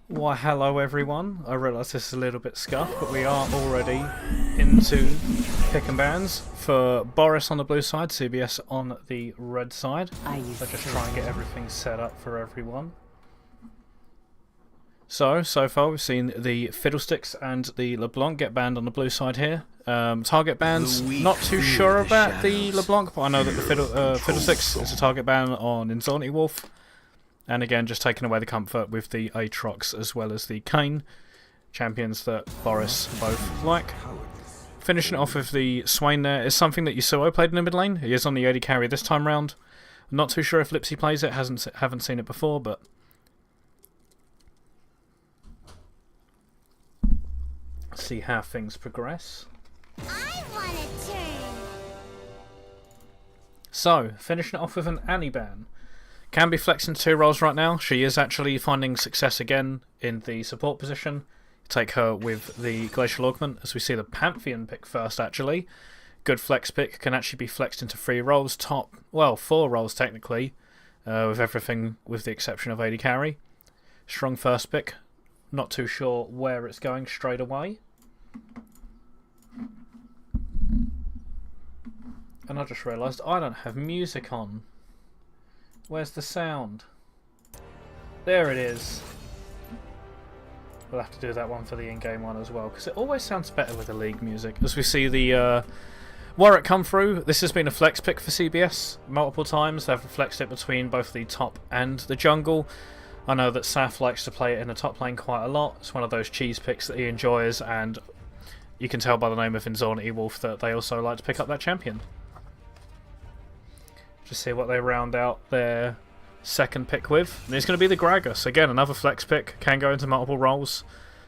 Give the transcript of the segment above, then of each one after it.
Why, hello everyone. I realise this is a little bit scuffed, but we are already into pick and bans for Boris on the blue side, CBS on the red side. So just try and get everything set up for everyone. So far we've seen the Fiddlesticks and the LeBlanc get banned on the blue side here. Target bans, not too sure about the LeBlanc, but I know that the Fiddlesticks is a target ban on Inzorni Wolf. And again, just taking away the comfort with the Aatrox as well as the Kane, champions that Boris both like. Finishing it off with the Swain there is something that Yasuo played in the mid lane. He is on the AD carry this time round. Not too sure if Lipsy plays it, haven't seen it before, but see how things progress. I want a turn. So, finishing it off with an Annie ban. Can be flexed into 2 roles right now. She is actually finding success again in the support position. Take her with the Glacial Augment, as we see the Pantheon pick first actually. Good flex pick, can actually be flexed into 3 roles. Top, well, 4 roles technically, with everything with the exception of AD carry. Strong first pick. Not too sure where it's going straight away. And I just realised I don't have music on. Where's the sound? There it is. We'll have to do that one for the in-game one as well, because it always sounds better with the league music. As we see the Warwick come through, this has been a flex pick for CBS multiple times. They've flexed it between both the top and the jungle. I know that Saf likes to play it in the top lane quite a lot. It's one of those cheese picks that he enjoys, and you can tell by the name of Inzorni Wolf that they also like to pick up that champion. Just see what they round out their second pick with. And it's going to be the Gragas. Again, another flex pick. Can go into multiple roles.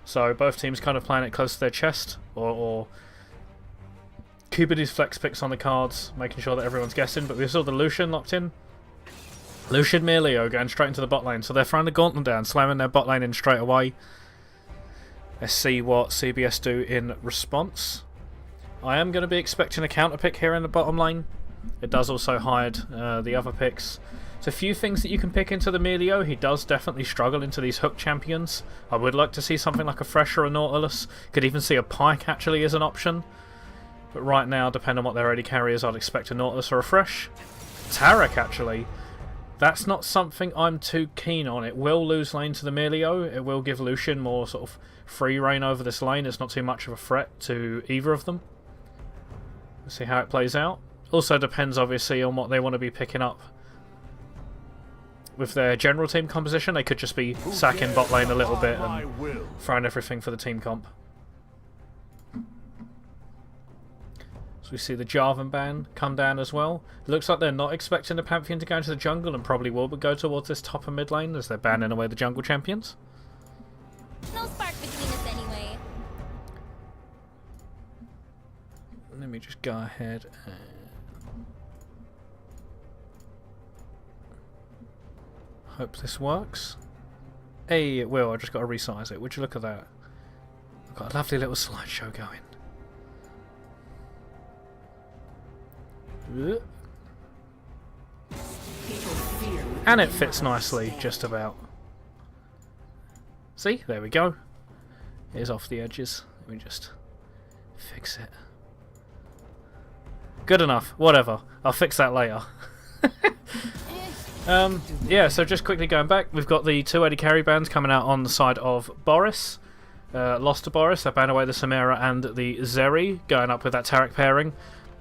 So both teams kind of playing it close to their chest. Or keeping these flex picks on the cards, making sure that everyone's guessing. But we saw the Lucian locked in. Lucian Mirleo going straight into the bot lane. So they're throwing the gauntlet down, slamming their bot lane in straight away. Let's see what CBS do in response. I am going to be expecting a counter pick here in the bottom lane. It does also hide the other picks. There's a few things that you can pick into the Mirleo. He does definitely struggle into these hook champions. I would like to see something like a Thresh or a Nautilus. Could even see a Pike actually as an option. But right now, depending on what their AD carry is, I'd expect a Nautilus or a Thresh. Tarek actually. That's not something I'm too keen on. It will lose lane to the Mirleo. It will give Lucian more sort of free reign over this lane. It's not too much of a threat to either of them. Let's see how it plays out. Also depends obviously on what they want to be picking up with their general team composition. They could just be sacking bot lane a little bit and throwing everything for the team comp. So we see the Jarvan ban come down as well. It looks like they're not expecting the Pantheon to go into the jungle and probably will go towards this top and mid lane as they're banning away the jungle champions. No spark between us anyway. Let me just go ahead and hope this works. Hey, it will. I just got to resize it. Would you look at that? I've got a lovely little slideshow going. And it fits nicely, just about. See? There we go. It is off the edges. Let me just fix it. Good enough. Whatever. I'll fix that later. Yeah, so just quickly going back, we've got the 2 AD carry bans coming out on the side of Boris. Lost to Boris, they ban away the Samira and the Zeri, going up with that Tarek pairing.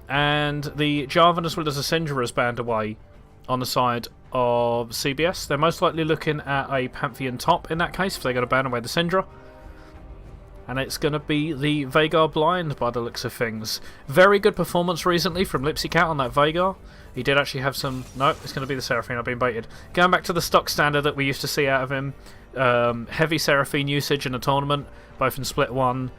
And the Jarvan as well as the Syndra is banned away on the side of CBS. They're most likely looking at a Pantheon top in that case, if they're going to ban away the Syndra. And it's going to be the Veigar blind by the looks of things. Very good performance recently from Lipsy Cat on that Veigar. He did actually have some... No, it's going to be the Seraphine. I've been baited. Going back to the stock standard that we used to see out of him. Heavy Seraphine usage in the tournament, both in Split 1.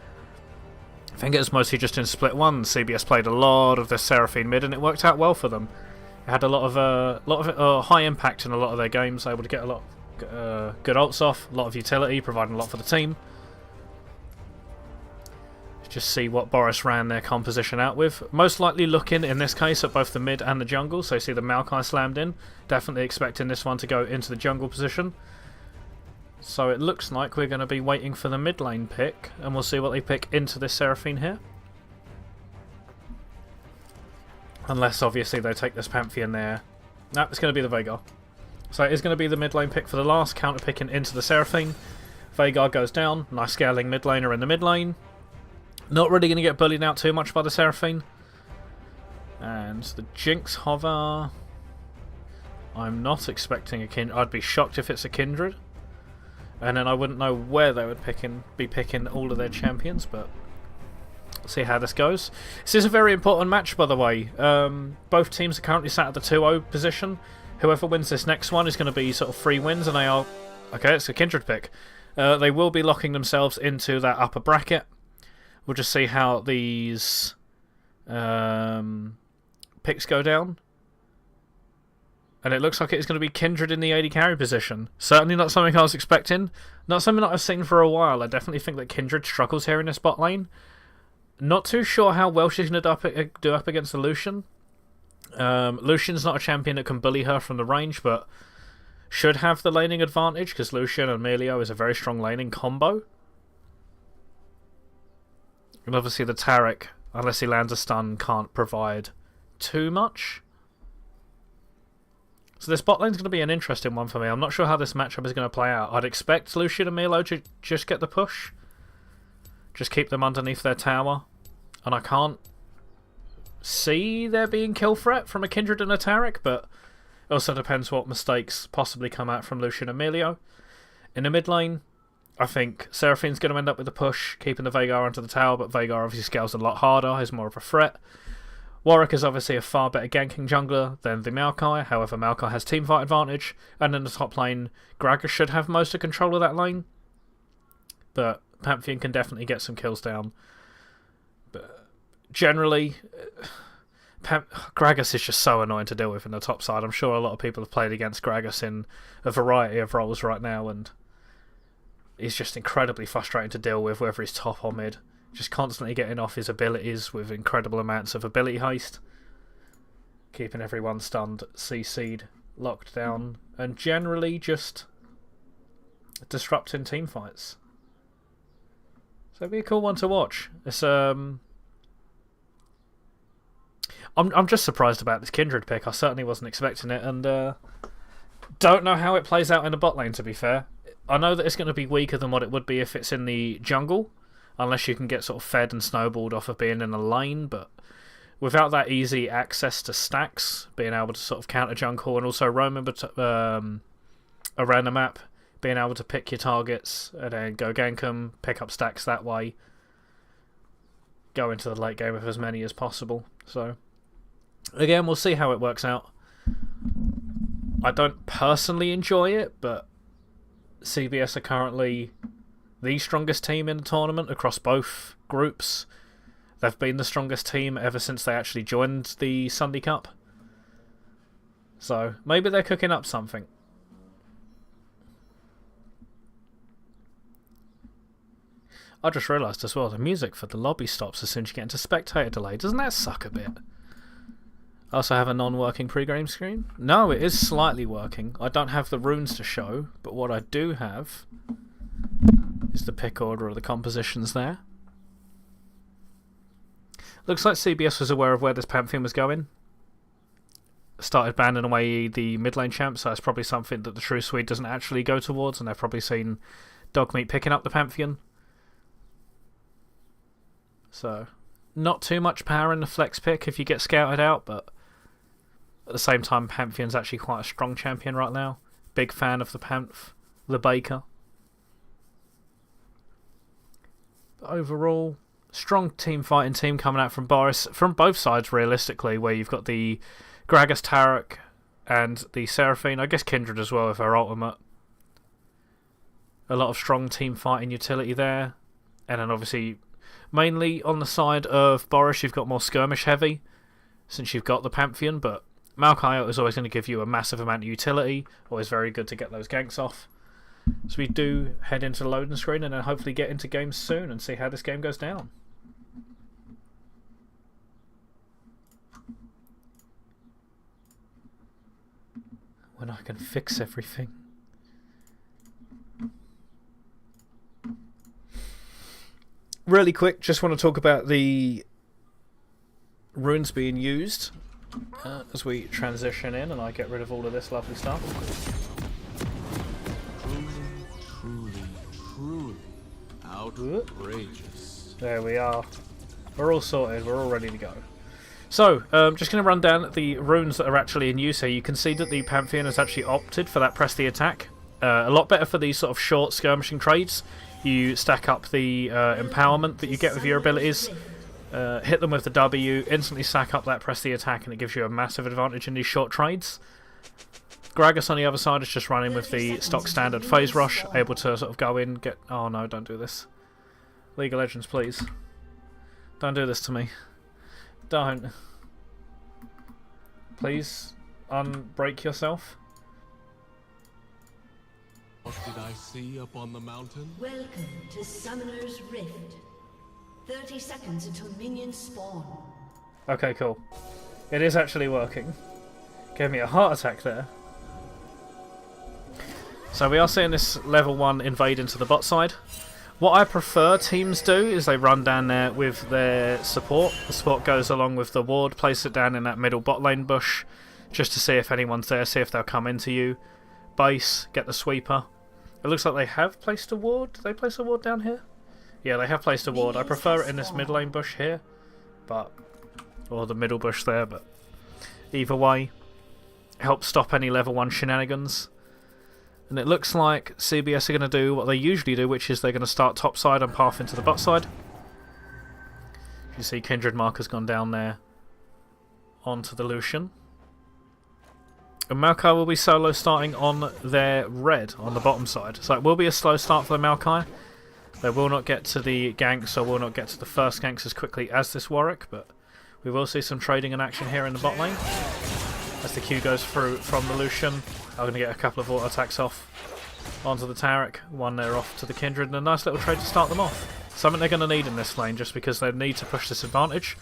I think it was mostly just in Split 1. CBS played a lot of the Seraphine mid and it worked out well for them. It had a lot of high impact in a lot of their games. Able to get a lot good ults off, a lot of utility, providing a lot for the team. Just see what Boris ran their composition out with. Most likely looking, in this case, at both the mid and the jungle. So you see the Maokai slammed in. Definitely expecting this one to go into the jungle position. So it looks like we're going to be waiting for the mid lane pick, and we'll see what they pick into this Seraphine here. Unless, obviously, they take this Pantheon there. No, it's going to be the Veigar. So it is going to be the mid lane pick for the last, counter picking into the Seraphine. Veigar goes down, nice scaling mid laner in the mid lane. Not really going to get bullied out too much by the Seraphine. And the Jinx hover... I'm not expecting a Kindred. I'd be shocked if it's a Kindred. And then I wouldn't know where they would be picking all of their champions, but see how this goes. This is a very important match, by the way. Both teams are currently sat at the 2-0 position. Whoever wins this next one is going to be sort of 3 wins, and they are... Okay, it's a Kindred pick. They will be locking themselves into that upper bracket. We'll just see how these picks go down. And it looks like it's going to be Kindred in the AD carry position. Certainly not something I was expecting. Not something that I've seen for a while. I definitely think that Kindred struggles here in this bot lane. Not too sure how well she's going to do up against the Lucian. Lucian's not a champion that can bully her from the range, but should have the laning advantage, because Lucian and Melio is a very strong laning combo. And obviously the Taric, unless he lands a stun, can't provide too much. So this bot lane's going to be an interesting one for me. I'm not sure how this matchup is going to play out. I'd expect Lucian and Milo to just get the push. Just keep them underneath their tower. And I can't see there being kill threat from a Kindred and a Taric, but it also depends what mistakes possibly come out from Lucian and Melio. In the mid lane, I think Seraphine's going to end up with the push, keeping the Veigar onto the tower, but Veigar obviously scales a lot harder, is more of a threat. Warwick is obviously a far better ganking jungler than the Maokai, however Maokai has teamfight advantage, and in the top lane, Gragas should have most of control of that lane, but Pantheon can definitely get some kills down. But generally, Gragas is just so annoying to deal with in the top side. I'm sure a lot of people have played against Gragas in a variety of roles right now, and he's just incredibly frustrating to deal with, whether he's top or mid. Just constantly getting off his abilities with incredible amounts of ability haste. Keeping everyone stunned, CC'd, locked down, and generally just disrupting team fights. So it'd be a cool one to watch. It's I'm just surprised about this Kindred pick. I certainly wasn't expecting it, and don't know how it plays out in the bot lane, to be fair. I know that it's going to be weaker than what it would be if it's in the jungle, unless you can get sort of fed and snowballed off of being in a lane, but without that easy access to stacks, being able to sort of counter jungle and also roam around the map, being able to pick your targets and then go gank them, pick up stacks that way, go into the late game with as many as possible. So again, we'll see how it works out. I don't personally enjoy it, but CBS are currently the strongest team in the tournament across both groups. They've been the strongest team ever since they actually joined the Sunday Cup. So maybe they're cooking up something. I just realised as well, the music for the lobby stops as soon as you get into spectator delay. Doesn't that suck a bit? I also have a non-working pre-game screen. No, it is slightly working. I don't have the runes to show, but what I do have is the pick order of the compositions there. Looks like CBS was aware of where this Pantheon was going. Started banning away the mid lane champ, so that's probably something that the True Swede doesn't actually go towards, and they've probably seen Dogmeat picking up the Pantheon. So, not too much power in the flex pick if you get scouted out, but at the same time, Pantheon's actually quite a strong champion right now. Big fan of the Panth, the Baker. But overall, strong team fighting team coming out from Boris, from both sides realistically, where you've got the Gragas Taric and the Seraphine, I guess Kindred as well with her ultimate. A lot of strong team fighting utility there, and then obviously mainly on the side of Boris you've got more skirmish heavy since you've got the Pantheon, but Maokai is always going to give you a massive amount of utility, always very good to get those ganks off. So we do head into the loading screen and then hopefully get into games soon and see how this game goes down. When I can fix everything. Really quick, just want to talk about the runes being used as we transition in and I get rid of all of this lovely stuff. Truly outrageous. There we are. We're all sorted, we're all ready to go. So, just going to run down the runes that are actually in use here. You can see that the Pantheon has actually opted for that press the attack. A lot better for these sort of short skirmishing trades. You stack up the empowerment that you get with your abilities, hit them with the W, instantly stack up that press the attack, and it gives you a massive advantage in these short trades. Gragas on the other side is just running with the stock standard phase rush, able to sort of go in, get... Oh no, don't do this. League of Legends, please. Don't do this to me. Don't. Please, unbreak yourself. What did I see up on the mountain? Welcome to Summoner's Rift. 30 seconds until minions spawn. Okay, cool. It is actually working. Gave me a heart attack there. So we are seeing this level 1 invade into the bot side. What I prefer teams do is they run down there with their support. The support goes along with the ward, place it down in that middle bot lane bush, just to see if anyone's there, see if they'll come into you. Base, get the sweeper. It looks like they have placed a ward. Did they place a ward down here? Yeah, they have placed a ward. I prefer it in this mid lane bush here, or the middle bush there, but either way, help stop any level 1 shenanigans. And it looks like CBS are going to do what they usually do, which is they're going to start top side and path into the bot side. You see Kindred marker's gone down there onto the Lucian. And Maokai will be solo starting on their red on the bottom side. So it will be a slow start for the Maokai. They will not get to the ganks or will not get to the first ganks as quickly as this Warwick, but we will see some trading and action here in the bot lane. As the Q goes through from the Lucian, I'm going to get a couple of auto attacks off onto the Taric, one there off to the Kindred, and a nice little trade to start them off. Something they're going to need in this lane just because they need to push this advantage.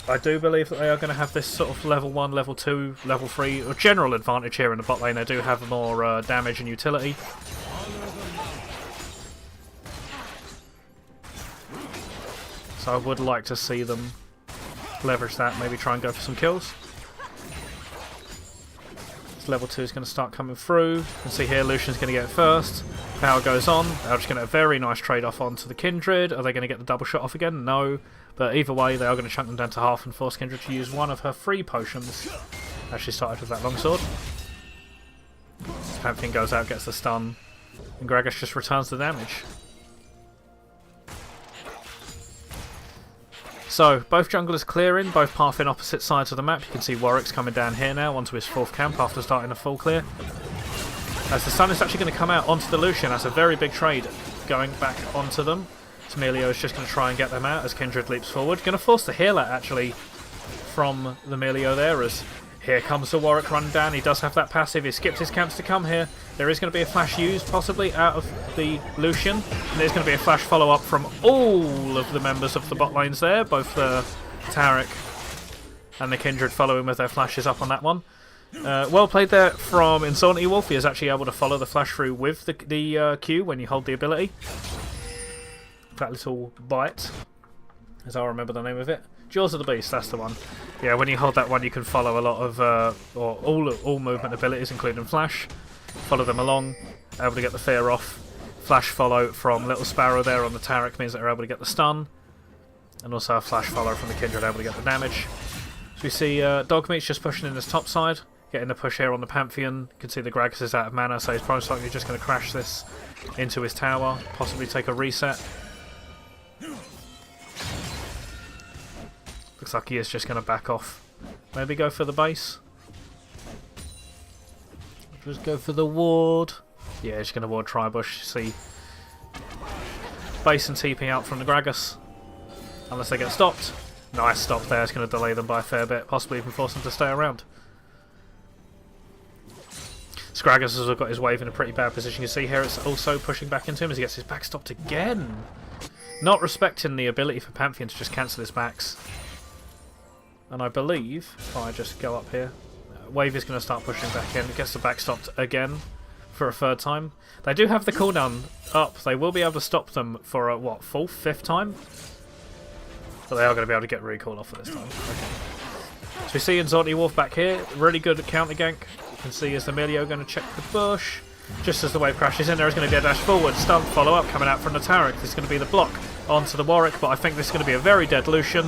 I do believe that they are going to have this sort of level 1, level 2, level 3, or general advantage here in the bot lane. They do have more damage and utility. So I would like to see them leverage that, maybe try and go for some kills. Level 2 is going to start coming through. You can see here Lucian's going to get it first. Power goes on. They're just going to get a very nice trade off onto the Kindred. Are they going to get the double shot off again? No. But either way, they are going to chunk them down to half and force Kindred to use one of her free potions. Actually started with that longsword. Pantheon goes out, gets the stun, and Gragas just returns the damage. So, both junglers clearing, both path in opposite sides of the map. You can see Warwick's coming down here now onto his 4th camp after starting a full clear. As the stun is actually going to come out onto the Lucian, that's a very big trade going back onto them. Melio is just going to try and get them out as Kindred leaps forward. Going to force the healer actually from the Melio there as here comes the Warwick running down. He does have that passive. He skipped his camps to come here. There is going to be a flash used possibly out of the Lucian. And there's going to be a flash follow-up from all of the members of the bot lanes there. Both the Taric and the Kindred following with their flashes up on that one. Well played there from Insanity Wolf. He is actually able to follow the flash through with the Q when you hold the ability. That little bite, as I remember the name of it. Jaws of the Beast, that's the one. Yeah, when you hold that one you can follow a lot of, or all movement abilities including flash. Follow them along, able to get the fear off. Flash follow from Little Sparrow there on the Taric means that they're able to get the stun. And also a flash follow from the Kindred able to get the damage. So we see Dogmeat's just pushing in this top side, getting the push here on the Pantheon. You can see the Gragas is out of mana, so he's most likely just going to crash this into his tower, possibly take a reset. Looks like he is just going to back off. Maybe go for the base. Just go for the ward. Yeah, he's going to ward Tribush. See, base and TP out from the Gragas. Unless they get stopped. Nice stop there. It's going to delay them by a fair bit. Possibly even force them to stay around. Gragas has got his wave in a pretty bad position. You can see here it's also pushing back into him as he gets his back stopped again. Not respecting the ability for Pantheon to just cancel his backs. And I believe, if I just go up here, wave is going to start pushing back in. It gets the back stopped again for a third time. They do have the cooldown up. They will be able to stop them for a, what, fourth, fifth time? But they are going to be able to get recall off of this time. Okay. So we see Inzorti Wolf back here. Really good at counter gank. You can see as the Emilio going to check the bush. Just as the wave crashes in, there is going to be a dash forward. Stun follow up coming out from the Tarek. This is going to be the block onto the Warwick, but I think this is going to be a very dead Lucian.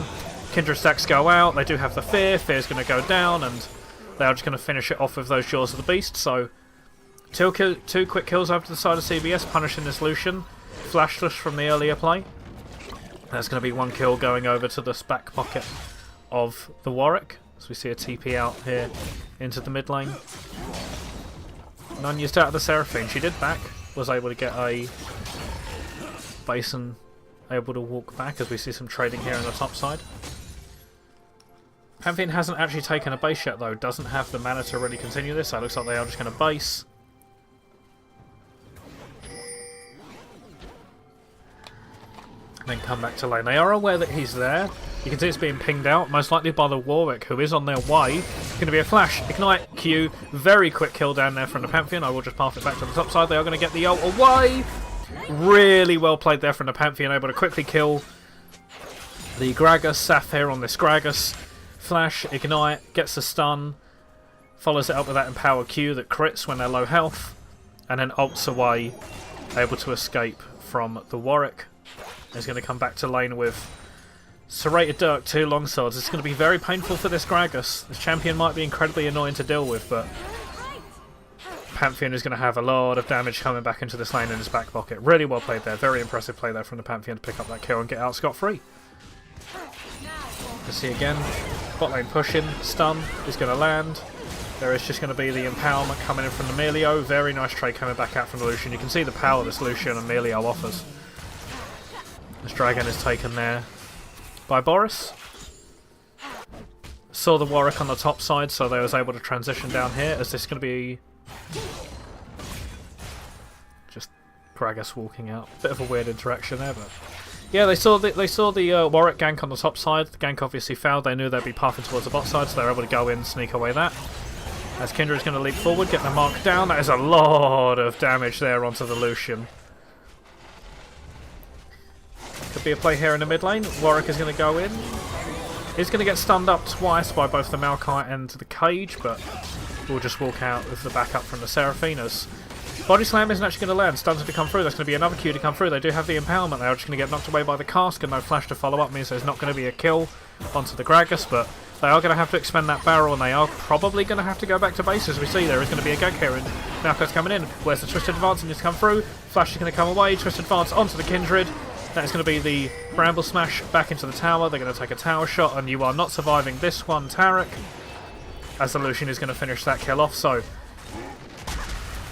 Kindred stacks go out. They do have the Fear. Fear's going to go down, and they are just going to finish it off with those Jaws of the Beast. So two quick kills over to the side of CBS, punishing this Lucian. Flashless from the earlier play. There's going to be one kill going over to this back pocket of the Warwick. So we see a TP out here into the mid lane. None used out of the Seraphine. She did back. Was able to get a Basin able to walk back as we see some trading here on the top side. Pantheon hasn't actually taken a base yet though. Doesn't have the mana to really continue this. So it looks like they are just going to base. Then come back to lane. They are aware that he's there. You can see it's being pinged out, most likely by the Warwick, who is on their way. Going to be a flash, ignite, Q, very quick kill down there from the Pantheon. I will just pass it back to the top side. They are going to get the ult away. Really well played there from the Pantheon, able to quickly kill the Gragas. Saf here on this Gragas. Flash, ignite, gets the stun, follows it up with that Empower Q that crits when they're low health, and then ults away, able to escape from the Warwick. He's going to come back to lane with Serrated Dirk, 2 longswords. It's going to be very painful for this Gragas. This champion might be incredibly annoying to deal with, but Pantheon is going to have a lot of damage coming back into this lane in his back pocket. Really well played there. Very impressive play there from the Pantheon to pick up that kill and get out scot-free. Let's see again. Bot lane pushing. Stun is going to land. There is just going to be the empowerment coming in from the Melio. Very nice trade coming back out from the Lucian. You can see the power this Lucian and Melio offers. This dragon is taken there by Boris. Saw the Warwick on the top side, so they was able to transition down here. Is this going to be just Gragas walking out? Bit of a weird interaction there, but yeah, they saw the Warwick gank on the top side. The gank obviously failed. They knew they'd be pathing towards the bot side, so they were able to go in, sneak away that. As Kindred's going to leap forward, get the mark down. That is a lot of damage there onto the Lucian. Could be a play here in the mid lane. Warwick is going to go in. He's going to get stunned up twice by both the Maokai and the Cage, but we'll just walk out with the backup from the Seraphinas. Body Slam isn't actually going to land. Stuns to come through. There's going to be another Q to come through. They do have the empowerment. They are just going to get knocked away by the cask, and no flash to follow up means there's not going to be a kill onto the Gragas, but they are going to have to expend that barrel, and they are probably going to have to go back to base. As we see, there is going to be a gank here, and Malcolm's coming in. Where's the Twisted Advance? And just come through. Flash is going to come away. Twisted Advance onto the Kindred. That is going to be the Bramble Smash back into the tower. They're going to take a tower shot, and you are not surviving this one, Tarek, as the Lucian is going to finish that kill off. So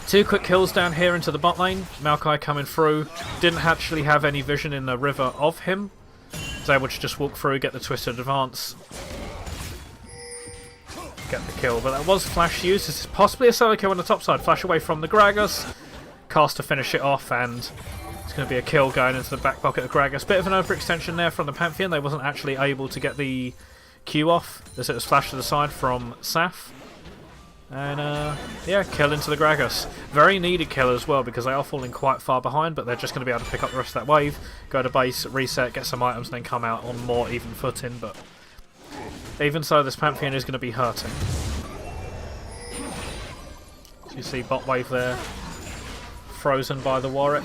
2 quick kills down here into the bot lane. Maokai coming through. Didn't actually have any vision in the river of him. Was able to just walk through, get the Twisted Advance, get the kill. But that was flash used. This is possibly a solo kill on the top side. Flash away from the Gragas. Cast to finish it off, and it's going to be a kill going into the back pocket of Gragas. Bit of an overextension there from the Pantheon. They wasn't actually able to get the Q off as it was flashed to the side from Saf. And yeah, kill into the Gragas. Very needed kill as well, because they are falling quite far behind, but they're just going to be able to pick up the rest of that wave, go to base, reset, get some items, and then come out on more even footing. But even so, this Pantheon is going to be hurting. So you see bot wave there, frozen by the Warwick.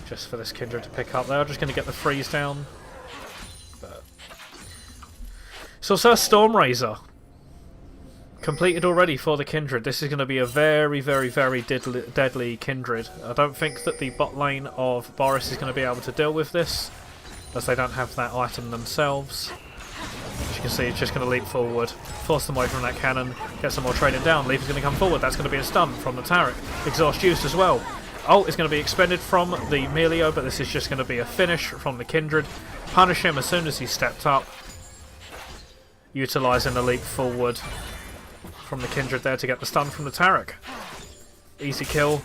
Just for this Kindred to pick up. They are just going to get the freeze down. But so Sir Stormrazor completed already for the Kindred. This is going to be a very, very, very deadly Kindred. I don't think that the bot lane of Boris is going to be able to deal with this, as they don't have that item themselves. As you can see, it's just going to leap forward, force them away from that cannon, get some more trading down. Leaf is going to come forward. That's going to be a stun from the Tarek. Exhaust used as well. Ult is going to be expended from the Melio, but this is just going to be a finish from the Kindred. Punish him as soon as he stepped up, utilising the leap forward from the Kindred there to get the stun from the Tarek. Easy kill.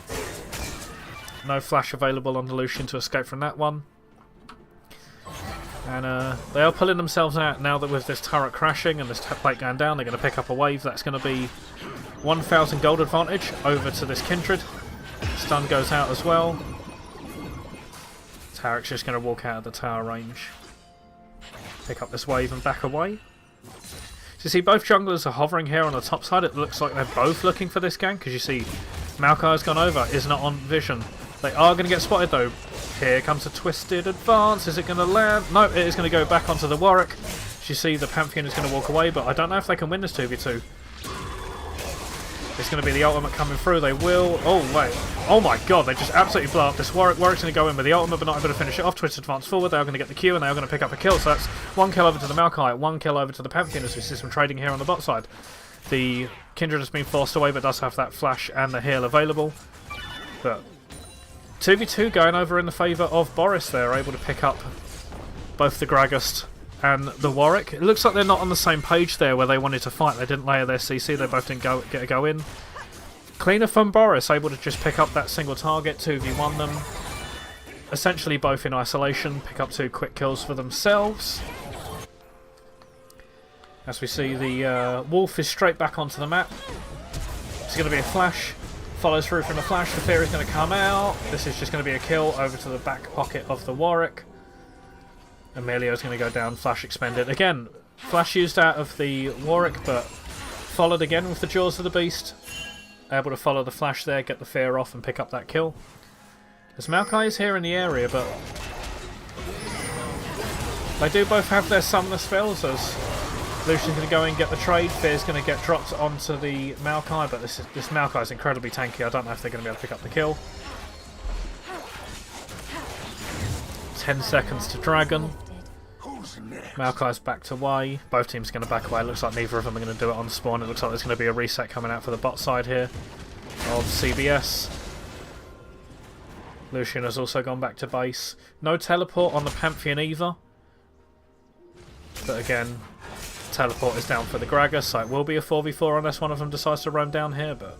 No flash available on the Lucian to escape from that one. And they are pulling themselves out now that with this turret crashing and this plate going down, they're going to pick up a wave. That's going to be 1,000 gold advantage over to this Kindred. Stun goes out as well. Tarek's just going to walk out of the tower range. Pick up this wave and back away. So you see both junglers are hovering here on the top side. It looks like they're both looking for this gank because you see Maokai's gone over, is not on vision. They are going to get spotted though. Here comes a twisted advance. Is it going to land? No, it is going to go back onto the Warwick. As you see, the Pantheon is going to walk away, but I don't know if they can win this 2v2. It's going to be the ultimate coming through. They will. Oh, wait. Oh my god, they just absolutely blow up this Warwick. Warwick's going to go in with the ultimate, but not able to finish it off. Twist advance forward. They are going to get the Q, and they are going to pick up a kill. So that's 1 kill over to the Maokai, 1 kill over to the Pantheon as we see some trading here on the bot side. The Kindred has been forced away, but does have that flash and the heal available. But 2v2 going over in the favour of Boris. They're able to pick up both the Gragas and the Warwick. It looks like they're not on the same page there where they wanted to fight. They didn't layer their CC. They both didn't get a go in. Cleaner from Boris, able to just pick up that single target, 2v1 them. Essentially both in isolation. Pick up 2 quick kills for themselves. As we see, the Wolf is straight back onto the map. It's going to be a flash. Follows through from the flash. The Fear is going to come out. This is just going to be a kill over to the back pocket of the Warwick. Emilio's going to go down, flash expended. Again, flash used out of the Warwick, but followed again with the Jaws of the Beast. Able to follow the flash there, get the Fear off and pick up that kill. As Maokai is here in the area, but they do both have their summoner spells as Lucian's going to go in, get the trade. Fear's going to get dropped onto the Maokai, but this Maokai is incredibly tanky. I don't know if they're going to be able to pick up the kill. 10 seconds to Dragon. Maokai's backed away. Both teams are going to back away. It looks like neither of them are going to do it on spawn. It looks like there's going to be a reset coming out for the bot side here of CBS. Lucian has also gone back to base. No teleport on the Pantheon either. But again, teleport is down for the Gragas, so it will be a 4v4 unless one of them decides to roam down here. But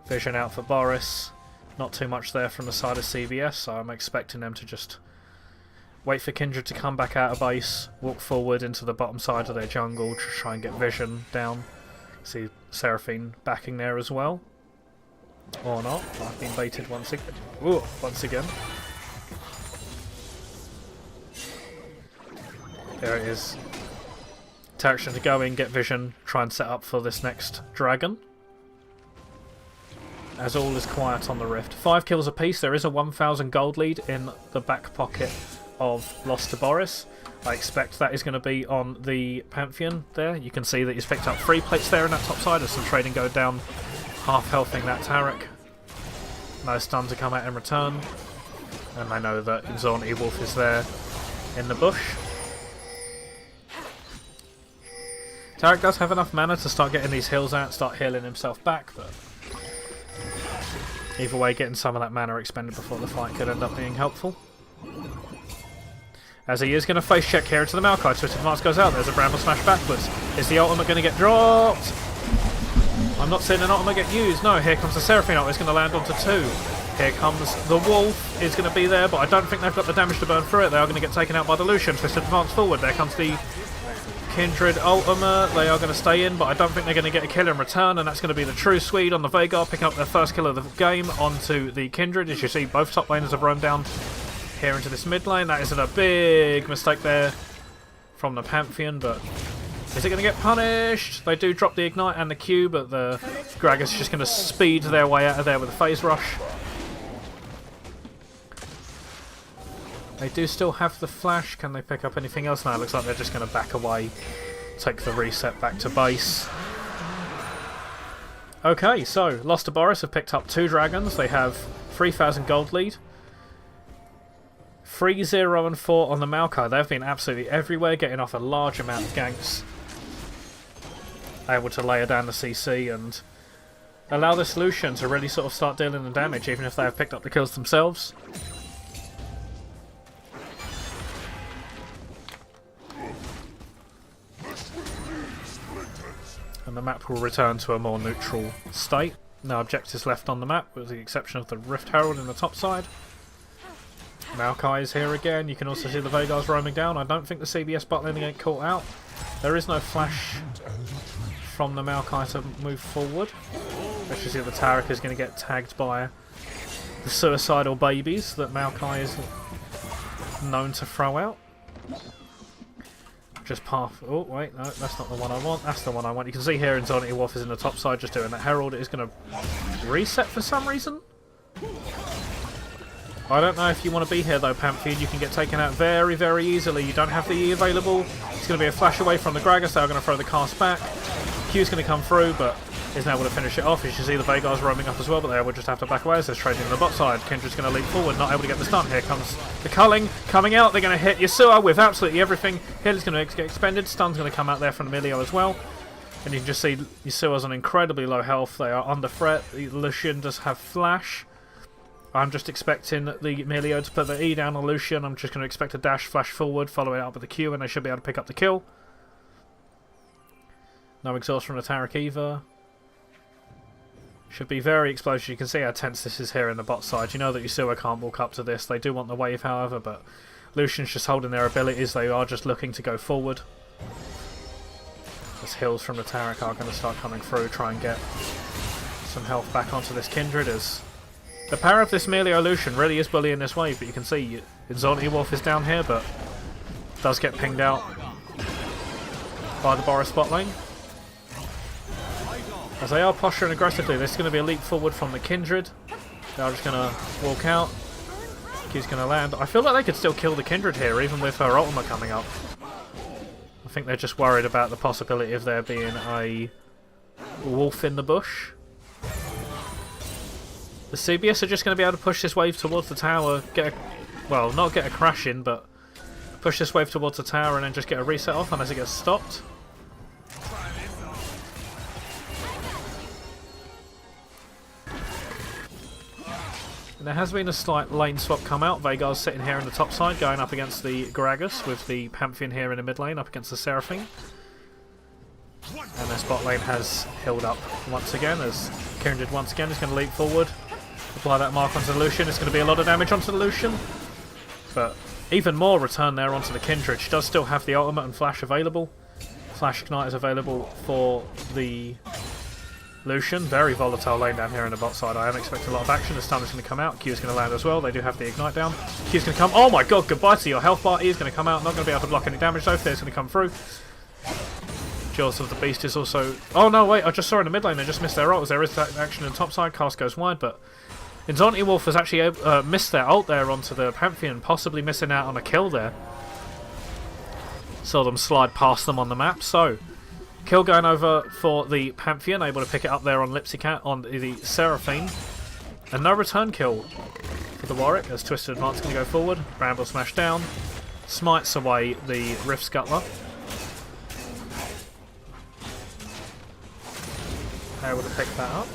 vision out for Boris. Not too much there from the side of CBS, so I'm expecting them to just wait for Kindred to come back out of base, walk forward into the bottom side of their jungle to try and get vision down. See Seraphine backing there as well. Or not. I've been baited once again. Ooh, once again. There it is. Tarection to go in, get vision, try and set up for this next dragon. As all is quiet on the Rift. 5 kills apiece. There is a 1,000 gold lead in the back pocket of Lost to Boris. I expect that is going to be on the Pantheon there. You can see that he's picked up 3 plates there in that top side as some trading go down, half healthing that Tarek. No stun to come out in return. And I know that Zorn Wolf is there in the bush. Tarek does have enough mana to start getting these heals out, start healing himself back, but either way, getting some of that mana expended before the fight could end up being helpful. As he is going to face check here into the Maokai. Twist advance goes out. There's a Bramble Smash backwards. Is the ultimate going to get dropped? I'm not seeing an ultimate get used. No, here comes the Seraphine ult. It's going to land onto 2. Here comes the Wolf. Is going to be there, but I don't think they've got the damage to burn through it. They are going to get taken out by the Lucian. Twist advance forward. There comes the Kindred ultimate. They are going to stay in, but I don't think they're going to get a kill in return, and that's going to be the true Swede on the Veigar, picking up their first kill of the game onto the Kindred. As you see, both top laners have roamed down here into this mid lane. That is a big mistake there from the Pantheon, but is it going to get punished? They do drop the Ignite and the Q, but the Gragas is just going to speed their way out of there with a Phase Rush. They do still have the flash. Can they pick up anything else? No, it looks like they're just going to back away, take the reset back to base. Okay, so Lost to Boris have picked up 2 dragons. They have 3,000 gold lead. 3, 0 and 4 on the Maokai. They've been absolutely everywhere, getting off a large amount of ganks. Able to layer down the CC and allow this Lucian to really sort of start dealing the damage, even if they have picked up the kills themselves. And the map will return to a more neutral state. No objectives left on the map, with the exception of the Rift Herald in the top side. Maokai is here again. You can also see the Veigars roaming down. I don't think the CBS bot lane get caught out. There is no flash from the Maokai to move forward. Let's just see if the Taric is going to get tagged by the suicidal babies that Maokai is known to throw out. Just path. Oh, wait, no, that's not the one I want. That's the one I want. You can see here Inzonity Wolf is in the top side just doing that. Herald is going to reset for some reason. I don't know if you want to be here though, Pantheon. You can get taken out very, very easily. You don't have the E available. It's going to be a flash away from the Gragas. They're going to throw the cast back. Q's going to come through, but isn't able to finish it off. As you see, the Veigar's roaming up as well, but they will just have to back away as there's trading on the bot side. Kindred's going to leap forward, not able to get the stun. Here comes the culling coming out. They're going to hit Yasuo with absolutely everything. Heal is going to get expended. Stun's going to come out there from Emilio as well. And you can just see Yasuo's on incredibly low health. They are under threat. The Lucian does have flash. I'm just expecting the Emilio to put the E down on Lucian. I'm just going to expect a dash flash forward, follow it up with the Q, and they should be able to pick up the kill. No exhaust from the Taric either. Should be very explosive. You can see how tense this is here in the bot side. You know that Yasuo can't walk up to this. They do want the wave, however, but Lucian's just holding their abilities. They are just looking to go forward. As heals from the Taric are going to start coming through, try and get some health back onto this Kindred. As the power of this Emilio Lucian really is bullying this wave, but you can see Inzonity Wolf is down here, but does get pinged out by the Boris bot lane. As they are posturing aggressively, this is going to be a leap forward from the Kindred. They are just going to walk out. Q's going to land. I feel like they could still kill the Kindred here, even with her ultimate coming up. I think they're just worried about the possibility of there being a wolf in the bush. The CBS are just going to be able to push this wave towards the tower, well, not get a crash in, but push this wave towards the tower and then just get a reset off unless it gets stopped. There has been a slight lane swap come out. Veigar's sitting here in the top side, going up against the Gragas, with the Pantheon here in the mid lane, up against the Seraphine. And their spot lane has healed up once again, as Kindred once again is going to leap forward. Apply that mark onto the Lucian. It's going to be a lot of damage onto the Lucian. But even more return there onto the Kindred. She does still have the ultimate and flash available. Flash Ignite is available for the Lucian. Very volatile lane down here in the bot side. I am expecting a lot of action. The stun is going to come out. Q is going to land as well. They do have the Ignite down. Q is going to come. Oh my god, goodbye to your health bar. E is going to come out. Not going to be able to block any damage though. Fear's going to come through. Jaws of the Beast is also... Oh no, wait, I just saw in the mid lane they just missed their ult. There is that action in the top side. Cast goes wide, but Inzonity Wolf has actually missed their ult there onto the Pantheon, possibly missing out on a kill there. Saw them slide past them on the map, so... Kill going over for the Pantheon, able to pick it up there on Lipsycat on the Seraphine. And no return kill for the Warwick, as Twisted Advance going to go forward. Bramble Smash down. Smites away the Rift Scuttler. Able to pick that up.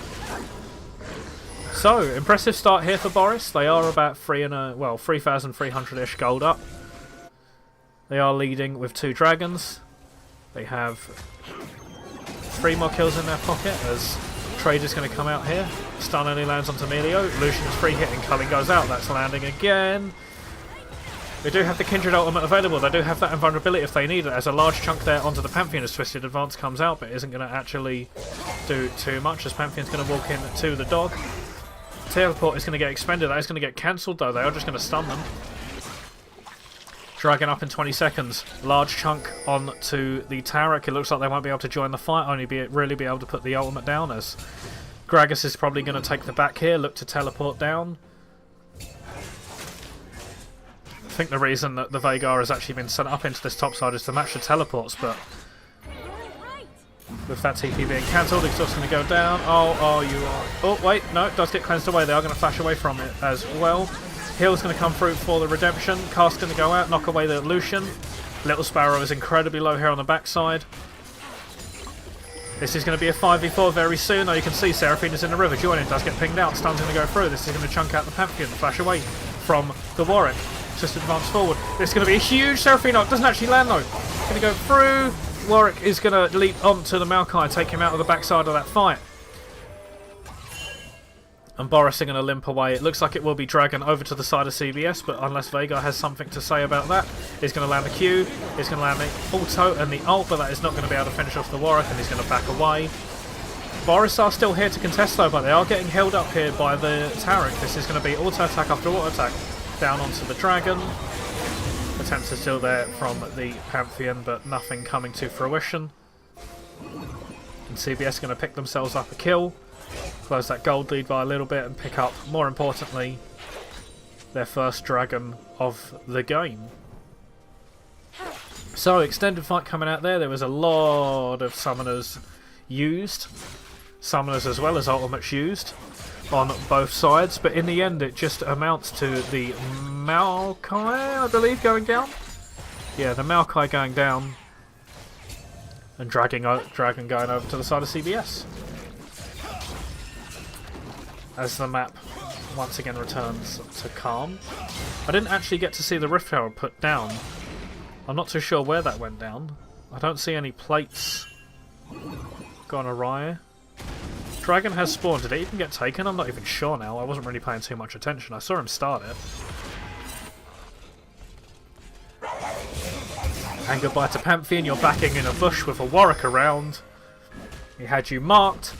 So, impressive start here for Boris. They are about 3,300-ish gold up. They are leading with 2 dragons. They have 3 more kills in their pocket as Trader's going to come out here. Stun only lands onto Emilio. Lucian's free hit and Culling goes out. That's landing again. They do have the Kindred ultimate available. They do have that invulnerability if they need it. As a large chunk there onto the Pantheon as Twisted Advance comes out, but isn't going to actually do too much as Pantheon's going to walk in to the dog. Teleport is going to get expended. That is going to get cancelled though. They are just going to stun them. Dragon up in 20 seconds. Large chunk onto the Taric. It looks like they won't be able to join the fight, only really be able to put the ultimate down, as Gragas is probably going to take the back here, look to teleport down. I think the reason that the Veigar has actually been sent up into this top side is to match the teleports, but with that TP being cancelled, it's just going to go down. Oh, wait, no, it does get cleansed away. They are going to flash away from it as well. Heal's going to come through for the redemption. Cast's going to go out, knock away the Lucian. Little Sparrow is incredibly low here on the backside. This is going to be a 5v4 very soon. Though you can see Seraphine is in the river. Joining does get pinged out. Stun's going to go through. This is going to chunk out the Pantheon. Flash away from the Warwick. Just advance forward. This is going to be a huge Seraphine knock. Doesn't actually land though. Going to go through. Warwick is going to leap onto the Maokai, take him out of the backside of that fight. and Boris are going to limp away. It looks like it will be Dragon over to the side of CBS, but unless Veigar has something to say about that, he's going to land the Q, he's going to land the auto and the ult, but that is not going to be able to finish off the Warwick, and he's going to back away. Boris are still here to contest though, but they are getting held up here by the Taric. This is going to be auto attack after auto attack down onto the Dragon. Attempts are still there from the Pantheon, but nothing coming to fruition. And CBS are going to pick themselves up a kill, close that gold lead by a little bit, and pick up, more importantly, their first Dragon of the game. So, extended fight coming out there. There was a lot of summoners used. Summoners as well as ultimates used on both sides, but in the end it just amounts to the Maokai, I believe, going down. Yeah, the Maokai going down and Dragon going over to the side of CBS. As the map once again returns to calm. I didn't actually get to see the Rift Tower put down. I'm not too sure where that went down. I don't see any plates gone awry. Dragon has spawned. Did it even get taken? I'm not even sure now. I wasn't really paying too much attention. I saw him start it. And goodbye to Pantheon. You're backing in a bush with a Warwick around. He had you marked.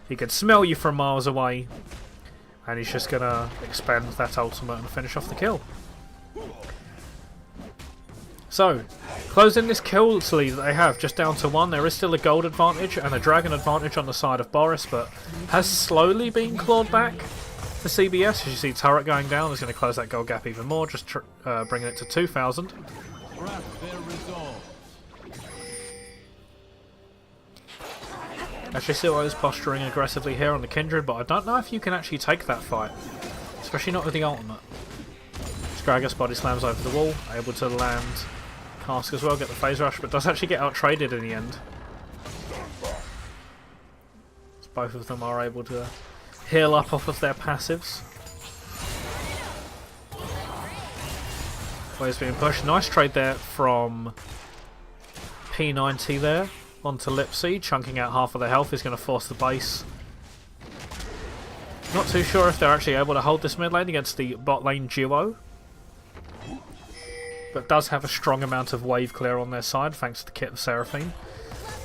He could smell you from miles away. And he's just going to expend that ultimate and finish off the kill. So, closing this kill lead that they have just down to 1. There is still a gold advantage and a Dragon advantage on the side of Boris, but has slowly been clawed back for CBS. As you see turret going down, is going to close that gold gap even more, just bringing it to 2,000. Actually, still is posturing aggressively here on the Kindred, but I don't know if you can actually take that fight, especially not with the ultimate. Gragas body slams over the wall, able to land Cask as well, get the phase rush, but does actually get out traded in the end. So both of them are able to heal up off of their passives. Wave's being pushed. Nice trade there from P90 there onto Lipsy, chunking out half of their health. Is going to force the base. Not too sure if they're actually able to hold this mid lane against the bot lane duo, but does have a strong amount of wave clear on their side thanks to the kit of Seraphine.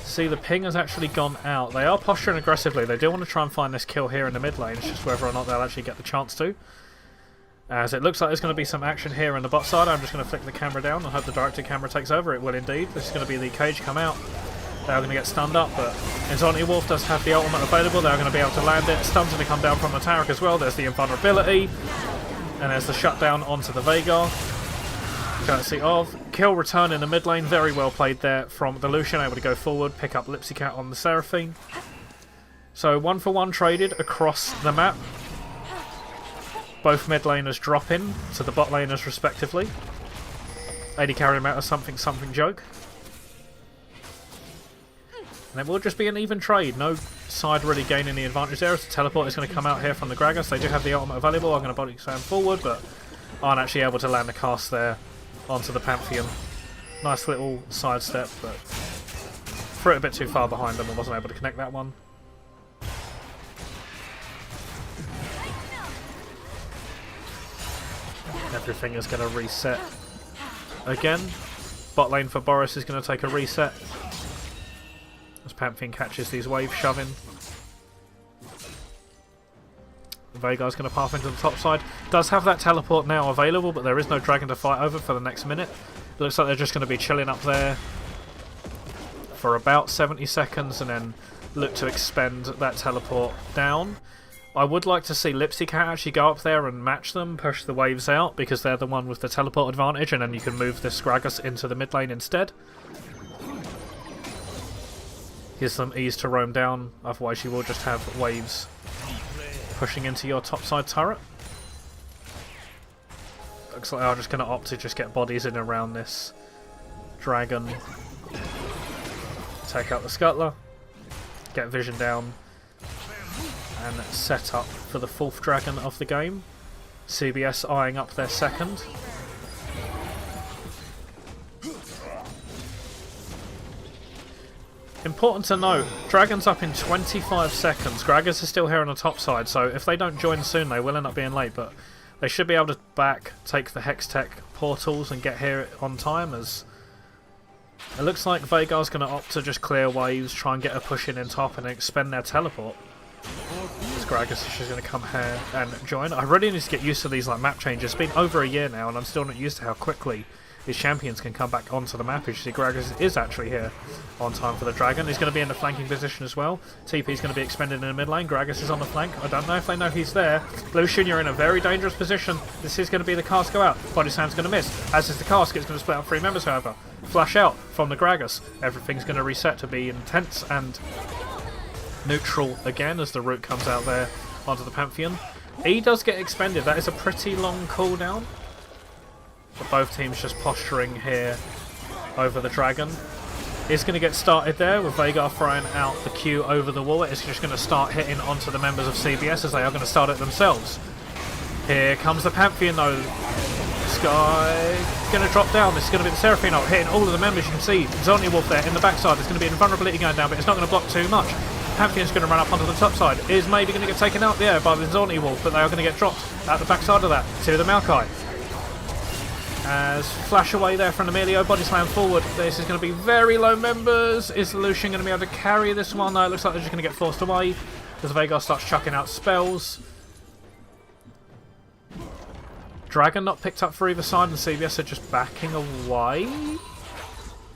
See, the ping has actually gone out. They are posturing aggressively. They do want to try and find this kill here in the mid lane. It's just whether or not they'll actually get the chance to. As it looks like there's going to be some action here in the bot side. I'm just going to flick the camera down. I hope the directed camera takes over. It will indeed. This is going to be the cage come out. They are going to get stunned up, but Inzonti Wolf does have the ultimate available. They're going to be able to land it. Stun's going to come down from the Taric as well. There's the invulnerability. And there's the shutdown onto the Veigar. Courtesy of kill return in the mid lane. Very well played there from the Lucian, able to go forward, pick up Lipsy Cat on the Seraphine. So 1-for-1 traded across the map. Both mid laners drop in to the bot laners respectively. AD carry them out as something joke. And it will just be an even trade. No side really gaining the advantage there. As the teleport is going to come out here from the Gragas. They do have the ultimate available. I'm going to body slam forward, but aren't actually able to land the cast there onto the Pantheon. Nice little sidestep, but threw it a bit too far behind them and wasn't able to connect that one. Everything is going to reset again. Bot lane for Boris is going to take a reset as Pantheon catches these waves shoving. Veigar's going to path into the top side. Does have that teleport now available, but there is no Dragon to fight over for the next minute. It looks like they're just going to be chilling up there for about 70 seconds and then look to expend that teleport down. I would like to see Lipsy Cat actually go up there and match them, push the waves out, because they're the one with the teleport advantage, and then you can move this Gragas into the mid lane instead. Gives them ease to roam down, otherwise you will just have waves pushing into your topside turret. Looks like I'm just going to opt to just get bodies in around this Dragon. Take out the Scuttler, get vision down, and set up for the 4th Dragon of the game. CBS eyeing up their 2nd. Important to note, Dragon's up in 25 seconds. Gragas is still here on the top side, so if they don't join soon, they will end up being late, but they should be able to take the Hextech portals and get here on time, as it looks like Veigar's going to opt to just clear waves, try and get a push in top, and expend their teleport. As Gragas is just going to come here and join. I really need to get used to these like map changes. It's been over a year now, and I'm still not used to how quickly these champions can come back onto the map. As you see, Gragas is actually here on time for the Dragon. He's going to be in the flanking position as well. TP is going to be expended in the mid lane. Gragas is on the flank. I don't know if they know he's there. Lucian, you're in a very dangerous position. This is going to be the cast go out. Body slam's going to miss. As is the cast. It's going to split up 3 members, however. Flash out from the Gragas. Everything's going to reset to be intense and neutral again as the root comes out there onto the Pantheon. E does get expended. That is a pretty long cooldown. But both teams just posturing here over the Dragon. It's going to get started there with Veigar throwing out the Q over the wall. It's just going to start hitting onto the members of CBS as they are going to start it themselves. Here comes the Pantheon though. Sky going to drop down. This is going to be the Seraphine ult hitting all of the members. You can see Zony Wolf there in the backside. There's going to be an invulnerability going down, but it's not going to block too much. Pantheon's going to run up onto the top side. Is maybe going to get taken out there by the Zony Wolf, but they are going to get dropped at the backside of that to the Maokai. As flash away there from Emilio, body slam forward. This is going to be very low members. Is Lucian going to be able to carry this one? No, it looks like they're just going to get forced away as Veigar starts chucking out spells. Dragon not picked up for either side, and CBS are just backing away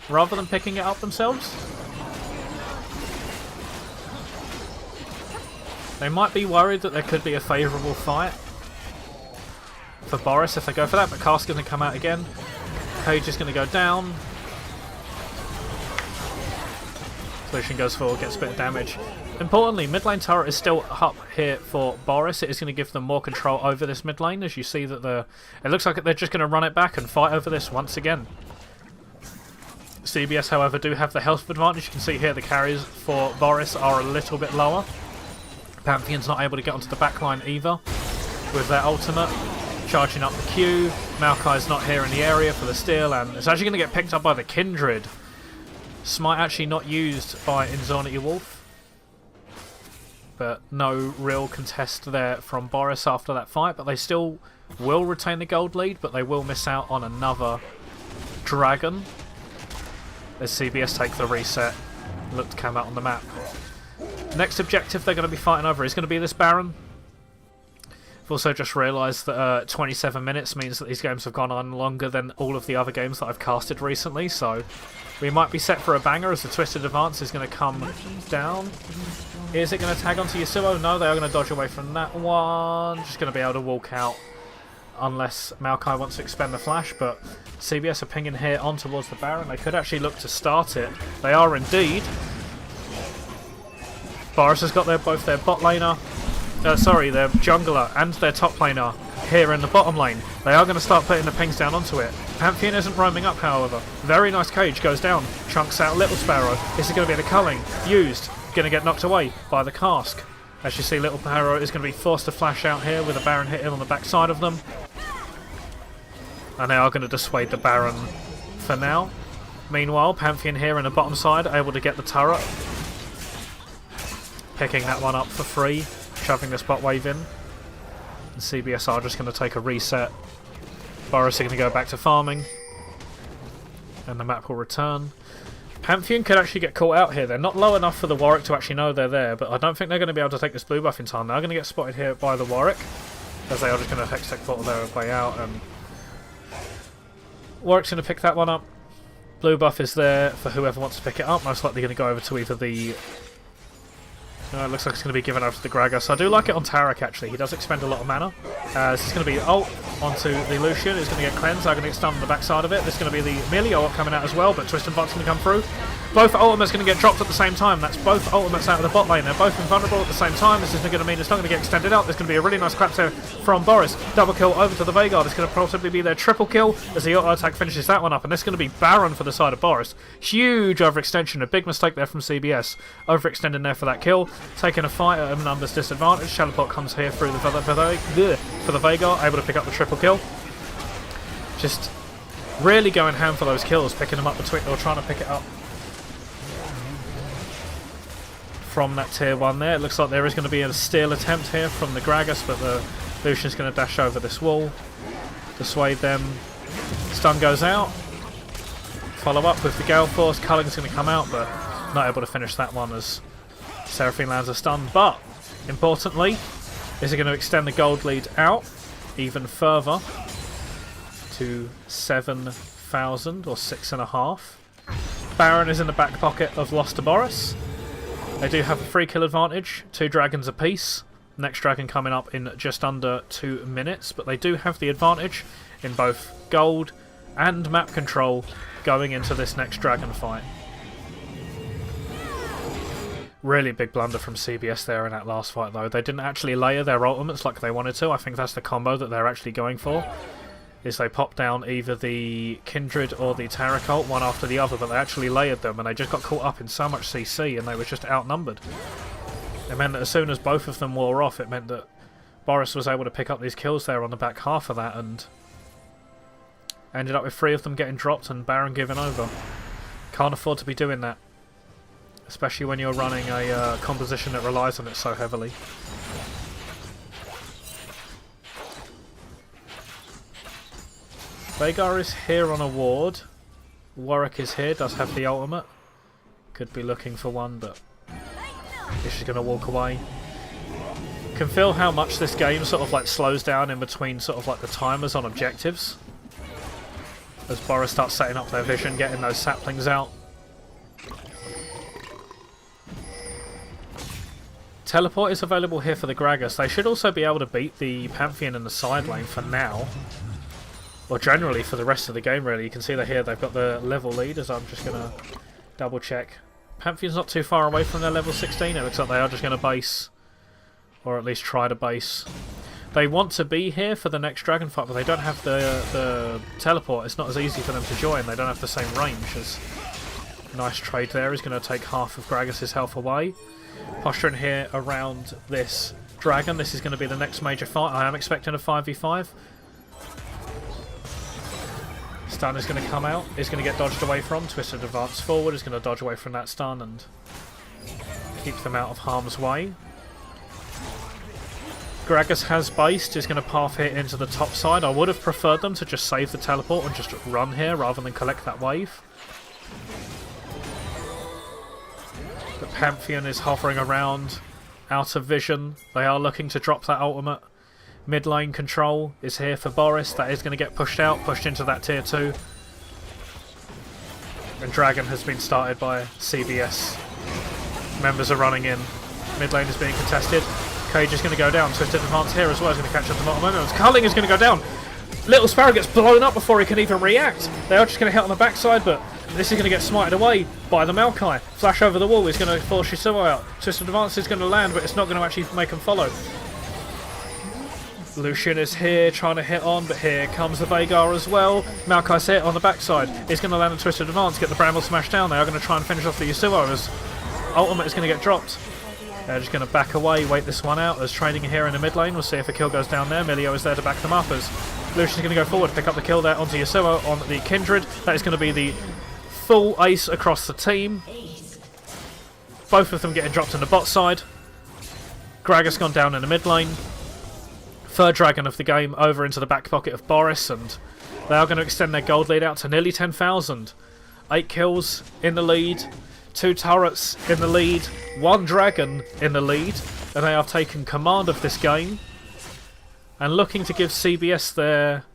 rather than picking it up themselves. They might be worried that there could be a favourable fight for Boris if they go for that, but Cast's going to come out again. Cage is going to go down. Lucian goes forward, gets a bit of damage. Importantly, mid lane turret is still up here for Boris. It is going to give them more control over this mid lane, as you see that it looks like they're just going to run it back and fight over this once again. CBS, however, do have the health advantage. You can see here the carries for Boris are a little bit lower. Pantheon's not able to get onto the backline either with their ultimate. Charging up the Q. Maokai's not here in the area for the steal, and it's actually going to get picked up by the Kindred. Smite actually not used by Inzornity Wolf, but no real contest there from Boris after that fight, but they still will retain the gold lead, but they will miss out on another Dragon as CBS take the reset. Look to come out on the map. Next objective they're going to be fighting over is going to be this Baron. I've also just realised that 27 minutes means that these games have gone on longer than all of the other games that I've casted recently, so we might be set for a banger as the Twisted Advance is going to come down. Is it going to tag onto Yasuo? No, they are going to dodge away from that one. Just going to be able to walk out unless Maokai wants to expend the flash, but CBS are pinging here on towards the Baron. They could actually look to start it. They are indeed. Boris has got both their bot laner, their jungler and their top laner here in the bottom lane. They are going to start putting the pings down onto it. Pantheon isn't roaming up, however. Very nice cage goes down, chunks out Little Sparrow. This is going to be the culling used, going to get knocked away by the cask. As you see, Little Sparrow is going to be forced to flash out here with a Baron hit in on the backside of them. And they are going to dissuade the Baron for now. Meanwhile, Pantheon here in the bottom side, able to get the turret. Picking that one up for free, shoving the spot wave in. And CBS are just going to take a reset. Boris is going to go back to farming. And the map will return. Pantheon could actually get caught out here. They're not low enough for the Warwick to actually know they're there, but I don't think they're going to be able to take this blue buff in time. They're going to get spotted here by the Warwick, as they are just going to Hextech portal their way out. And Warwick's going to pick that one up. Blue buff is there for whoever wants to pick it up. Most likely going to go over to either the... it looks like it's going to be given over to the Gragas. I do like it on Tarek, actually. He does expend a lot of mana. This is going to be ult onto the Lucian. He's going to get cleansed. They're going to get stunned on the backside of it. This is going to be the Emilio ult coming out as well, but Twist and Bot's going to come through. Both ultimates going to get dropped at the same time. That's both ultimates out of the bot lane. They're both invulnerable at the same time. This is going to mean it's not going to get extended out. There's going to be a really nice clap there from Boris. Double kill over to the Veigar. This is going to possibly be their triple kill as the auto attack finishes that one up. And this is going to be Baron for the side of Boris. Huge overextension. A big mistake there from CBS. Overextending there for that kill. Taking a fight at a numbers disadvantage. Shadowpot comes here through for the Veigar. Able to pick up the triple kill. Just really going ham for those kills. Picking them up between, or trying to pick it up from that tier 1 there. It looks like there is going to be a steal attempt here from the Gragas, but the Lucian's going to dash over this wall, dissuade them. Stun goes out. Follow up with the Gale Force. Culling's going to come out, but not able to finish that one as Seraphine lands a stun. But, importantly, is it going to extend the gold lead out even further to 7,000 or 6.5. Baron is in the back pocket of Lost to Boris. They do have a free kill advantage, 2 dragons apiece. Next dragon coming up in just under 2 minutes, but they do have the advantage in both gold and map control going into this next dragon fight. Really big blunder from CBS there in that last fight though. They didn't actually layer their ultimates like they wanted to. I think that's the combo that they're actually going for. Is they pop down either the Kindred or the Tarot one after the other, but they actually layered them and they just got caught up in so much CC and they were just outnumbered. It meant that as soon as both of them wore off, it meant that Boris was able to pick up these kills there on the back half of that and ended up with 3 of them getting dropped and Baron giving over. Can't afford to be doing that, especially when you're running a composition that relies on it so heavily. Vhagar is here on a ward. Warwick is here, does have the ultimate. Could be looking for one, but he's just going to walk away. Can feel how much this game sort of like slows down in between sort of like the timers on objectives. As Boris starts setting up their vision, getting those saplings out. Teleport is available here for the Gragas. They should also be able to beat the Pantheon in the side lane for now. Or generally for the rest of the game really. You can see that here they've got the level lead, as I'm just going to double check. Pantheon's not too far away from their level 16. It looks like they are just going to base. Or at least try to base. They want to be here for the next dragon fight, but they don't have the teleport. It's not as easy for them to join. They don't have the same range. As nice trade there. He's going to take half of Gragas' health away. Posturing here around this dragon. This is going to be the next major fight. I am expecting a 5v5. Stun is going to come out. Is going to get dodged away from. Twisted advance forward. Is going to dodge away from that stun and keep them out of harm's way. Gragas has based. Is going to path here into the top side. I would have preferred them to just save the teleport and just run here rather than collect that wave. The Pantheon is hovering around, out of vision. They are looking to drop that ultimate. Mid lane control is here for Boris. That is going to get pushed out, pushed into that tier 2. And Dragon has been started by CBS. Members are running in. Mid lane is being contested. Cage is going to go down. Twisted advance here as well. He's going to catch up the bottom moment. Culling is going to go down. Little Sparrow gets blown up before he can even react. They are just going to hit on the backside, but this is going to get smited away by the Maokai. Flash over the wall is going to force Yasuo out. Twisted advance is going to land, but it's not going to actually make him follow. Lucian is here trying to hit on, but here comes the Vhagar as well. Maokai's hit on the backside. He's going to land a Twisted advance, get the Bramble smash down. They are going to try and finish off the Yasuo as ultimate is going to get dropped. They're just going to back away, wait this one out. There's trading here in the mid lane. We'll see if a kill goes down there. Milio is there to back them up as Lucian's going to go forward, pick up the kill there onto Yasuo on the Kindred. That is going to be the full ace across the team. Both of them getting dropped in the bot side. Gragas gone down in the mid lane. Third dragon of the game over into the back pocket of Boris, and they are going to extend their gold lead out to nearly 10,000. 8 kills in the lead, 2 turrets in the lead, 1 dragon in the lead, and they have taken command of this game and looking to give CBS their,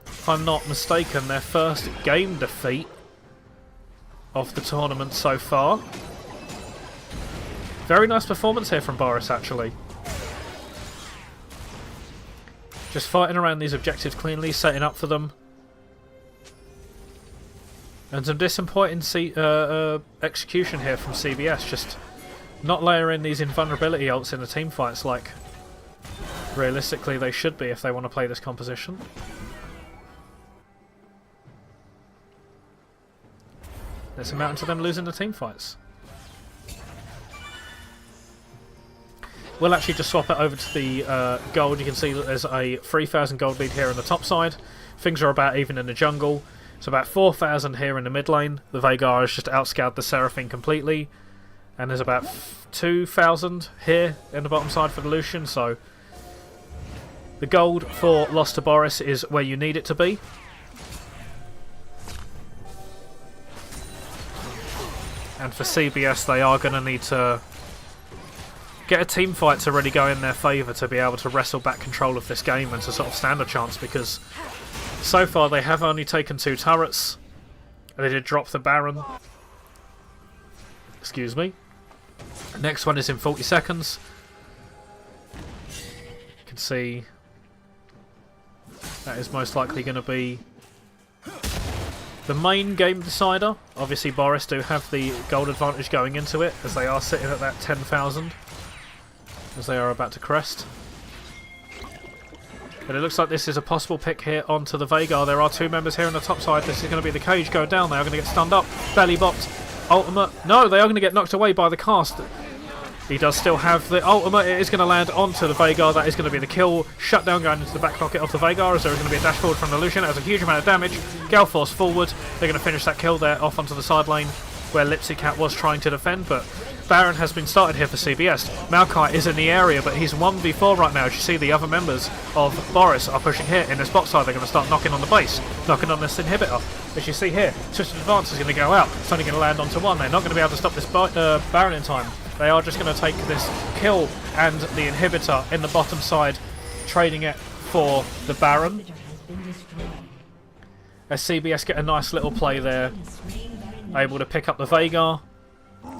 if I'm not mistaken, their first game defeat of the tournament so far. Very nice performance here from Boris, actually. Just fighting around these objectives cleanly, setting up for them. And some disappointing execution here from CBS, just not layering these invulnerability ults in the team fights like realistically they should be if they want to play this composition. It's amounting to them losing the team fights. We'll actually just swap it over to the gold. You can see that there's a 3,000 gold lead here on the top side. Things are about even in the jungle. It's about 4,000 here in the mid lane. The Vhagar has just outscaled the Seraphine completely. And there's about 2,000 here in the bottom side for the Lucian, so the gold for Lost to Boris is where you need it to be. And for CBS, they are going to need to get a team fight to really go in their favour to be able to wrestle back control of this game and to sort of stand a chance, because so far they have only taken 2 turrets. They did drop the Baron. Excuse me. Next one is in 40 seconds. You can see that is most likely going to be the main game decider. Obviously Boris do have the gold advantage going into it, as they are sitting at that 10,000 as they are about to crest. But it looks like this is a possible pick here onto the Veigar. There are 2 members here on the top side. This is going to be the cage going down. They are going to get stunned up. Belly bopped. Ultimate. No, they are going to get knocked away by the cast. He does still have the ultimate. It is going to land onto the Veigar. That is going to be the kill. Shutdown going into the back pocket of the Veigar, as there is going to be a dash forward from the Lucian. That has a huge amount of damage. Gale Force forward. They're going to finish that kill there off onto the side lane where Lipsy Cat was trying to defend, but Baron has been started here for CBS. Maokai is in the area, but he's 1v4 right now. As you see, the other members of Boris are pushing here in this box side. They're going to start knocking on the base, knocking on this inhibitor. As you see here, Twisted Advance is going to go out. It's only going to land onto 1. They're not going to be able to stop this Baron in time. They are just going to take this kill and the inhibitor in the bottom side, trading it for the Baron. As CBS get a nice little play there, able to pick up the Veigar,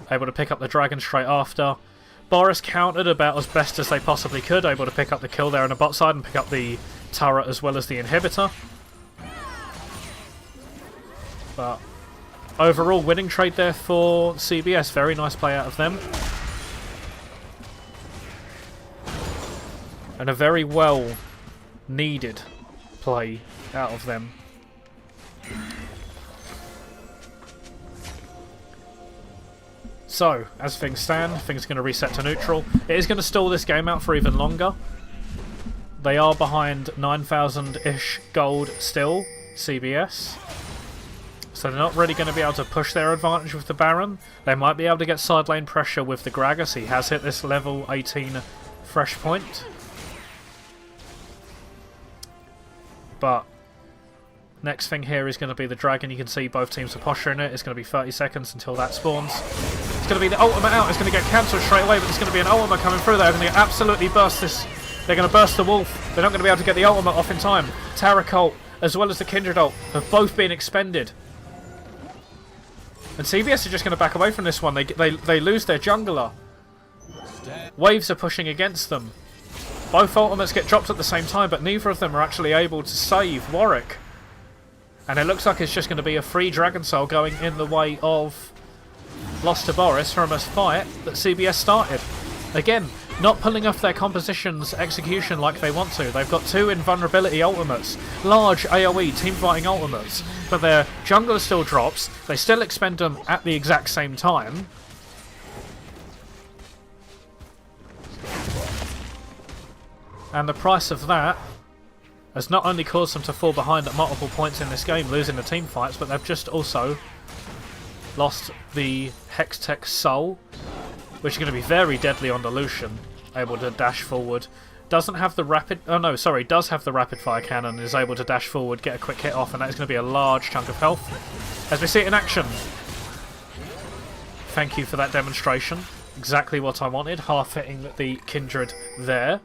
able to pick up the Dragon straight after. Boris countered about as best as they possibly could, able to pick up the kill there on the bot side and pick up the turret as well as the inhibitor. But overall, winning trade there for CBS. Very nice play out of them. And a very well needed play out of them. So, as things stand, things are going to reset to neutral. It is going to stall this game out for even longer. They are behind 9,000-ish gold still, CBS. So they're not really going to be able to push their advantage with the Baron. They might be able to get side lane pressure with the Gragas. He has hit this level 18 fresh point. But next thing here is going to be the Dragon. You can see both teams are posturing it. It's going to be 30 seconds until that spawns. It's going to be the ultimate out. It's going to get cancelled straight away, but there's going to be an ultimate coming through. They're going to absolutely burst this. They're going to burst the Wolf. They're not going to be able to get the ultimate off in time. Taric ult, as well as the Kindred ult, have both been expended. And CBS are just going to back away from this one. They lose their jungler. Waves are pushing against them. Both ultimates get dropped at the same time, but neither of them are actually able to save Warwick. And it looks like it's just going to be a free Dragon Soul going in the way of Lost to Boris from a fight that CBS started. Again, not pulling off their composition's execution like they want to. They've got 2 invulnerability ultimates, large AoE team fighting ultimates, but their jungler still drops. They still expend them at the exact same time. And the price of that has not only caused them to fall behind at multiple points in this game, losing the team fights, but they've just also lost the Hextech Soul, which is going to be very deadly on the Lucian. Able to dash forward. Doesn't have the rapid... Oh no, sorry, does have the rapid fire cannon, is able to dash forward, get a quick hit off, and that is going to be a large chunk of health. As we see it in action. Thank you for that demonstration. Exactly what I wanted, half hitting the Kindred there.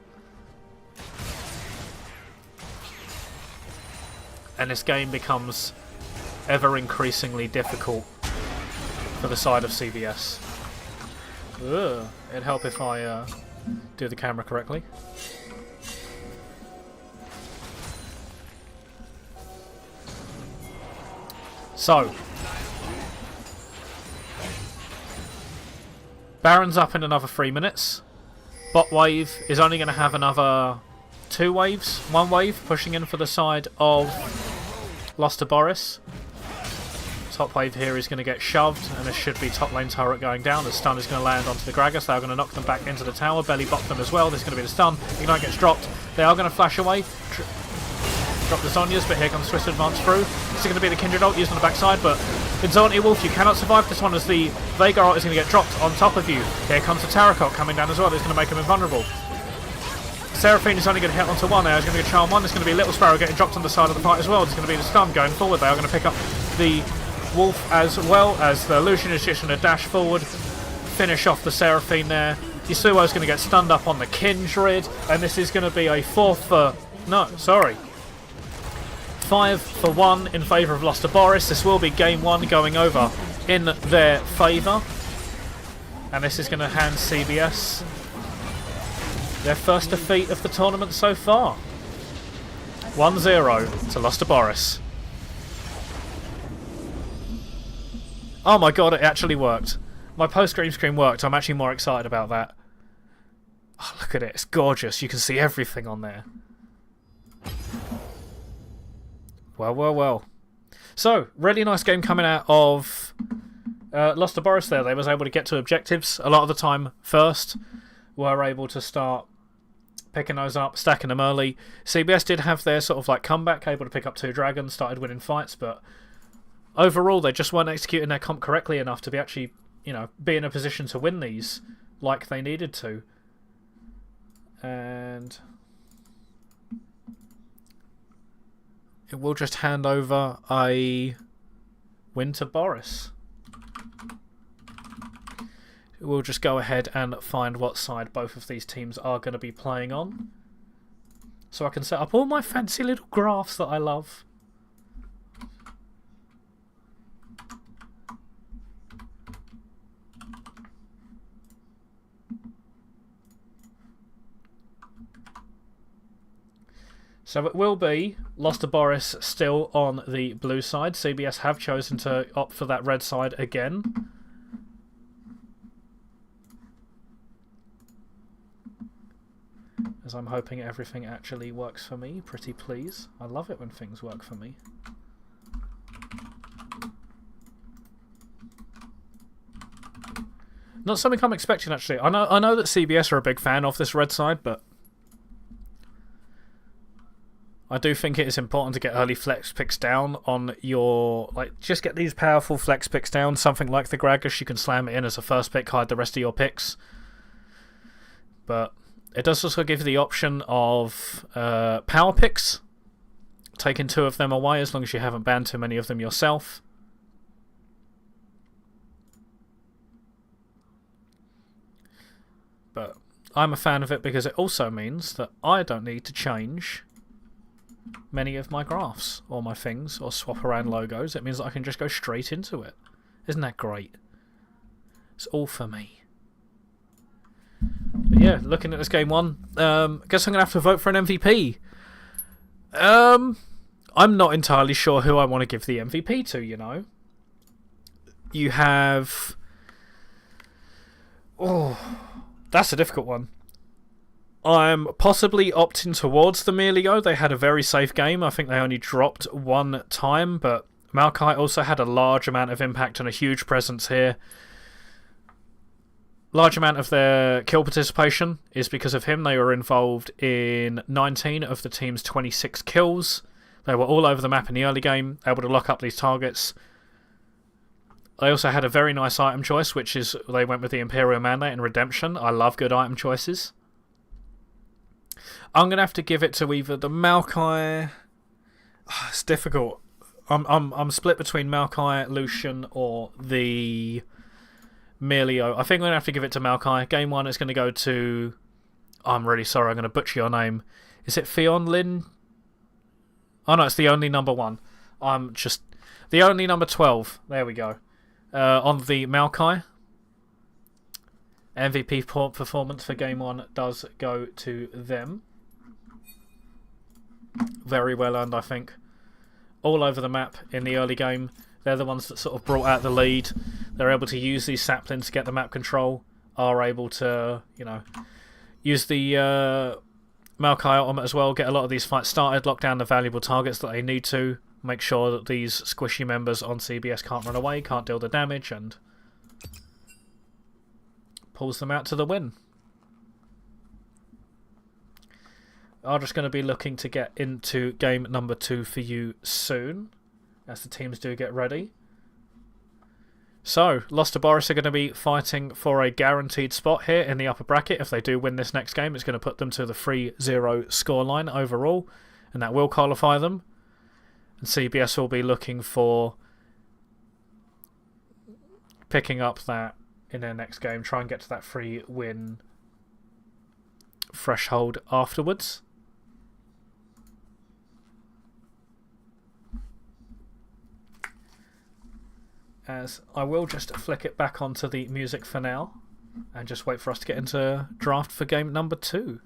And this game becomes ever increasingly difficult for the side of CBS. Ugh, it'd help if I do the camera correctly. So, Baron's up in another 3 minutes. Bot wave is only going to have another 2 waves. 1 wave pushing in for the side of Lost to Boris. Top wave here is going to get shoved, and this should be top lane turret going down. The stun is going to land onto the Gragas. They are going to knock them back into the tower. Belly bop them as well. This is going to be the stun. Ignite gets dropped. They are going to flash away. Drop the Zonyas, but here comes Swift Advance through. This is going to be the Kindred ult used on the backside, but Inzorni Wolf, you cannot survive this one as the Vega ult is going to get dropped on top of you. Here comes the Tarot coming down as well. It's going to make him invulnerable. Seraphine is only going to hit onto one there. He's going to get Charm 1. There's going to be Little Sparrow getting dropped on the side of the fight as well. There's going to be the stun going forward. They are going to pick up the Wolf as well as the Lucian is just going to dash forward, finish off the Seraphine there. Yasuo is going to get stunned up on the Kindred, and this is going to be a 5 for 1 in favour of Lost to Boris. This will be game 1 going over in their favour, and this is going to hand CBS their first defeat of the tournament so far. 1-0 to Lost to Boris. Oh my god, it actually worked. My post-game screen worked. I'm actually more excited about that. Oh, look at it. It's gorgeous. You can see everything on there. Well, well, well. So, really nice game coming out of Lost to Boris there. They was able to get to objectives a lot of the time first. Were able to start picking those up, stacking them early. CBS did have their sort of like comeback, able to pick up 2 dragons, started winning fights, but overall they just weren't executing their comp correctly enough to be actually, you know, be in a position to win these like they needed to. And it will just hand over a win to Boris. We'll just go ahead and find what side both of these teams are going to be playing on, so I can set up all my fancy little graphs that I love. So it will be Lost to Boris still on the blue side. CBS have chosen to opt for that red side again. As I'm hoping everything actually works for me, pretty please. I love it when things work for me. Not something I'm expecting actually. I know that CBS are a big fan of this red side, but I do think it is important to get early flex picks down on your, like, just get these powerful flex picks down. Something like the Gragas, you can slam it in as a first pick, hide the rest of your picks. But it does also give the option of power picks, taking 2 of them away as long as you haven't banned too many of them yourself. But I'm a fan of it because it also means that I don't need to change many of my graphs or my things or swap around logos. It means that I can just go straight into it. Isn't that great? It's all for me. But yeah, looking at this game 1, guess I'm going to have to vote for an MVP. I'm not entirely sure who I want to give the MVP to, you know. You have... Oh, that's a difficult one. I'm possibly opting towards the Melio. They had a very safe game. I think they only dropped 1 time, but Maokai also had a large amount of impact and a huge presence here. Large amount of their kill participation is because of him. They were involved in 19 of the team's 26 kills. They were all over the map in the early game, able to lock up these targets. They also had a very nice item choice, which is they went with the Imperial Mandate and Redemption. I love good item choices. I'm going to have to give it to either the Maokai... It's difficult. I'm split between Maokai, Lucian, or the Melio. I think I'm going to have to give it to Maokai. Game 1 is going to go to... I'm really sorry, I'm going to butcher your name. Is it Fion Lin? Oh no, it's the only number 1. I'm just... The only number 12. There we go. On the Maokai. MVP performance for Game 1 does go to them. Very well earned, I think. All over the map in the early game. They're the ones that sort of brought out the lead. They're able to use these saplings to get the map control. Are able to, you know, use the Maokai ultimate as well. Get a lot of these fights started. Lock down the valuable targets that they need to. Make sure that these squishy members on CBS can't run away, can't deal the damage, and pulls them out to the win. I'm just going to be looking to get into game number 2 for you soon, as the teams do get ready. So, Los Boris are going to be fighting for a guaranteed spot here in the upper bracket. If they do win this next game, it's going to put them to the 3-0 scoreline overall, and that will qualify them. And CBS will be looking for picking up that in their next game, try and get to that 3-win threshold afterwards. As I will just flick it back onto the music for now and just wait for us to get into draft for game number 2.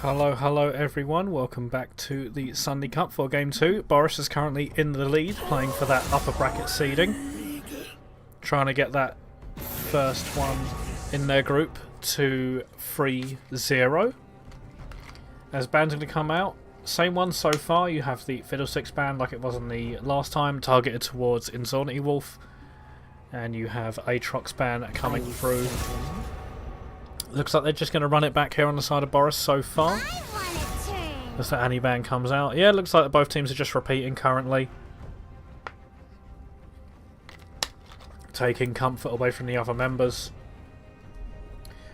Hello everyone, welcome back to the Sunday Cup for Game 2. Boris is currently in the lead, playing for that upper bracket seeding. Trying to get that first one in their group to 3-0. As bands going to come out, same one so far. You have the Fiddlesticks band like it was on the last time, targeted towards Inzornity Wolf. And you have Aatrox band coming through. Looks like they're just going to run it back here on the side of Boris so far. As the Annie band comes out. Yeah, it looks like both teams are just repeating currently. Taking comfort away from the other members.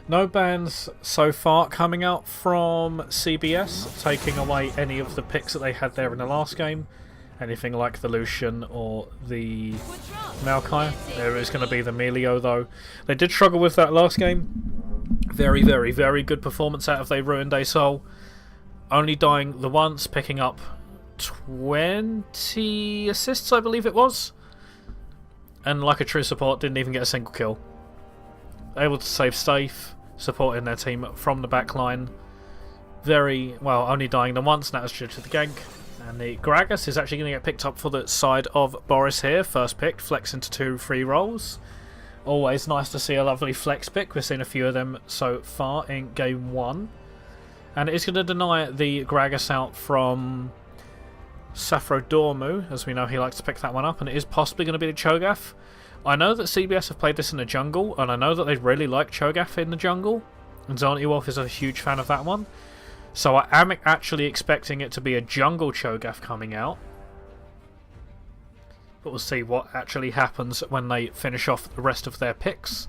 No bans so far coming out from CBS, taking away any of the picks that they had there in the last game. Anything like the Lucian or the Maokai. There is going to be the Melio though. They did struggle with that last game. Very, very, very good performance out of They Ruined a Soul. Only dying the once, picking up 20 assists, I believe it was. And like a true support, didn't even get a single kill. Able to save safe, supporting their team from the back line. Very, well, only dying the once, and that was due to the gank. And the Gragas is actually going to get picked up for the side of Boris here. First pick, flex into 2 free rolls. Always nice to see a lovely flex pick. We've seen a few of them so far in Game 1. And it is going to deny the Gragas out from Safrodormu, as we know he likes to pick that one up. And it is possibly going to be the Cho'Gath. I know that CBS have played this in the jungle, and I know that they really like Cho'Gath in the jungle. And Zonity Wolf is a huge fan of that one. So I am actually expecting it to be a jungle Cho'Gath coming out. But we'll see what actually happens when they finish off the rest of their picks.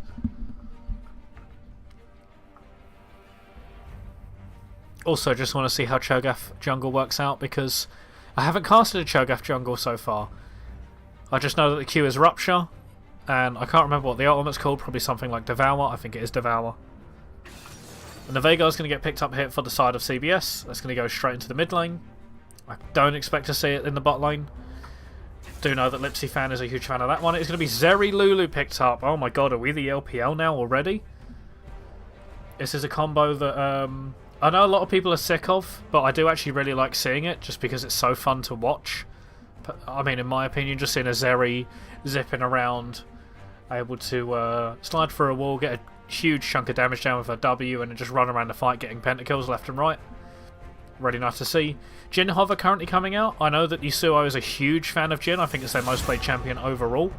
Also, just want to see how Cho'Gath jungle works out, because I haven't casted a Cho'Gath jungle so far. I just know that the Q is Rupture, and I can't remember what the ultimate's called, probably something like Devour. I think it is Devour. And the Veigar is going to get picked up here for the side of CBS. That's going to go straight into the mid lane. I don't expect to see it in the bot lane. Do know that Lipsy fan is a huge fan of that one. It's going to be Zeri Lulu picked up. Oh my god, are we the LPL now already? This is a combo that I know a lot of people are sick of, but I do actually really like seeing it just because it's so fun to watch. But, I mean, in my opinion, just seeing a Zeri zipping around, able to slide through a wall, get a huge chunk of damage down with a W, and then just run around the fight getting pentakills left and right. Really nice to see. Jhin Hover currently coming out. I know that Yasuo is a huge fan of Jhin. I think it's their most played champion overall.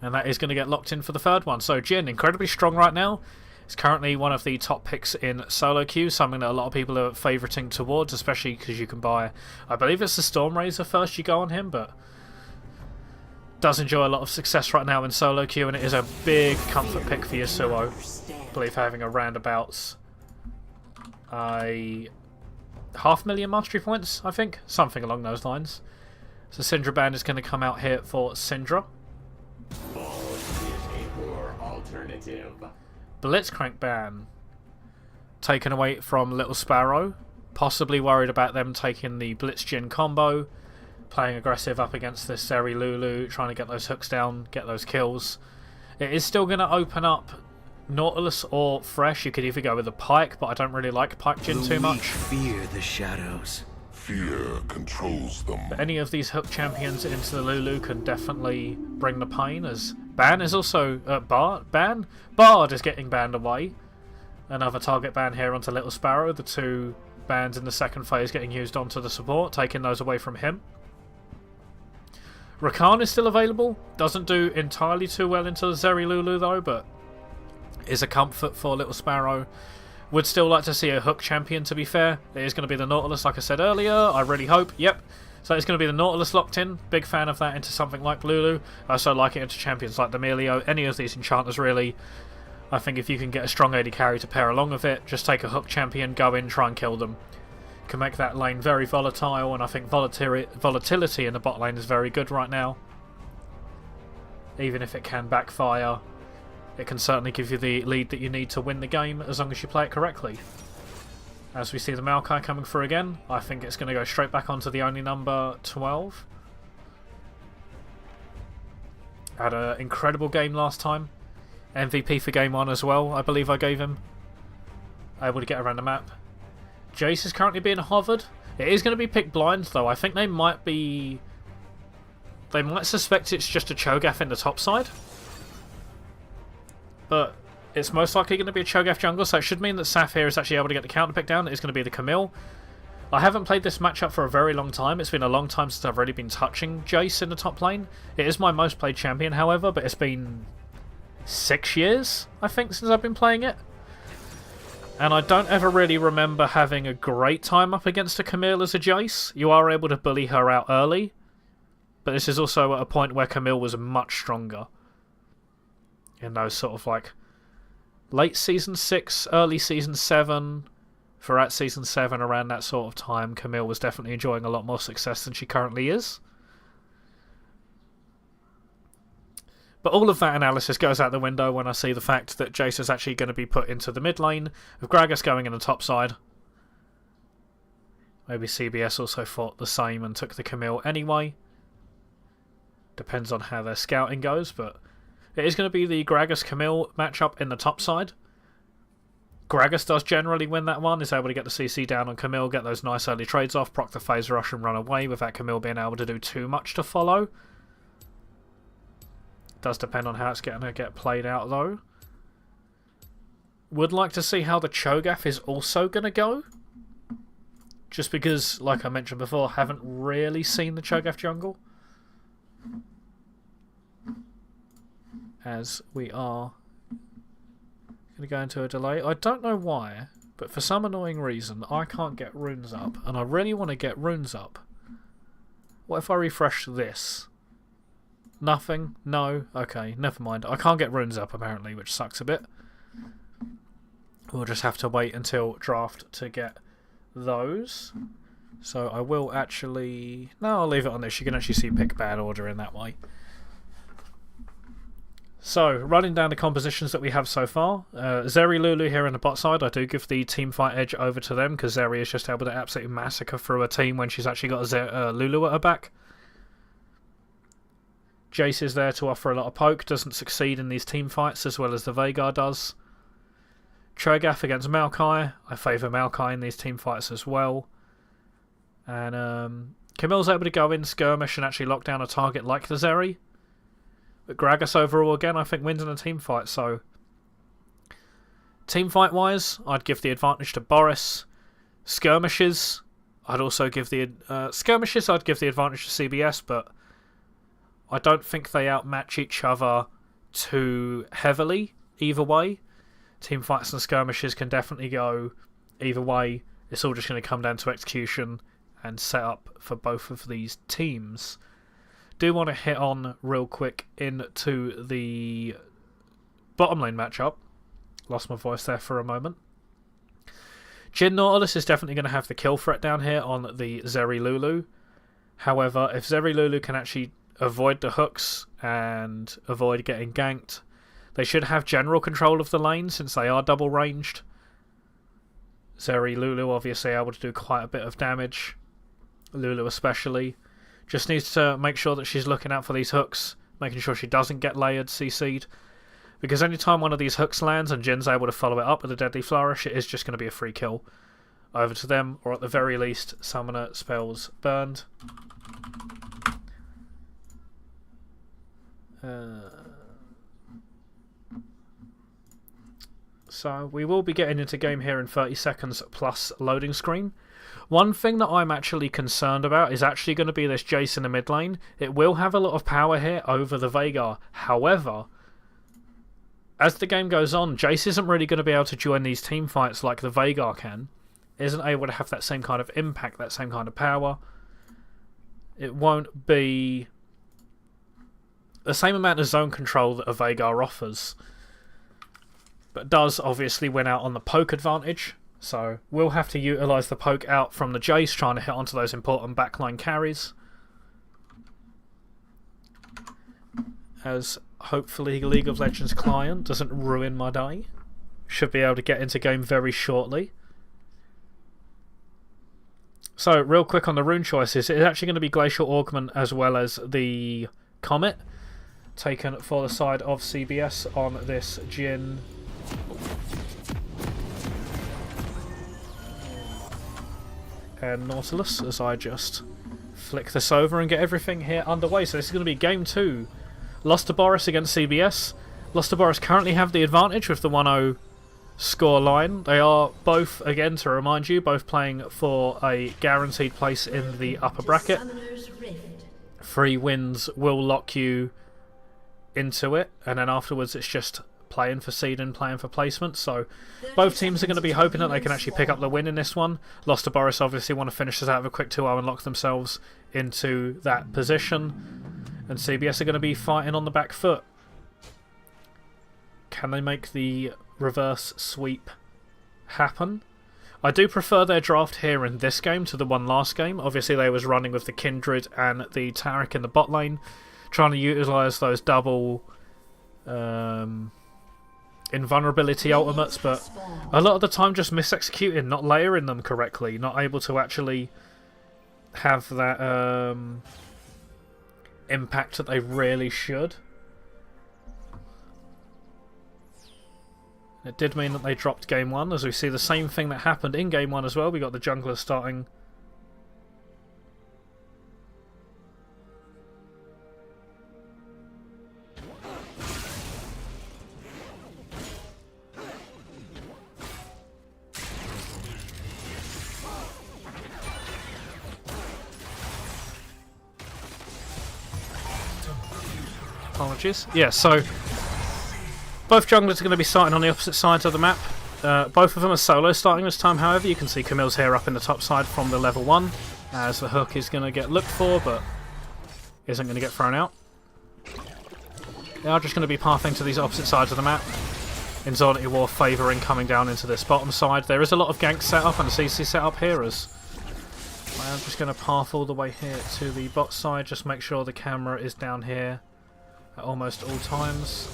And that is going to get locked in for the third one. So Jhin, incredibly strong right now. It's currently one of the top picks in solo queue, something that a lot of people are favouriting towards, especially because you can buy, I believe it's the Storm Razor first you go on him, but does enjoy a lot of success right now in solo queue, and it is a big comfort pick for Yasuo. I believe having a roundabouts a 500,000 mastery points, I think, something along those lines. So Syndra band is going to come out here for Syndra. Blitzcrank ban taken away from Little Sparrow. Possibly worried about them taking the Blitz Jhin combo, playing aggressive up against this Zeri Lulu, trying to get those hooks down, get those kills. It is still going to open up Nautilus or Fresh. You could either go with a Pike, but I don't really like Pike Jhin too much. Fear the shadows. Fear controls them. But any of these hook champions into the Lulu can definitely bring the pain, as Ban is also Bard is getting banned away. Another target ban here onto Little Sparrow. The 2 bans in the second phase getting used onto the support, taking those away from him. Rakan is still available. Doesn't do entirely too well into the Zeri Lulu though, but is a comfort for Little Sparrow. Would still like to see a hook champion, to be fair. It is going to be the Nautilus, like I said earlier. I really hope. Yep. So it's going to be the Nautilus locked in. Big fan of that into something like Lulu. I also like it into champions like the Melio. Any of these enchanters, really. I think if you can get a strong AD carry to pair along with it, just take a hook champion, go in, try and kill them. Can make that lane very volatile, and I think volatility in the bot lane is very good right now. Even if it can backfire, it can certainly give you the lead that you need to win the game as long as you play it correctly. As we see the Maokai coming through again, I think it's going to go straight back onto the only number 12. Had an incredible game last time. MVP for game 1 as well, I believe I gave him. able to get around the map. Jace is currently being hovered. It is going to be picked blind though. I think they might suspect it's just a Cho'Gath in the top side. But it's most likely going to be a Cho'Gath jungle, so it should mean that Saf here is actually able to get the counter pick down. It's going to be the Camille. I haven't played this matchup for a very long time. It's been a long time since I've really been touching Jace in the top lane. It is my most played champion, however, but it's been 6 years, I think, since I've been playing it. And I don't ever really remember having a great time up against a Camille as a Jace. You are able to bully her out early, but this is also at a point where Camille was much stronger. In those sort of like late Season 6, early Season 7, throughout Season 7, around that sort of time, Camille was definitely enjoying a lot more success than she currently is. But all of that analysis goes out the window when I see the fact that Jace is actually going to be put into the mid lane, with Gragas going in the top side. Maybe CBS also thought the same and took the Camille anyway. Depends on how their scouting goes, but it is going to be the Gragas-Camille matchup in the top side. Gragas does generally win that one, is able to get the CC down on Camille, get those nice early trades off, proc the phase rush and run away without Camille being able to do too much to follow. Does depend on how it's going to get played out though. Would like to see how the Cho'Gath is also going to go. Just because, like I mentioned before, haven't really seen the Cho'Gath jungle. As we are going to go into a delay. I don't know why, but for some annoying reason I can't get runes up, and I really want to get runes up. What if I refresh this? Nothing? No? Okay, never mind. I can't get runes up apparently, which sucks a bit. We'll just have to wait until draft to get those. So I will actually... No, I'll leave it on this. You can actually see pick bad order in that way. So, running down the compositions that we have so far, Zeri Lulu here in the bot side, I do give the teamfight edge over to them, because Zeri is just able to absolutely massacre through a team when she's actually got a Lulu at her back. Jace is there to offer a lot of poke, doesn't succeed in these team fights as well as the Veigar does. Cho'Gath against Maokai, I favour Maokai in these team fights as well. And Camille's able to go in, skirmish and actually lock down a target like the Zeri. But Gragas overall, again, I think wins in a team fight. So, team fight wise, I'd give the advantage to Boris. Skirmishes, I'd also give the I'd give the advantage to CBS, but I don't think they outmatch each other too heavily either way. Team fights and skirmishes can definitely go either way. It's all just going to come down to execution and set up for both of these teams. Do want to hit on real quick into the bottom lane matchup. Lost my voice there for a moment. Jhin Nautilus is definitely going to have the kill threat down here on the Zeri Lulu. However, if Zeri Lulu can actually avoid the hooks and avoid getting ganked, they should have general control of the lane since they are double ranged. Zeri Lulu obviously able to do quite a bit of damage. Lulu especially. Just needs to make sure that she's looking out for these hooks, making sure she doesn't get layered CC'd. Because anytime one of these hooks lands and Jin's able to follow it up with a Deadly Flourish, it is just going to be a free kill over to them, or at the very least, Summoner spells burned. So we will be getting into game here in 30 seconds plus loading screen. One thing that I'm actually concerned about is actually going to be this Jace in the mid lane. It will have a lot of power here over the Veigar. However, as the game goes on, Jace isn't really going to be able to join these team fights like the Veigar can. Isn't able to have that same kind of impact, that same kind of power. It won't be the same amount of zone control that a Veigar offers. But does obviously win out on the poke advantage. So we'll have to utilise the poke out from the Jace, trying to hit onto those important backline carries. As hopefully League of Legends client doesn't ruin my day. Should be able to get into game very shortly. So real quick on the rune choices, it's actually going to be Glacial Augment as well as the Comet, taken for the side of CBS on this Jhin. and Nautilus as I just flick this over and get everything here underway. So this is going to be game 2. Lost to Boris against CBS. Lost to Boris currently have the advantage with the 1-0 score line. They are both, again to remind you, both playing for a guaranteed place in the upper bracket. 3 wins will lock you into it, and then afterwards it's just playing for seed and playing for placement. So both teams are going to be hoping that they can actually pick up the win in this one. Lost to Boris obviously want to finish this out with a quick 2-0 and lock themselves into that position, and CBS are going to be fighting on the back foot. Can they make the reverse sweep happen? I do prefer their draft here in this game to the one last game. Obviously they was running with the Kindred and the Taric in the bot lane, trying to utilise those double invulnerability ultimates, but a lot of the time just misexecuting, not layering them correctly, not able to actually have that impact that they really should. It did mean that they dropped game 1, as we see the same thing that happened in game 1 as well. We got the jungler starting apologies. Yeah, so both junglers are going to be starting on the opposite sides of the map. Both of them are solo starting this time, however. You can see Camille's here up in the top side from the level 1, as the hook is going to get looked for, but isn't going to get thrown out. They are just going to be pathing to these opposite sides of the map. Inzornity War favouring coming down into this bottom side. There is a lot of gank set up and a CC set up here, as I am just going to path all the way here to the bot side. Just make sure the camera is down here at almost all times,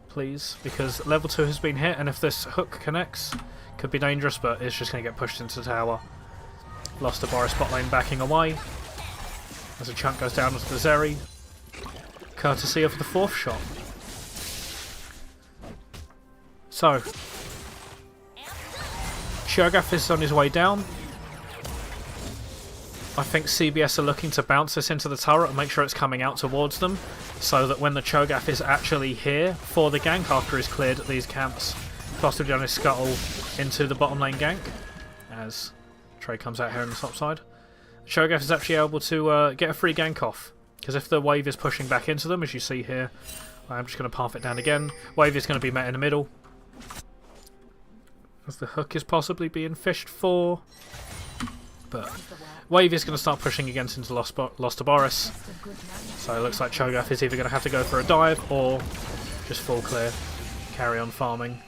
please, because level 2 has been hit, and if this hook connects, could be dangerous, but it's just going to get pushed into the tower. Lost to Boris bot lane backing away as a chunk goes down into the Zeri, courtesy of the 4th shot. So Cho'Gath is on his way down. I think CBS are looking to bounce this into the turret and make sure it's coming out towards them, so that when the Cho'Gath is actually here for the gank after he's cleared these camps, possibly on his scuttle into the bottom lane gank, as Trey comes out here on the top side. Cho'Gath is actually able to get a free gank off, because if the wave is pushing back into them, as you see here, I'm just going to path it down again. Wave is going to be met in the middle, as the hook is possibly being fished for, but wave is going to start pushing against into Lost to Boris. So it looks like Cho'Gath is either going to have to go for a dive or just full clear, carry on farming.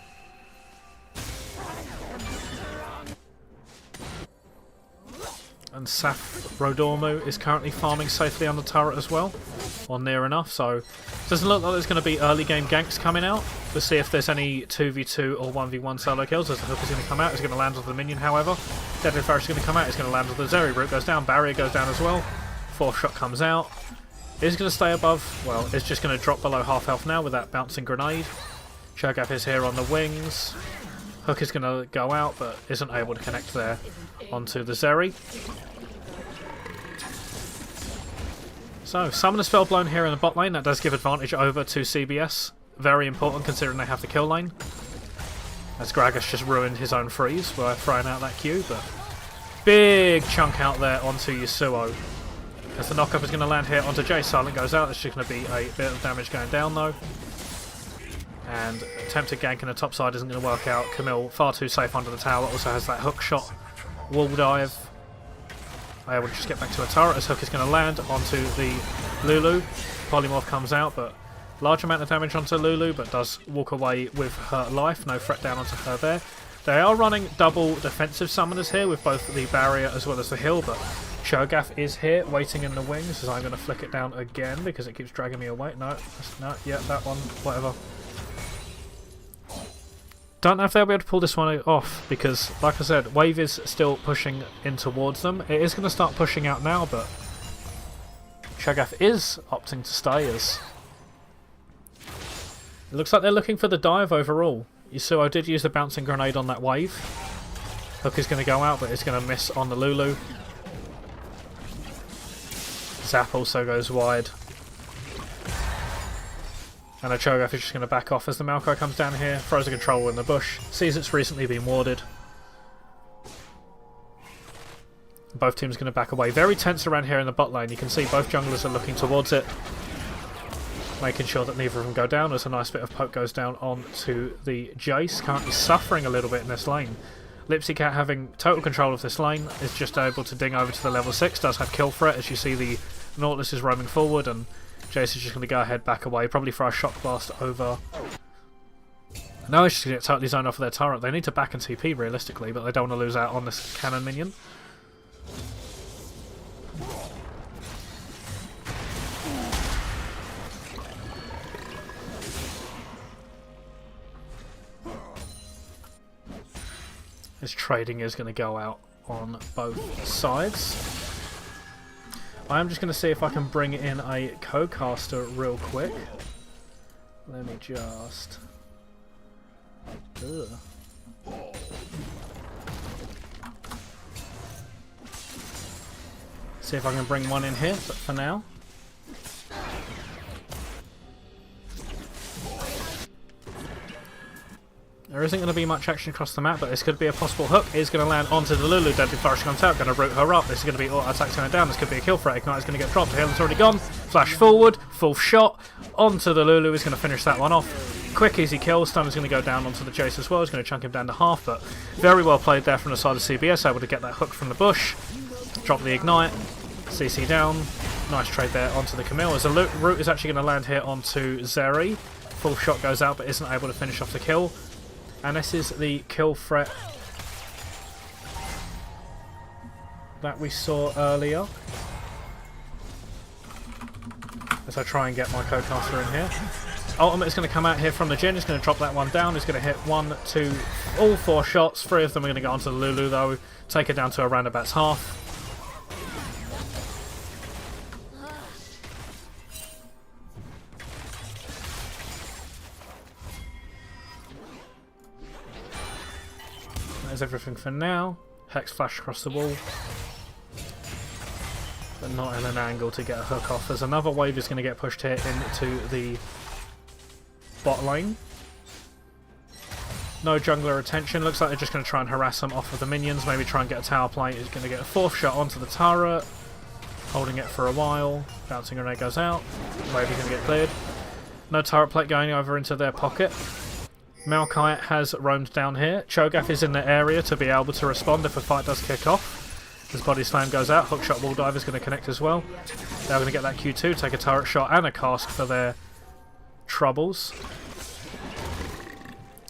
And Saf Rodormu is currently farming safely on the turret as well, or near enough, so it doesn't look like there's going to be early game ganks coming out. We'll see if there's any 2v2 or 1v1 solo kills, as the hook is going to come out. It's going to land on the minion, however. Deadly Ferris is going to come out, it's going to land on the Zeri. Root goes down, barrier goes down as well. 4th shot comes out. Is going to stay above, well, it's just going to drop below half health now with that bouncing grenade. Cho'Gath is here on the wings. Hook is going to go out, but isn't able to connect there onto the Zeri. So, Summoner Spell blown here in the bot lane. That does give advantage over to CBS. Very important considering they have the kill lane, as Gragas just ruined his own freeze by throwing out that Q, but big chunk out there onto Yasuo. As the knockup is going to land here onto Jay. Silent goes out. There's just going to be a bit of damage going down though. And attempted gank in the top side isn't going to work out. Camille far too safe under the tower. Also has that hook shot. Wall dive. Able to just get back to a turret as hook is going to land onto the Lulu. Polymorph comes out, but large amount of damage onto Lulu, but does walk away with her life. No threat down onto her there. They are running double defensive summoners here with both the barrier as well as the hill, but Cho'Gath is here waiting in the wings, as I'm going to flick it down again because it keeps dragging me away. No, yeah, that one, whatever. Don't know if they'll be able to pull this one off, because like I said, wave is still pushing in towards them. It is going to start pushing out now, but Cho'Gath is opting to stay, as it looks like they're looking for the dive overall. Yasuo did use the bouncing grenade on that wave, Hook is going to go out, but it's going to miss on the Lulu. Zap also goes wide. And a Cho'Gath is just going to back off as the Maokai comes down here, throws a controller in the bush, sees it's recently been warded. Both teams are going to back away. Very tense around here in the bot lane. You can see both junglers are looking towards it, making sure that neither of them go down, as a nice bit of poke goes down onto the Jace, currently suffering a little bit in this lane. Lipsy having total control of this lane, is just able to ding over to the level 6, does have kill threat as you see the Nautilus is roaming forward, and Jace is just going to go ahead, back away, probably throw a shock blast over. Now he's just going to get totally zoned off of their turret. They need to back and TP realistically, but they don't want to lose out on this cannon minion. His trading is going to go out on both sides. I am just going to see if I can bring in a co-caster real quick. Let me just... Ugh. See if I can bring one in here, but for now... There isn't going to be much action across the map, but this could be a possible hook. It's going to land onto the Lulu. Deadly Flourish comes out, going to root her up. This is going to be auto attacks going down. This could be a kill threat. Ignite is going to get dropped. The healer's already gone. Flash forward, full shot onto the Lulu. Is going to finish that one off. Quick, easy kill. Stun is going to go down onto the Jace as well. He's going to chunk him down to half, but very well played there from the side of CBS. Able to get that hook from the bush. Drop the ignite. CC down. Nice trade there onto the Camille. As the root is actually going to land here onto Zeri. Full shot goes out, but isn't able to finish off the kill. And this is the kill threat that we saw earlier. As I try and get my co-caster in here. Ultimate is going to come out here from the Jhin. He's going to drop that one down. He's going to hit 1, 2, all 4 shots. 3 of them are going to go onto the Lulu though. Take her down to around about half. That's everything for now. Hex flash across the wall. But not in an angle to get a hook off. There's another wave is going to get pushed here into the bot lane. No jungler attention. Looks like they're just going to try and harass them off of the minions. Maybe try and get a tower plate. He's going to get a 4th shot onto the turret. Holding it for a while. Bouncing grenade goes out. Wave is going to get cleared. No turret plate going over into their pocket. Maokai has roamed down here. Cho'Gath is in the area to be able to respond if a fight does kick off. His body slam goes out. Hookshot wall dive is going to connect as well. They're going to get that Q2, take a turret shot and a cask for their troubles.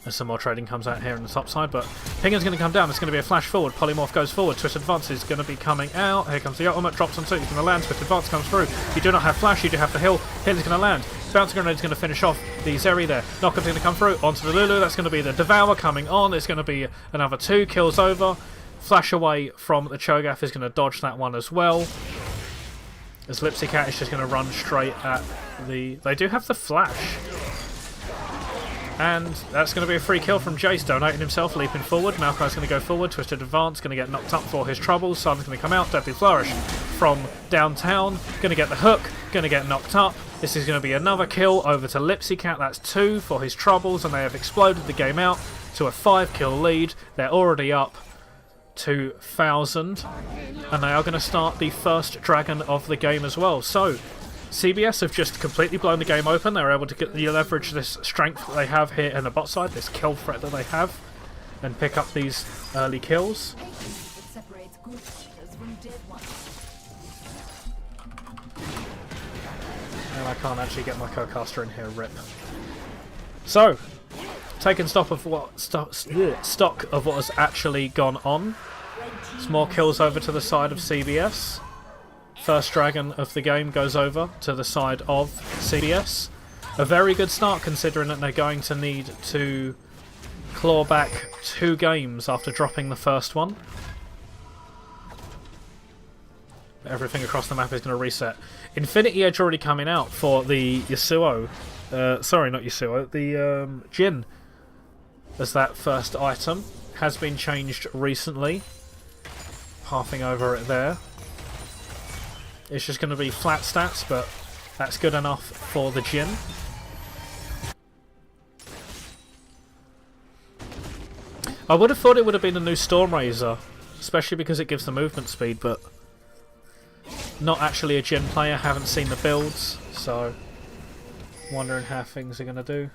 As some more trading comes out here on the top side, but Pingin's going to come down. It's going to be a flash forward. Polymorph goes forward. Twisted Advance is going to be coming out. Here comes the ultimate. Drops on 2. He's going to land. Twisted Advance comes through. You do not have flash. You do have the hill. Hill is going to land. Bouncing Grenade is going to finish off the Zeri there. Knockup's going to come through onto the Lulu. That's going to be the Devour coming on. It's going to be another 2 kills over. Flash away from the Cho'Gath is going to dodge that one as well. As Lipsy is just going to run straight at the... They do have the flash. And that's going to be a free kill from Jace, donating himself, leaping forward. Maokai's going to go forward, Twisted Advance, going to get knocked up for his troubles. Sun's going to come out, Deadly Flourish from downtown, going to get the hook, going to get knocked up. This is going to be another kill over to Lipsy, that's 2 for his troubles, and they have exploded the game out to a 5-kill lead. They're already up to 1,000, and they are going to start the first dragon of the game as well. So, CBS have just completely blown the game open. They're able to get the leverage this strength that they have here in the bot side, this kill threat that they have, and pick up these early kills. And I can't actually get my co-caster in here, rip. So, taking stock of what has actually gone on. Some more kills over to the side of CBS. First dragon of the game goes over to the side of CBS. A very good start considering that they're going to need to claw back 2 games after dropping the first one. Everything across the map is going to reset. Infinity Edge already coming out for the Yasuo. Sorry, not Yasuo. The Jhin as that first item. has been changed recently. Halving over it there. It's just going to be flat stats, but that's good enough for the Jhin. I would have thought it would have been a new Storm Razor, especially because it gives the movement speed, but not actually a Jhin player, haven't seen the builds, so wondering how things are going to do.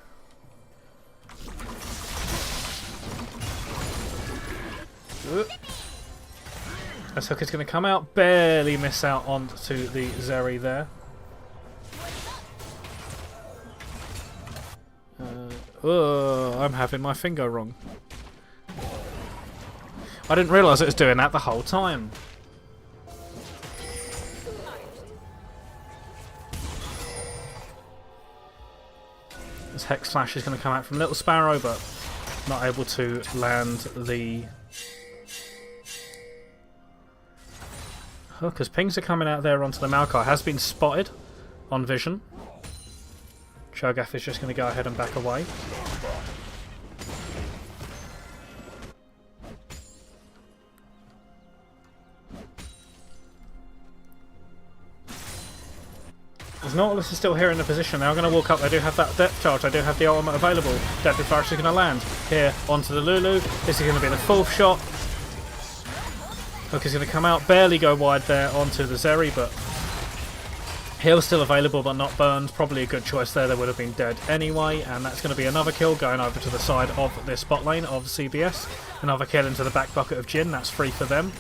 This hook is going to come out, barely miss out onto the Zeri there. I'm having my finger wrong. I didn't realise it was doing that the whole time. This Hex Flash is going to come out from Little Sparrow, but not able to land the hook, as pings are coming out there onto the Maokai. Has been spotted on vision. Cho'Gath is just going to go ahead and back away. As Nautilus is still here in the position, they are going to walk up. They do have that depth charge. They do have the ultimate available. Deadly Flourish is going to land here onto the Lulu. This is going to be the fourth shot. Hook is going to come out, barely go wide there onto the Zeri, but heal's still available but not burned. Probably a good choice there. They would have been dead anyway, and that's going to be another kill going over to the side of this bot lane of CBS. Another kill into the back bucket of Jhin. That's free for them.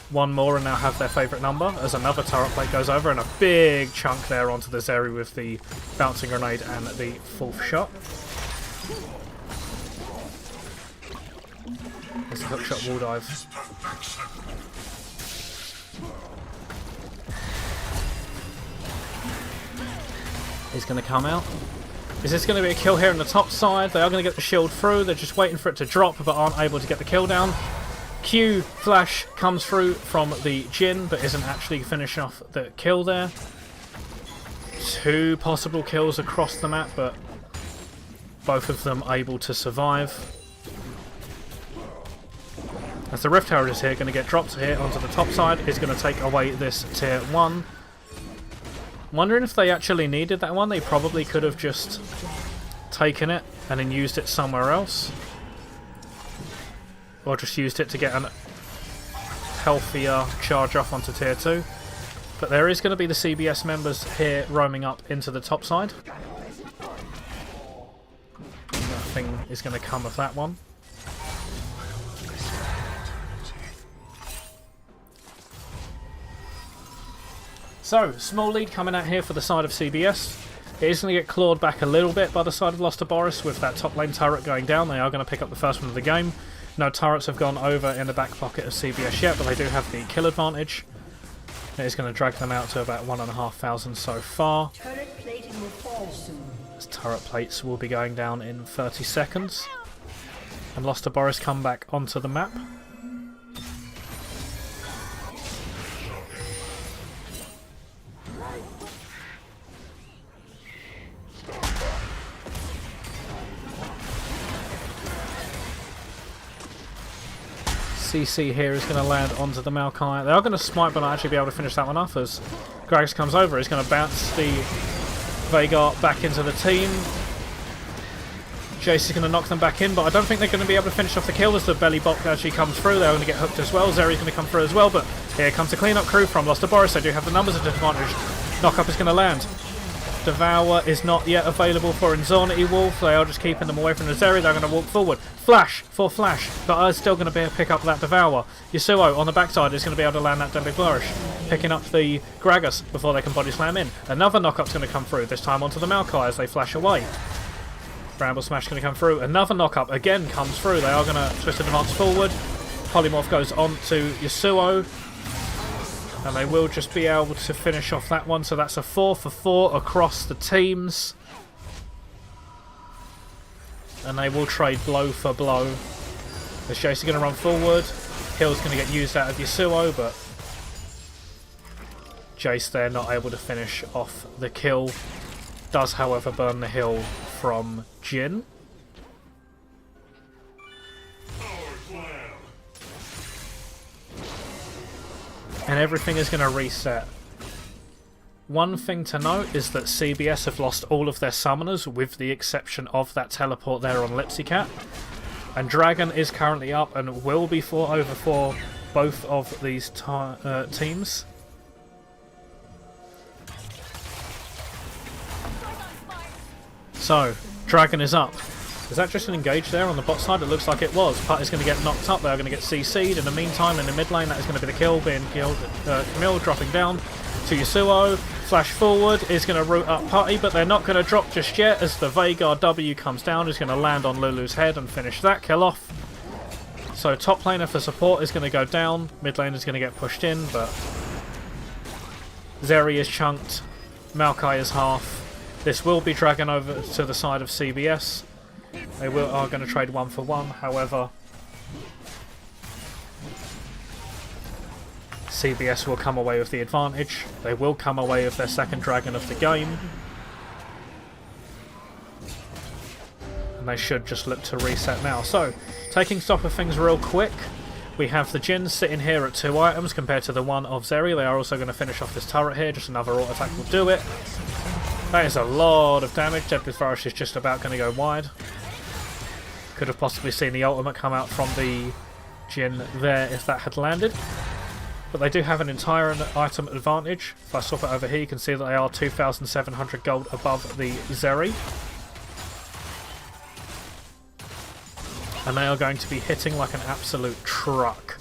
One more and now have their favourite number as another turret plate goes over, and a big chunk there onto the Zeri with the bouncing grenade and the fourth shot. There's the hookshot wall dive. He's going to come out. Is this going to be a kill here on the top side? They are going to get the shield through. They're just waiting for it to drop but aren't able to get the kill down. Q Flash comes through from the Jhin but isn't actually finishing off the kill there. Two possible kills across the map, but both of them able to survive. As the Rift Herald is here, going to get dropped here onto the top side, is going to take away this tier 1. Wondering if they actually needed that one. They probably could have just taken it and then used it somewhere else. Or just used it to get a healthier charge off onto tier 2. But there is going to be the CBS members here roaming up into the top side. Nothing is going to come of that one. So, small lead coming out here for the side of CBS. It is going to get clawed back a little bit by the side of Lost to Boris with that top lane turret going down. They are going to pick up the first one of the game. No turrets have gone over in the back pocket of CBS yet, but they do have the kill advantage. It is going to drag them out to about 1,500 so far. Turret plating will fall soon. As turret plates will be going down in 30 seconds. And Lost to Boris come back onto the map. CC here is going to land onto the Maokai. They are going to smite but not actually be able to finish that one off as Gragas comes over. He's going to bounce the Veigar back into the team. Jace is going to knock them back in, but I don't think they're going to be able to finish off the kill as the belly bot actually comes through. They're going to get hooked as well. Zeri's going to come through as well, but here comes the cleanup crew from Lost to Boris. They do have the numbers advantage. Knockup is going to land. Devour is not yet available for Inzornity Wolf. They are just keeping them away from the Zeri. They're going to walk forward. Flash for Flash, but are still going to be able to pick up that Devour. Yasuo on the backside is going to be able to land that Deadly Flourish, picking up the Gragas before they can body slam in. Another knockup's going to come through, this time onto the Maokai as they flash away. Bramble Smash going to come through. Another knockup again comes through. They are going to twist and advance forward. Polymorph goes on to Yasuo. And they will just be able to finish off that one. So that's a 4 for 4 across the teams. And they will trade blow for blow. As Jace is going to run forward. Heal's going to get used out of Yasuo, but Jace there not able to finish off the kill. Does, however, burn the heal from Jhin. and everything is going to reset. One thing to note is that CBS have lost all of their summoners with the exception of that teleport there on Lipsycat. And Dragon is currently up and will be 4 over for both of these teams. So, Dragon is up. Is that just an engage there on the bot side? It looks like it was. Putt is going to get knocked up. They are going to get CC'd. In the meantime, in the mid lane, that is going to be the kill. Being killed. Camille dropping down to Yasuo. Flash forward is going to root up Putty, but they're not going to drop just yet as the Veigar W comes down. Is going to land on Lulu's head and finish that kill off. So top laner for support is going to go down. Mid lane is going to get pushed in, but Zeri is chunked. Maokai is half. This will be Dragon over to the side of CBS. They are going to trade 1 for 1, however CBS will come away with the advantage. They will come away with their second Dragon of the game. And they should just look to reset now. So, taking stock of things real quick, we have the Jhin sitting here at 2 items compared to the 1 of Zeri. They are also going to finish off this turret here, just another auto attack will do it. That is a lot of damage. Deadly Flourish is just about going to go wide. Could have possibly seen the ultimate come out from the Jhin there if that had landed. But they do have an entire item advantage. If I swap it over here, you can see that they are 2,700 gold above the Zeri. And they are going to be hitting like an absolute truck.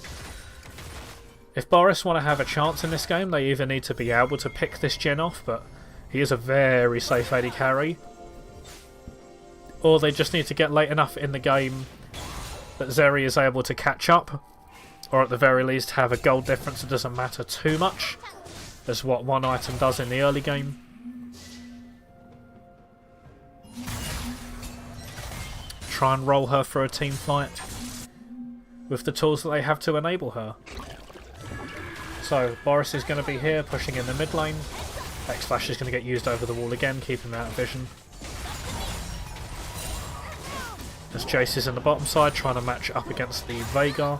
If Boris want to have a chance in this game, they either need to be able to pick this Jhin off, but he is a very safe AD carry, or they just need to get late enough in the game that Zeri is able to catch up, or at the very least have a gold difference that doesn't matter too much, as what one item does in the early game. Try and roll her for a team fight with the tools that they have to enable her. So Boris is going to be here pushing in the mid lane. X-Flash is going to get used over the wall again, keeping him out of vision. As Jace is in the bottom side, trying to match up against the Veigar.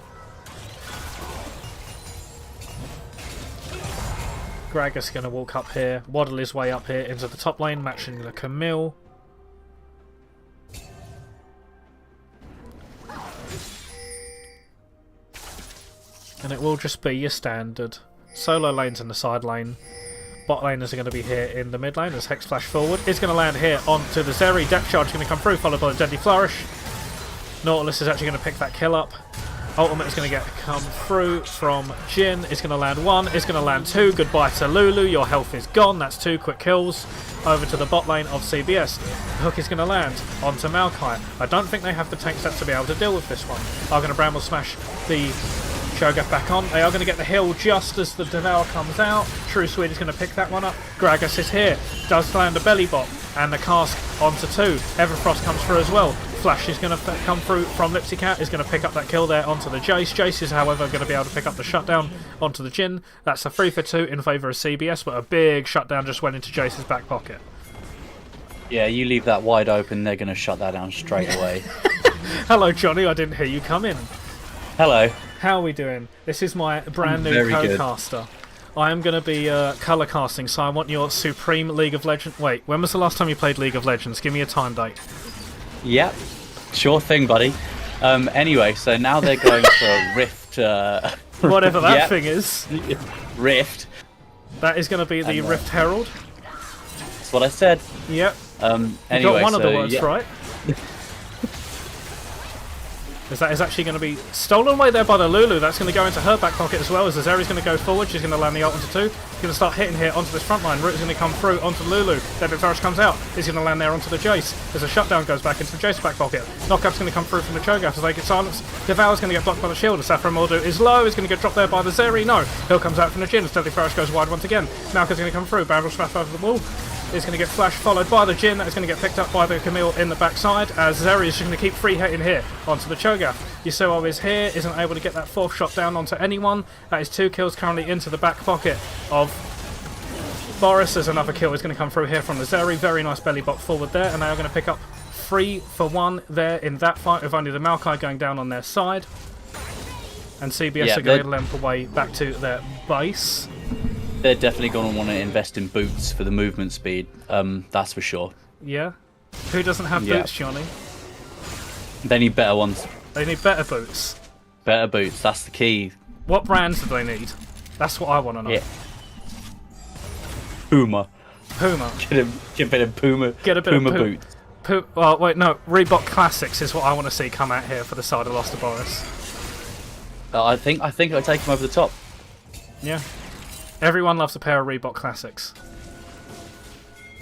Gragas going to walk up here, waddle his way up here into the top lane, matching the Camille. And it will just be your standard solo lanes in the side lane. Bot laners are going to be here in the mid lane as Hex Flash forward is going to land here onto the Zeri. Depth Charge is going to come through, followed by the Deadly Flourish. Nautilus is actually going to pick that kill up. Ultimate is going to come through from Jhin. It's going to land 1, it's going to land 2. Goodbye to Lulu, your health is gone. That's 2 quick kills. Over to the bot lane of CBS. The hook is going to land onto Maokai. I don't think they have the tank sets to be able to deal with this one. Are going to Bramble Smash the Cho'Gath back on. They are going to get the heal just as the Devour comes out. True Swede is going to pick that one up. Gragas is here. Does land a belly bot. And the cask onto 2. Everfrost comes through as well. Flash is going to come through from Lipsycat. Is going to pick up that kill there onto the Jace. Jace is, however, going to be able to pick up the shutdown onto the Jhin. That's a 3 for 2 in favour of CBS, but a big shutdown just went into Jace's back pocket. Yeah, you leave that wide open, they're going to shut that down straight away. Hello, Johnny. I didn't hear you come in. Hello. How are we doing? This is my brand new Very co-caster. I am going to be colour casting, so I want your Supreme League of Legends... Wait, when was the last time you played League of Legends? Give me a time date. Yep, sure thing, buddy. Anyway, so now they're going for Rift... Whatever that thing is. Rift. That is going to be the Rift Herald. That's what I said. Yep. Anyway, you got one of the words yeah. right. As that is actually going to be stolen away there by the Lulu. That's going to go into her back pocket as well, as the Zeri's going to go forward. She's going to land the ult onto 2. She's going to start hitting here onto this front line. Root is going to come through onto Lulu. Deadly Flourish comes out. He's going to land there onto the Jace. As a shutdown goes back into the Jace back pocket. Knockup's going to come through from the Cho'Gath as they get silenced. Devour's going to get blocked by the shield. The Saffron Mordu is low. He's going to get dropped there by the Zeri. No. Hill comes out from the Jhin as Deadly Flourish goes wide once again. Malka's going to come through. Bramble Smash over the wall. Is going to get flash followed by the Jhin. That is going to get picked up by the Camille in the backside as Zeri is just going to keep free hitting here onto the Cho'Gath. Yasuo is here, isn't able to get that 4th shot down onto anyone. That is 2 kills currently into the back pocket of Boris. There's another kill is going to come through here from the Zeri. Very nice belly bot forward there, and they are going to pick up 3 for 1 there in that fight with only the Maokai going down on their side. And CBS are going to limp away back to their base. They're definitely going to want to invest in boots for the movement speed. That's for sure. Yeah. Who doesn't have Yeah. boots, Johnny? They need better ones. They need better boots. Better boots. That's the key. What brands do they need? That's what I want to know. Yeah. Puma. Puma. Get a bit of Puma. Get a bit Puma of boots. Well, wait, no. Reebok Classics is what I want to see come out here for the side of Lost to Boris. I think I'll take him over the top. Yeah. Everyone loves a pair of Reebok Classics.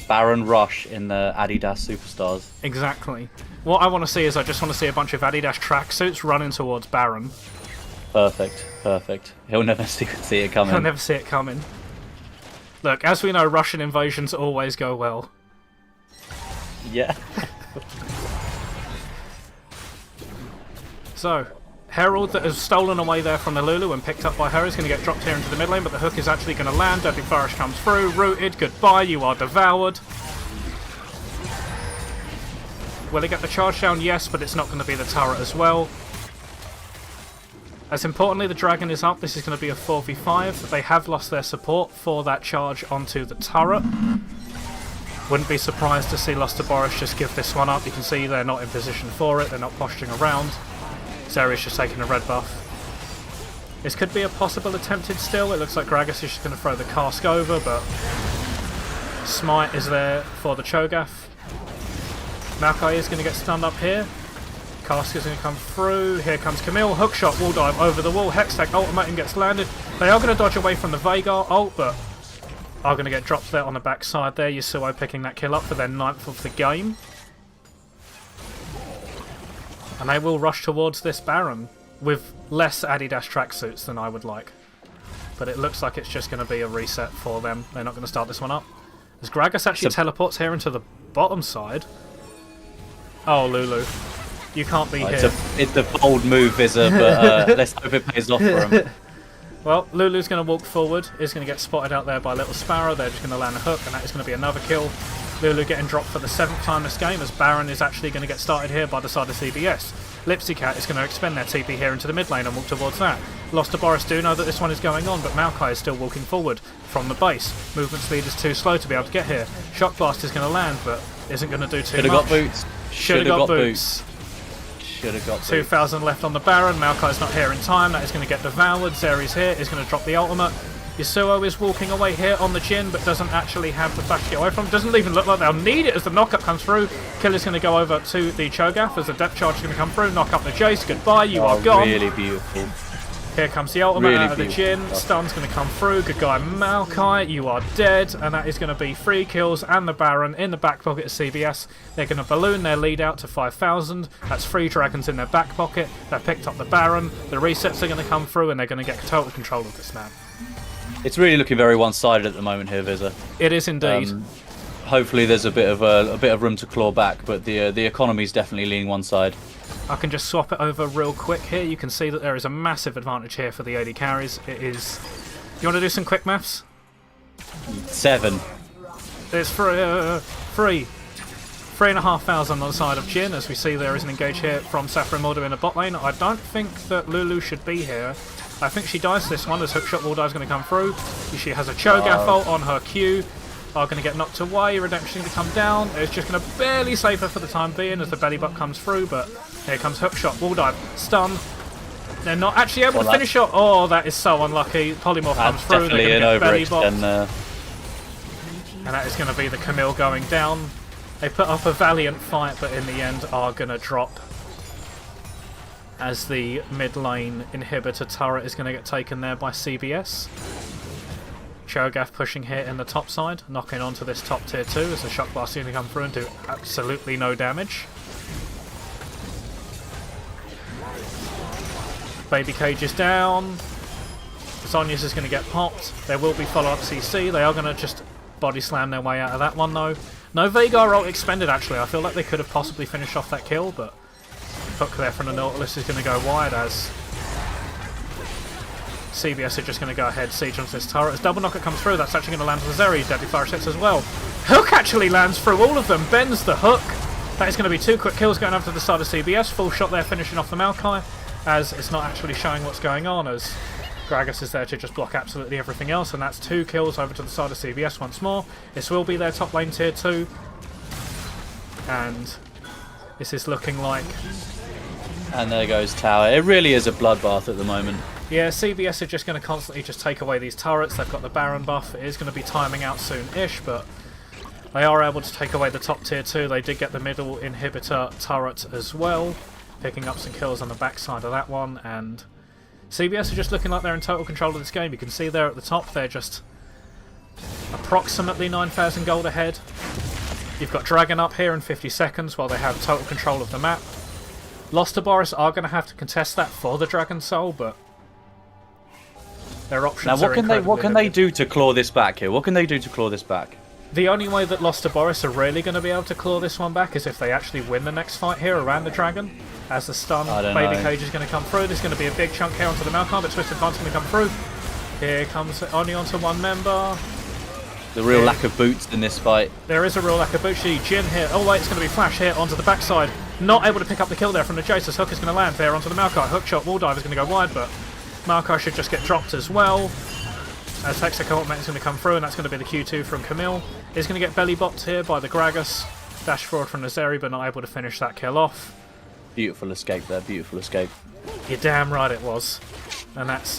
Baron Rush in the Adidas Superstars. Exactly. What I want to see is I just want to see a bunch of Adidas tracksuits running towards Baron. Perfect. Perfect. He'll never see it coming. He'll never see it coming. Look, as we know, Russian invasions always go well. Yeah. So, Herald that has stolen away there from the Lulu and picked up by her is going to get dropped here into the mid lane, but the hook is actually going to land. Deadly Flourish comes through. Rooted. Goodbye. You are devoured. Will he get the charge down? Yes, but it's not going to be the turret as well. As importantly, the dragon is up. This is going to be a 4v5. They have lost their support for that charge onto the turret. Wouldn't be surprised to see Lost to Boris just give this one up. You can see they're not in position for it. They're not posturing around. Zeri's just taking a red buff. This could be a possible attempted steal. It looks like Gragas is just going to throw the cask over, but Smite is there for the Cho'Gath. Maokai is going to get stunned up here. Cask is going to come through. Here comes Camille. Hookshot, wall dive over the wall. Hextech ultimatum gets landed. They are going to dodge away from the Veigar ult, but are going to get dropped there on the backside there. Yasuo picking that kill up for their 9th of the game. And they will rush towards this Baron with less Adidas tracksuits than I would like. But it looks like it's just going to be a reset for them. They're not going to start this one up. As Gragas actually teleports here into the bottom side. Oh, Lulu. You can't be here. It's a bold move, Vizza, but let's hope it pays off for him. Well, Lulu's going to walk forward. Is going to get spotted out there by Little Sparrow. They're just going to land a hook, and that is going to be another kill. Lulu getting dropped for the 7th time this game, as Baron is actually going to get started here by the side of CBS. Lipsycat is going to expend their TP here into the mid lane and walk towards that. Lost to Boris do know that this one is going on, but Maokai is still walking forward from the base. Movement speed is too slow to be able to get here. Shock Blast is going to land, but isn't going to do too much. Should have got boots. Should have got boots. Should have got boots. 2,000 left on the Baron. Maokai's not here in time. That is going to get devoured. Zeri's here. Is going to drop the ultimate. Yasuo is walking away here on the Jhin, but doesn't actually have the flash to get away from. Doesn't even look like they'll need it as the knockup comes through. Killer's going to go over to the Cho'Gath as the depth charge is going to come through. Knock up the Jace. Goodbye. You are gone. Really beautiful. Here comes the ultimate Really out of the Jhin. Stun's going to come through. Good guy, Maokai. You are dead. And that is going to be 3 kills and the Baron in the back pocket of CBS. They're going to balloon their lead out to 5,000. That's 3 dragons in their back pocket. They've picked up the Baron. The resets are going to come through and they're going to get total control of this map. It's really looking very one-sided at the moment here, Vizza. It is indeed. Hopefully there's a bit of room to claw back, but the economy's definitely leaning one side. I can just swap it over real quick here. You can see that there is a massive advantage here for the AD carries. It is... You want to do some quick maths? 7. It's 3,500 on the side of Jhin. As we see, there is an engage here from Saffron Mordo in the bot lane. I don't think that Lulu should be here. I think she dies this one as Hookshot Wall Dive is going to come through. She has a Cho'Gath ult on her Q. Are going to get knocked away. Redemption to come down. It's just going to barely save her for the time being as the belly butt comes through, but here comes Hookshot, Wall Dive, stun. They're not actually able to finish her. Oh, that is so unlucky. Polymorph comes through. They're going to get belly bopped. And that is going to be the Camille going down. They put up a valiant fight, but in the end are going to drop as the mid lane inhibitor turret is going to get taken there by CBS. Cho'Gath pushing here in the top side, knocking onto this top tier 2 as the Shock Blast is going to come through and do absolutely no damage. Baby Cage is down. Zhonya's is going to get popped. There will be follow-up CC. They are going to just body slam their way out of that one though. No Veigar ult expended actually. I feel like they could have possibly finished off that kill, but hook there from the Nautilus is going to go wide as CBS are just going to go ahead, siege onto this turret. As Double Knocker comes through, that's actually going to land on Zeri. Deadly Flourish hits as well. Hook actually lands through all of them, bends the hook. That is going to be 2 quick kills going over to the side of CBS. Full shot there finishing off the Maokai, as it's not actually showing what's going on, as Gragas is there to just block absolutely everything else, and that's 2 kills over to the side of CBS once more. This will be their top lane tier 2. And this is looking like... And there goes tower. It really is a bloodbath at the moment. Yeah, CBS are just going to constantly just take away these turrets. They've got the Baron buff. It is going to be timing out soon-ish, but they are able to take away the top tier 2. They did get the middle inhibitor turret as well, picking up some kills on the backside of that one, and CBS are just looking like they're in total control of this game. You can see there at the top, they're just approximately 9,000 gold ahead. You've got Dragon up here in 50 seconds while they have total control of the map. Lost to Boris are going to have to contest that for the Dragon Soul, but their options now, are what can they do to claw this back here? What can they do to claw this back? The only way that Lost to Boris are really going to be able to claw this one back is if they actually win the next fight here around the Dragon. As the stun baby cage is going to come through, there's going to be a big chunk here onto the Malcolm, but Twisted Pant's going to come through. Here comes only onto one member. The real lack of boots in this fight. There is a real lack of boots. Jin here. Oh wait, it's going to be Flash here onto the backside. Not able to pick up the kill there from the Jace. Hook is going to land there onto the Maokai. Hook shot, wall dive is going to go wide, but Maokai should just get dropped as well. As Hexa ultimate is going to come through, and that's going to be the Q2 from Camille. He's going to get belly bopped here by the Gragas. Dash forward from Nazeri, but not able to finish that kill off. Beautiful escape there, beautiful escape. You're damn right it was. And that's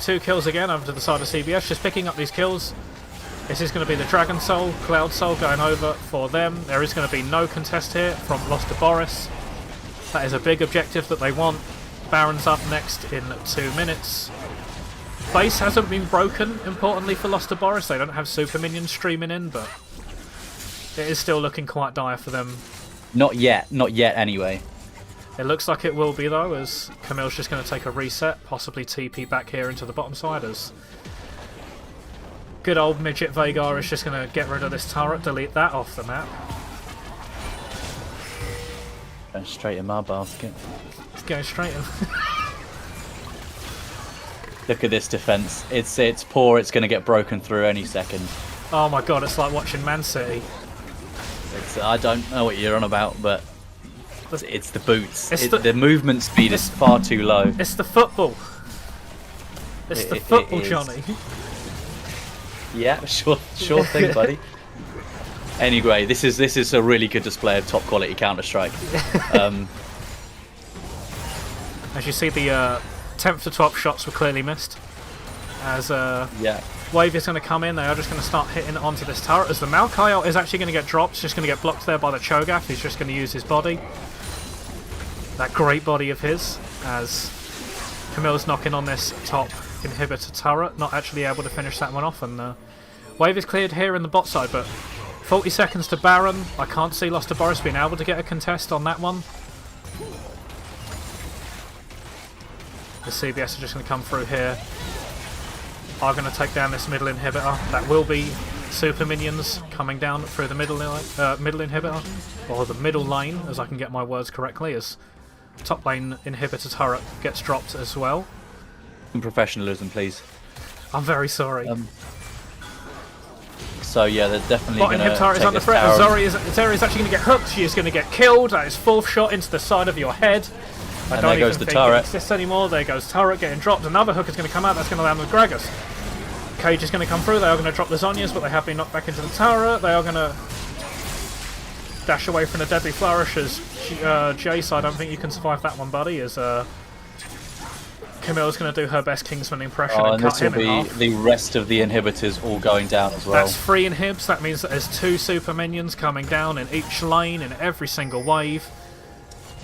2 kills again over to the side of CBS, just picking up these kills. This is going to be the Dragon Soul, Cloud Soul going over for them. There is going to be no contest here from Lost to Boris. That is a big objective that they want. Baron's up next in 2 minutes. Base hasn't been broken, importantly, for Lost to Boris. They don't have super minions streaming in, but it is still looking quite dire for them. Not yet anyway. It looks like it will be, though, as Camille's just going to take a reset, possibly TP back here into the bottom side, as good old midget Vhagar is just going to get rid of this turret, delete that off the map. Going straight in my basket. It's going straight in. Look at this defense. It's poor. It's going to get broken through any second. Oh my god, it's like watching Man City. I don't know what you're on about, but it's the boots. It's the movement speed is far too low. It's the football. It's the football, Johnny. Yeah, sure thing, buddy. Anyway, this is a really good display of top quality Counter-Strike. As you see, the 10th to 12th shots were clearly missed. As Wave is going to come in, they are just going to start hitting onto this turret. As the Maokai ult is actually going to get dropped, it's just going to get blocked there by the Cho'Gath. He's just going to use his body. That great body of his, as Camille's knocking on this top inhibitor turret, not actually able to finish that one off, and Wave is cleared here in the bot side, but 40 seconds to Baron. I can't see Lost to Boris being able to get a contest on that one. The CBS are just going to come through here. Are going to take down this middle inhibitor. That will be super minions coming down through the middle inhibitor, or the middle lane, as I can get my words correctly, as top lane inhibitor turret gets dropped as well. Some professionalism, please. I'm very sorry. So yeah, they're definitely going to inhibitor is under threat. Zeri is actually going to get hooked. She is going to get killed. That is 4th shot into the side of your head. I don't even think it exists anymore. There goes turret getting dropped. Another hook is going to come out. That's going to land with Gragas. Cage is going to come through. They are going to drop the Zhonya's, but they have been knocked back into the turret. They are going to dash away from the deadly flourish as Jace. I don't think you can survive that one, buddy. As Camille's going to do her best Kingsman impression and cut him in half. This will be the rest of the inhibitors all going down as well. That's 3 inhibs. That means that there's 2 super minions coming down in each lane in every single wave.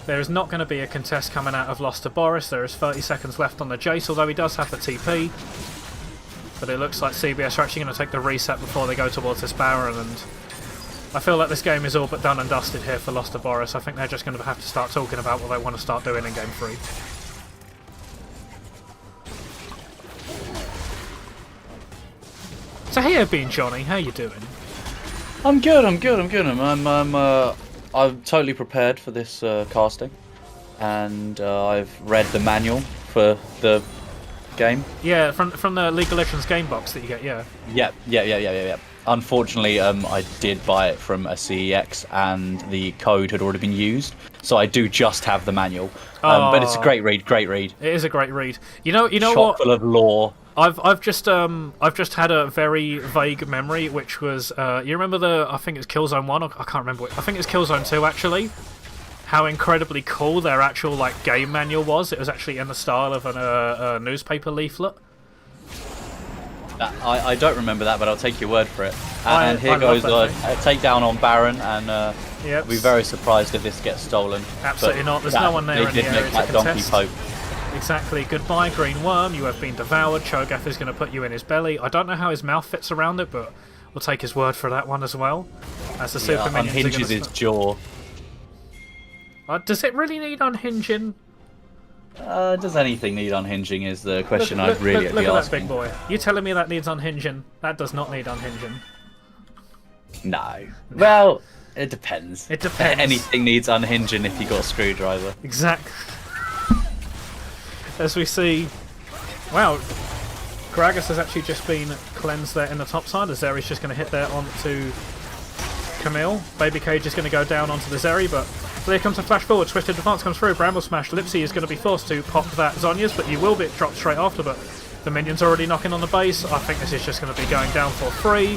There is not going to be a contest coming out of Lost to Boris. There is 30 seconds left on the Jace, although he does have the TP. But it looks like CBS are actually going to take the reset before they go towards this Baron, and I feel like this game is all but done and dusted here for Lost to Boris. I think they're just going to have to start talking about what they want to start doing in Game 3. So here, Bean Johnny, how you doing? I'm good. I'm totally prepared for this casting, and I've read the manual for the game. Yeah, from the League of Legends game box that you get. Yeah. Yeah. Unfortunately, I did buy it from a CEX, and the code had already been used, so I do just have the manual. But it's a great read. It is a great read. You know Chock what? Full of lore. I've just had a very vague memory, which was you remember I think it's Killzone 1, or I can't remember. I think it's Killzone 2 actually. How incredibly cool their actual like game manual was. It was actually in the style of a newspaper leaflet. I don't remember that, but I'll take your word for it. And here I love goes that a takedown on Baron, and Yep. we'll be very surprised if this gets stolen. Absolutely not. There's no one there in the area to that donkey contest. poke. Exactly. Goodbye, Green Worm. You have been devoured. Cho'Gath is going to put you in his belly. I don't know how his mouth fits around it, but we'll take his word for that one as well. As the super minions Unhinges his jaw. Does it really need unhinging? Does anything need unhinging is the question Look I'd really at be that asking. big boy. You telling me that needs unhinging? That does not need unhinging. No. Well, it depends. It depends. Anything needs unhinging if you got a screwdriver. Exactly. As we see, wow, Gragas has actually just been cleansed there in the top side. As Zeri's just going to hit there onto Camille. Baby Cage is going to go down onto the Zeri, but there comes a flash forward. Twisted Advance comes through. Bramble Smash. Lipsy is going to be forced to pop that Zonya's, but you will be dropped straight after. But the minion's already knocking on the base. I think this is just going to be going down for free.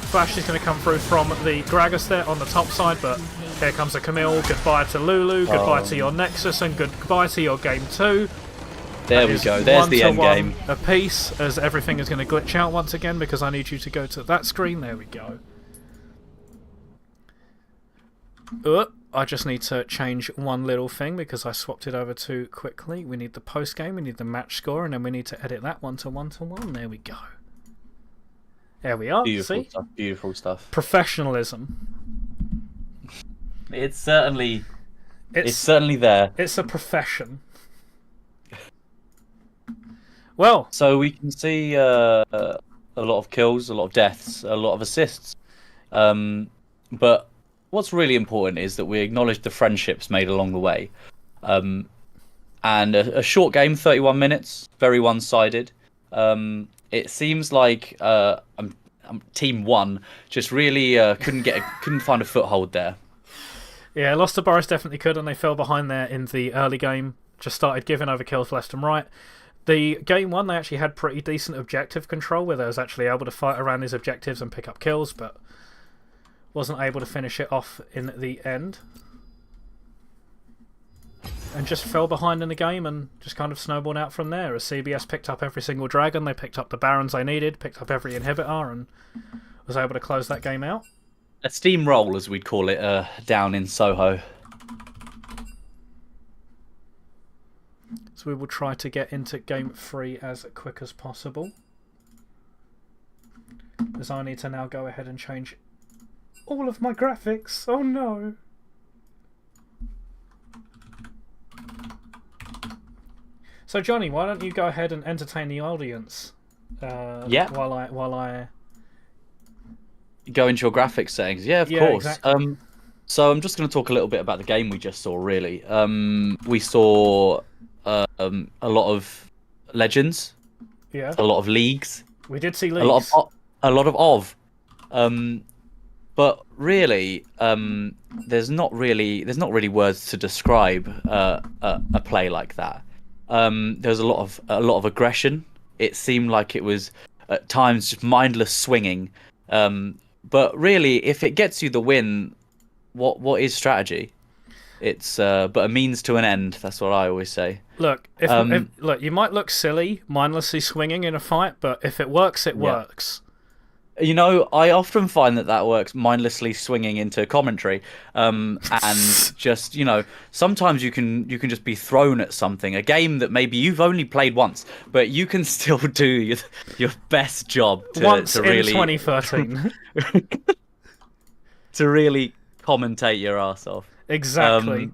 Flash is going to come through from the Gragas there on the top side, but here comes a Camille. Goodbye to Lulu. Goodbye to your Nexus, and goodbye to your game 2. There we go. There's the end game. A piece, as everything is going to glitch out once again because I need you to go to that screen. There we go. I just need to change one little thing because I swapped it over too quickly. We need the post game, we need the match score, and then we need to edit that 1-to-1-to-1. There we go. There we are. Beautiful See? stuff. Beautiful stuff. Professionalism. It's certainly there. It's a profession. Well, so we can see a lot of kills, a lot of deaths, a lot of assists. But what's really important is that we acknowledge the friendships made along the way. And a short game, 31 minutes, very one-sided. It seems like Team 1 just really couldn't find a foothold there. Yeah, Lost to Boris definitely could, and they fell behind there in the early game. Just started giving over kills left and right. The game 1, they actually had pretty decent objective control, where they was actually able to fight around these objectives and pick up kills, but wasn't able to finish it off in the end. And just fell behind in the game and just kind of snowballed out from there. As CBS picked up every single dragon, they picked up the barons they needed, picked up every inhibitor, and was able to close that game out. A steamroll, as we'd call it, down in Soho. So we will try to get into game 3 as quick as possible. As I need to now go ahead and change all of my graphics. Oh no! So Johnny, why don't you go ahead and entertain the audience? Yeah. While I go into your graphics settings. Yeah, of course. Exactly. So I'm just going to talk a little bit about the game we just saw. Really, we saw a lot of legends. Yeah. A lot of leagues. We did see leagues. A lot of. But really, there's not really words to describe a play like that. There's a lot of aggression. It seemed like it was at times just mindless swinging. But really, if it gets you the win, what is strategy? It's but a means to an end. That's what I always say. Look, look, you might look silly mindlessly swinging in a fight, but if it works, it works. You know, I often find that works, mindlessly swinging into commentary, and just, you know, sometimes you can just be thrown at something, a game that maybe you've only played once, but you can still do your best job to really... in 2013. to really commentate your ass off. Exactly.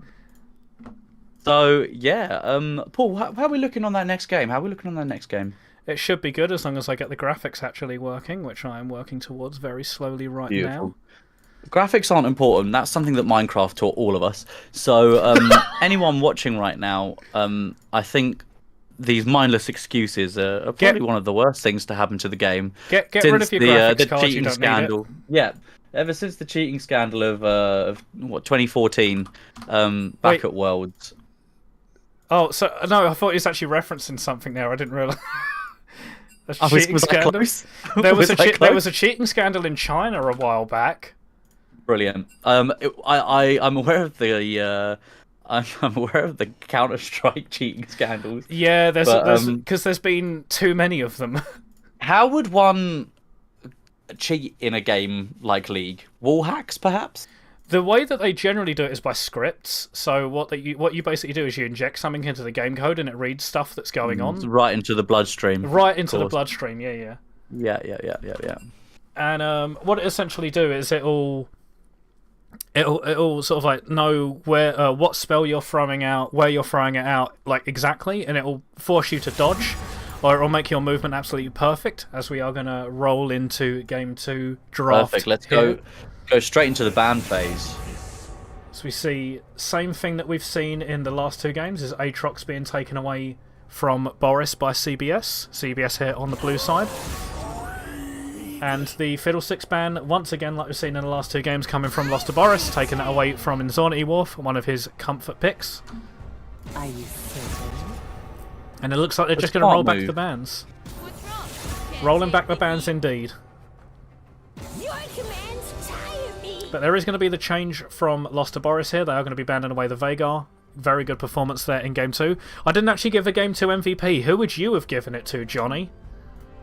So, yeah, Paul, how are we looking on that next game? It should be good as long as I get the graphics actually working, which I am working towards very slowly now. Graphics aren't important. That's something that Minecraft taught all of us. So anyone watching right now, I think these mindless excuses are probably one of the worst things to happen to the game. Get rid of your graphics the cards, you cheating don't scandal. need it. Yeah, ever since the cheating scandal of what 2014, back at Worlds. Oh, so no, I thought he was actually referencing something there. I didn't realise. A Was cheating I scandal. close? There was Was I a cheating scandal in China a while back. Brilliant. I'm aware of the I'm aware of the Counter-Strike cheating scandals. Yeah, because there's been too many of them. How would one cheat in a game like League? Wall hacks, perhaps? The way that they generally do it is by scripts. So what you basically do is you inject something into the game code and it reads stuff that's going on. Right into the bloodstream. Right into the bloodstream, yeah. Yeah. And what it essentially do is it'll sort of like know where what spell you're throwing out, where you're throwing it out, like exactly, and it'll force you to dodge, or it'll make your movement absolutely perfect. As we are gonna roll into game 2 draft. Perfect. Let's here. go straight into the ban phase. So we see same thing that we've seen in the last 2 games is Aatrox being taken away from Boris by CBS. CBS here on the blue side. And the Fiddlesticks ban, once again, like we've seen in the last 2 games, coming from Lost to Boris, taking that away from Inzornity Wharf, one of his comfort picks. Are you certain? And it looks like they're just going to roll back the bans. What's wrong? Can't Rolling say back the for bans me. indeed. Your commands tire me. But there is going to be the change from Lost to Boris here. They are going to be banning away the Vagar. Very good performance there in Game 2. I didn't actually give a Game 2 MVP. Who would you have given it to, Johnny?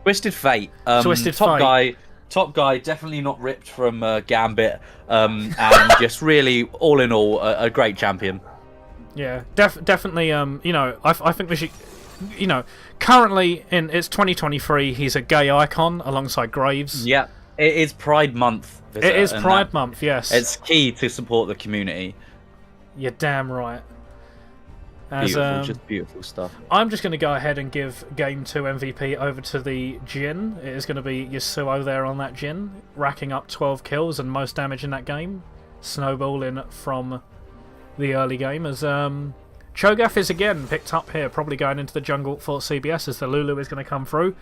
Twisted Fate. Twisted top Fate. Top guy, definitely not ripped from Gambit, and just really, all in all, a great champion. Yeah, definitely. You know, I think we should. You know, currently it's 2023. He's a gay icon alongside Graves. Yeah, it is Pride Month. It is Pride Month. Yes, it's key to support the community. You're damn right. Beautiful, just beautiful stuff. I'm just going to go ahead and give Game 2 MVP over to the Jhin. It is going to be Yasuo there on that Jhin, racking up 12 kills and most damage in that game, snowballing from the early game as Cho'Gath is again picked up here, probably going into the jungle for CBS as the Lulu is going to come through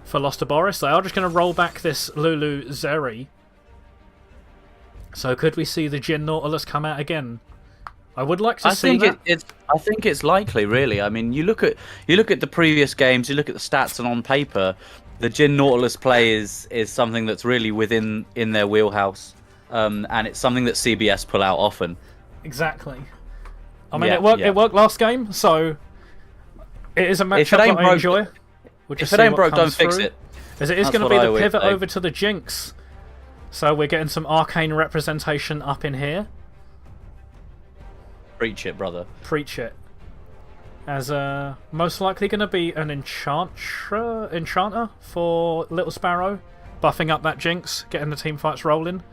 for Lost to Boris. They are just going to roll back this Lulu Zeri. So could we see the Jhin Nautilus come out again? I would like to see that. I think it's likely, really. I mean, you look at the previous games, you look at the stats, and on paper, the Jhin Nautilus play is something that's really within their wheelhouse, and it's something that CBS pull out often. Exactly. I mean, it worked last game, so it is a matchup that I enjoy. If it ain't broke, don't fix it. As it is going to be the pivot over to the Jinx. So we're getting some arcane representation up in here. Preach it, brother. Preach it. As most likely going to be an enchanter for Little Sparrow, buffing up that Jinx, getting the team fights rolling.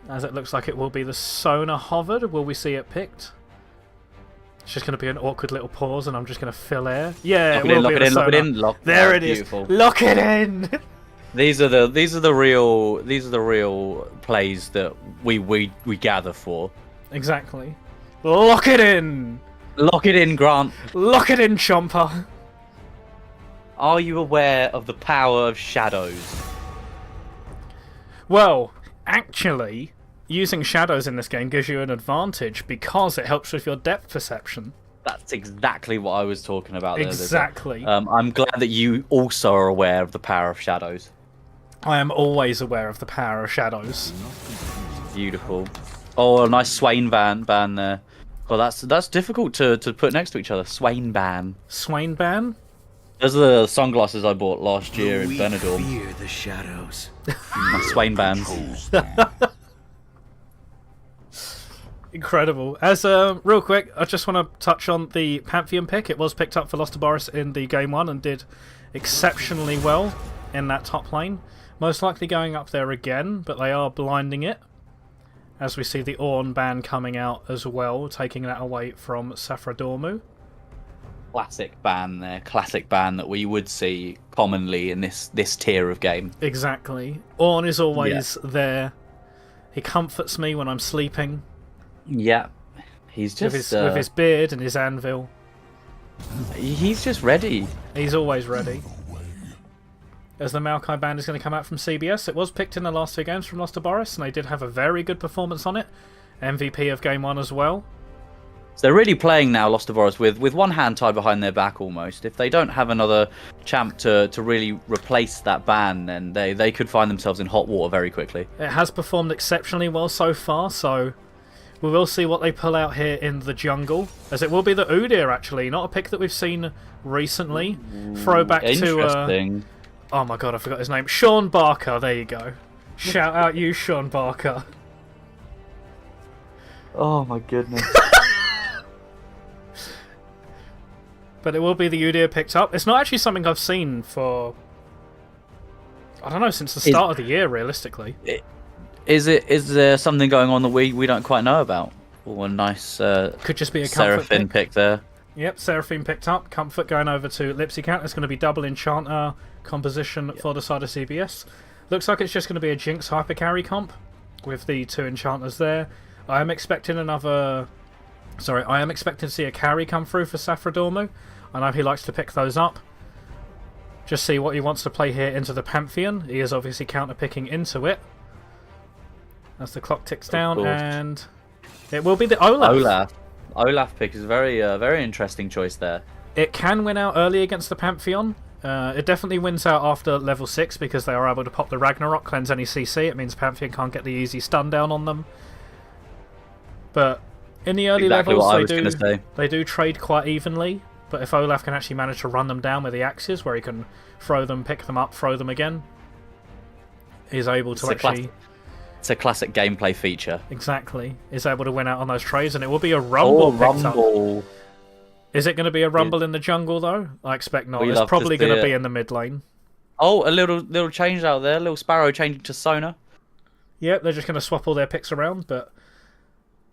As it looks like it will be the Sona hovered. Will we see it picked? It's just going to be an awkward little pause, and I'm just going to fill air. Yeah, it will be the Sona. There it is. Lock it in. These are the real plays that we gather for. Exactly. Lock it in. Lock it in, Grant. Lock it in, Chomper. Are you aware of the power of shadows? Well, actually, using shadows in this game gives you an advantage because it helps with your depth perception. That's exactly what I was talking about there. Exactly. I'm glad that you also are aware of the power of shadows. I am always aware of the power of shadows. Beautiful. Oh, a nice Swain ban there. Well, that's difficult to put next to each other. Swain ban. Swain ban? Those are the sunglasses I bought last year in Benidorm. Fear the shadows. My Swain bans. Incredible. As real quick, I just want to touch on the Pantheon pick. It was picked up for Lost to Boris in the game 1 and did exceptionally well in that top lane. Most likely going up there again, but they are blinding it. As we see the Ornn ban coming out as well, taking that away from Saffredormu. Classic ban there. Classic ban that we would see commonly in this tier of game. Exactly. Ornn is always there. He comforts me when I'm sleeping. Yeah. He's just... With his beard and his anvil. He's just ready. He's always ready. As the Maokai band is going to come out from CBS, it was picked in the last 2 games from Lost to Boris, and they did have a very good performance on it. MVP of Game 1 as well. So they're really playing now Lost to Boris with one hand tied behind their back almost. If they don't have another champ to really replace that ban, then they could find themselves in hot water very quickly. It has performed exceptionally well so far, so we will see what they pull out here in the jungle. As it will be the Udyr, actually, not a pick that we've seen recently. Throwback to... Interesting. oh my god, I forgot his name. Sean Barker, there you go. Shout out you, Sean Barker. Oh my goodness. But it will be the Udyr picked up. It's not actually something I've seen for... I don't know, since the start of the year, realistically. Is there something going on that we don't quite know about? Oh, a nice Could just be a comfort Seraphine pick there. Yep, Seraphine picked up. Comfort going over to Lipsycat. It's going to be double Enchanter composition for the side of CBS. Looks like it's just going to be a Jinx Hyper Carry comp with the 2 Enchanters there. I am expecting to see a carry come through for Safradormu. I know he likes to pick those up. Just see what he wants to play here into the Pantheon. He is obviously counter-picking into it. As the clock ticks down, and it will be the Olaf. Olaf pick is a very interesting choice there. It can win out early against the Pantheon. It definitely wins out after level 6 because they are able to pop the Ragnarok, cleanse any CC. It means Pantheon can't get the easy stun down on them. But in the early levels, they do trade quite evenly. But if Olaf can actually manage to run them down with the axes, where he can throw them, pick them up, throw them again, he's able to It's a classic gameplay feature. Exactly. Is able to win out on those trades, and it will be a Rumble picked up. Is it going to be a Rumble in the jungle, though? I expect not. It's probably going to be in the mid lane. Oh, a little change out there. A little Sparrow changing to Sona. Yep, they're just going to swap all their picks around, but...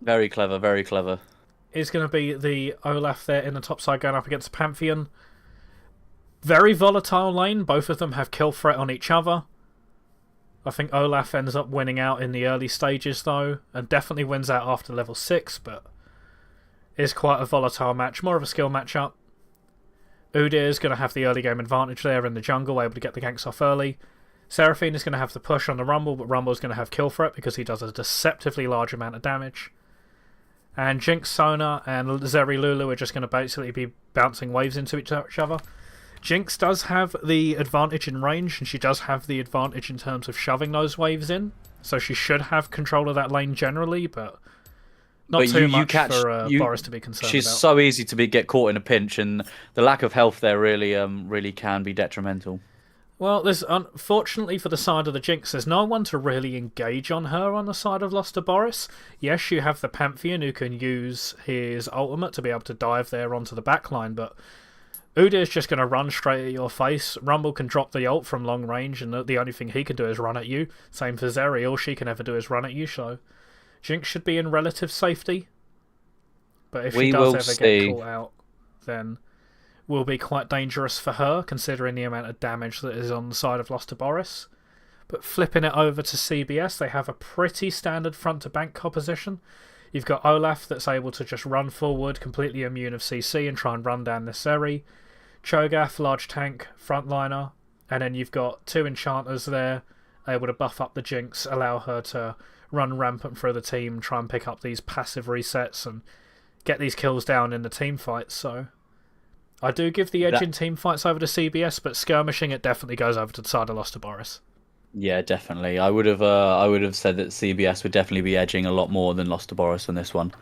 Very clever, very clever. Is going to be the Olaf there in the top side going up against Pantheon. Very volatile lane. Both of them have kill threat on each other. I think Olaf ends up winning out in the early stages, though, and definitely wins out after level 6, but is quite a volatile match. More of a skill matchup. Udyr is going to have the early game advantage there in the jungle, able to get the ganks off early. Seraphine is going to have the push on the Rumble, but Rumble is going to have kill threat because he does a deceptively large amount of damage. And Jinx, Sona, and Zeri Lulu are just going to basically be bouncing waves into each other. Jinx does have the advantage in range, and she does have the advantage in terms of shoving those waves in. So she should have control of that lane generally, but not too much for Boris to be concerned about. She's so easy to get caught in a pinch, and the lack of health there really can be detrimental. Well, there's unfortunately for the side of the Jinx, there's no one to really engage on her on the side of Lost to Boris. Yes, you have the Pantheon who can use his ultimate to be able to dive there onto the backline, but Udyr's just going to run straight at your face. Rumble can drop the ult from long range, and the only thing he can do is run at you. Same for Zeri, all she can ever do is run at you, so Jinx should be in relative safety. But if she does ever get caught out, then will be quite dangerous for her, considering the amount of damage that is on the side of Lost to Boris. But flipping it over to CBS, they have a pretty standard front-to-bank composition. You've got Olaf that's able to just run forward, completely immune of CC, and try and run down this Zeri. Cho'Gath, large tank, frontliner. And then you've got 2 enchanters there, able to buff up the Jinx, allow her to run rampant through the team, try and pick up these passive resets, and get these kills down in the team fights, so... I do give the edge in team fights over to CBS, but skirmishing it definitely goes over to the side of Lost to Boris. Yeah, definitely. I would have said that CBS would definitely be edging a lot more than Lost to Boris on this one.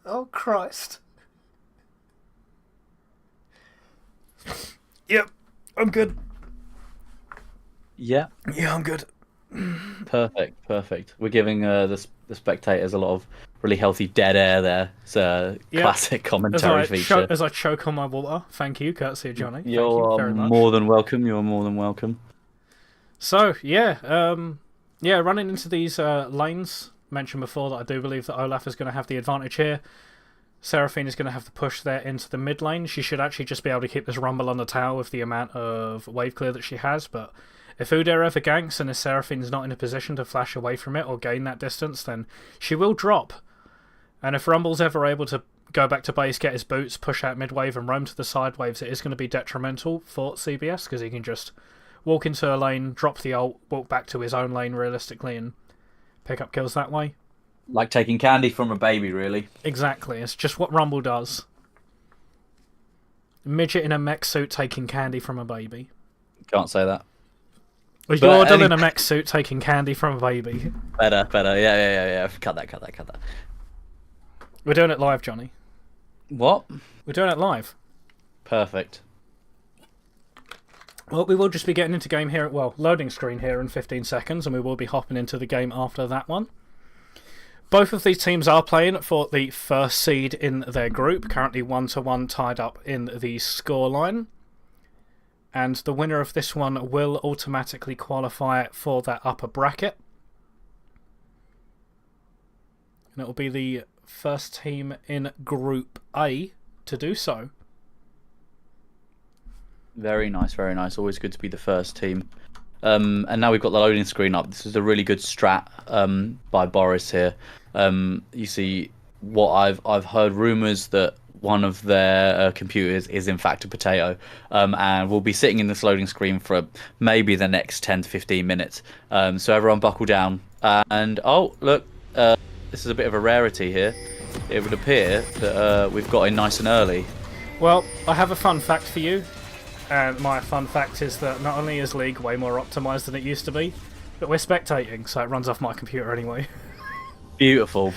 Oh Christ! Yep, I'm good. Yeah. Yeah, I'm good. Perfect. We're giving the spectators a lot of really healthy dead air there. It's a classic commentary feature. As I choke on my water, thank you, courtesy of Johnny. You're Thank you very much. more than welcome. You're more than welcome. So running into these lanes, mentioned before that I do believe that Olaf is going to have the advantage here. Seraphine is going to have to push there into the mid lane. She should actually just be able to keep this Rumble on the tower with the amount of wave clear that she has, but If Udyr ever ganks and his Seraphine's not in a position to flash away from it or gain that distance, then she will drop. And if Rumble's ever able to go back to base, get his boots, push out mid-wave and roam to the side waves, it is going to be detrimental for CBS because he can just walk into a lane, drop the ult, walk back to his own lane realistically and pick up kills that way. Like taking candy from a baby, really. Exactly, it's just what Rumble does. Midget in a mech suit taking candy from a baby. Can't say that. Was Yordle in a mech suit taking candy from a baby? Better. Yeah. Cut that. We're doing it live, Johnny. What? We're doing it live. Perfect. Well, we will just be getting into game here, well, loading screen here in 15 seconds, and we will be hopping into the game after that one. Both of these teams are playing for the first seed in their group, currently 1-1 tied up in the scoreline. And the winner of this one will automatically qualify for that upper bracket. And it will be the first team in Group A to do so. Very nice. Always good to be the first team. And now we've got the loading screen up. This is a really good strat by Boris here. You see, what I've heard rumours that one of their computers is in fact a potato, and we'll be sitting in this loading screen for maybe the next 10 to 15 minutes. So everyone buckle down. And oh look, this is a bit of a rarity here. It would appear that we've got in nice and early. Well, I have a fun fact for you. And my fun fact is that not only is League way more optimised than it used to be, but we're spectating, so it runs off my computer anyway. Beautiful.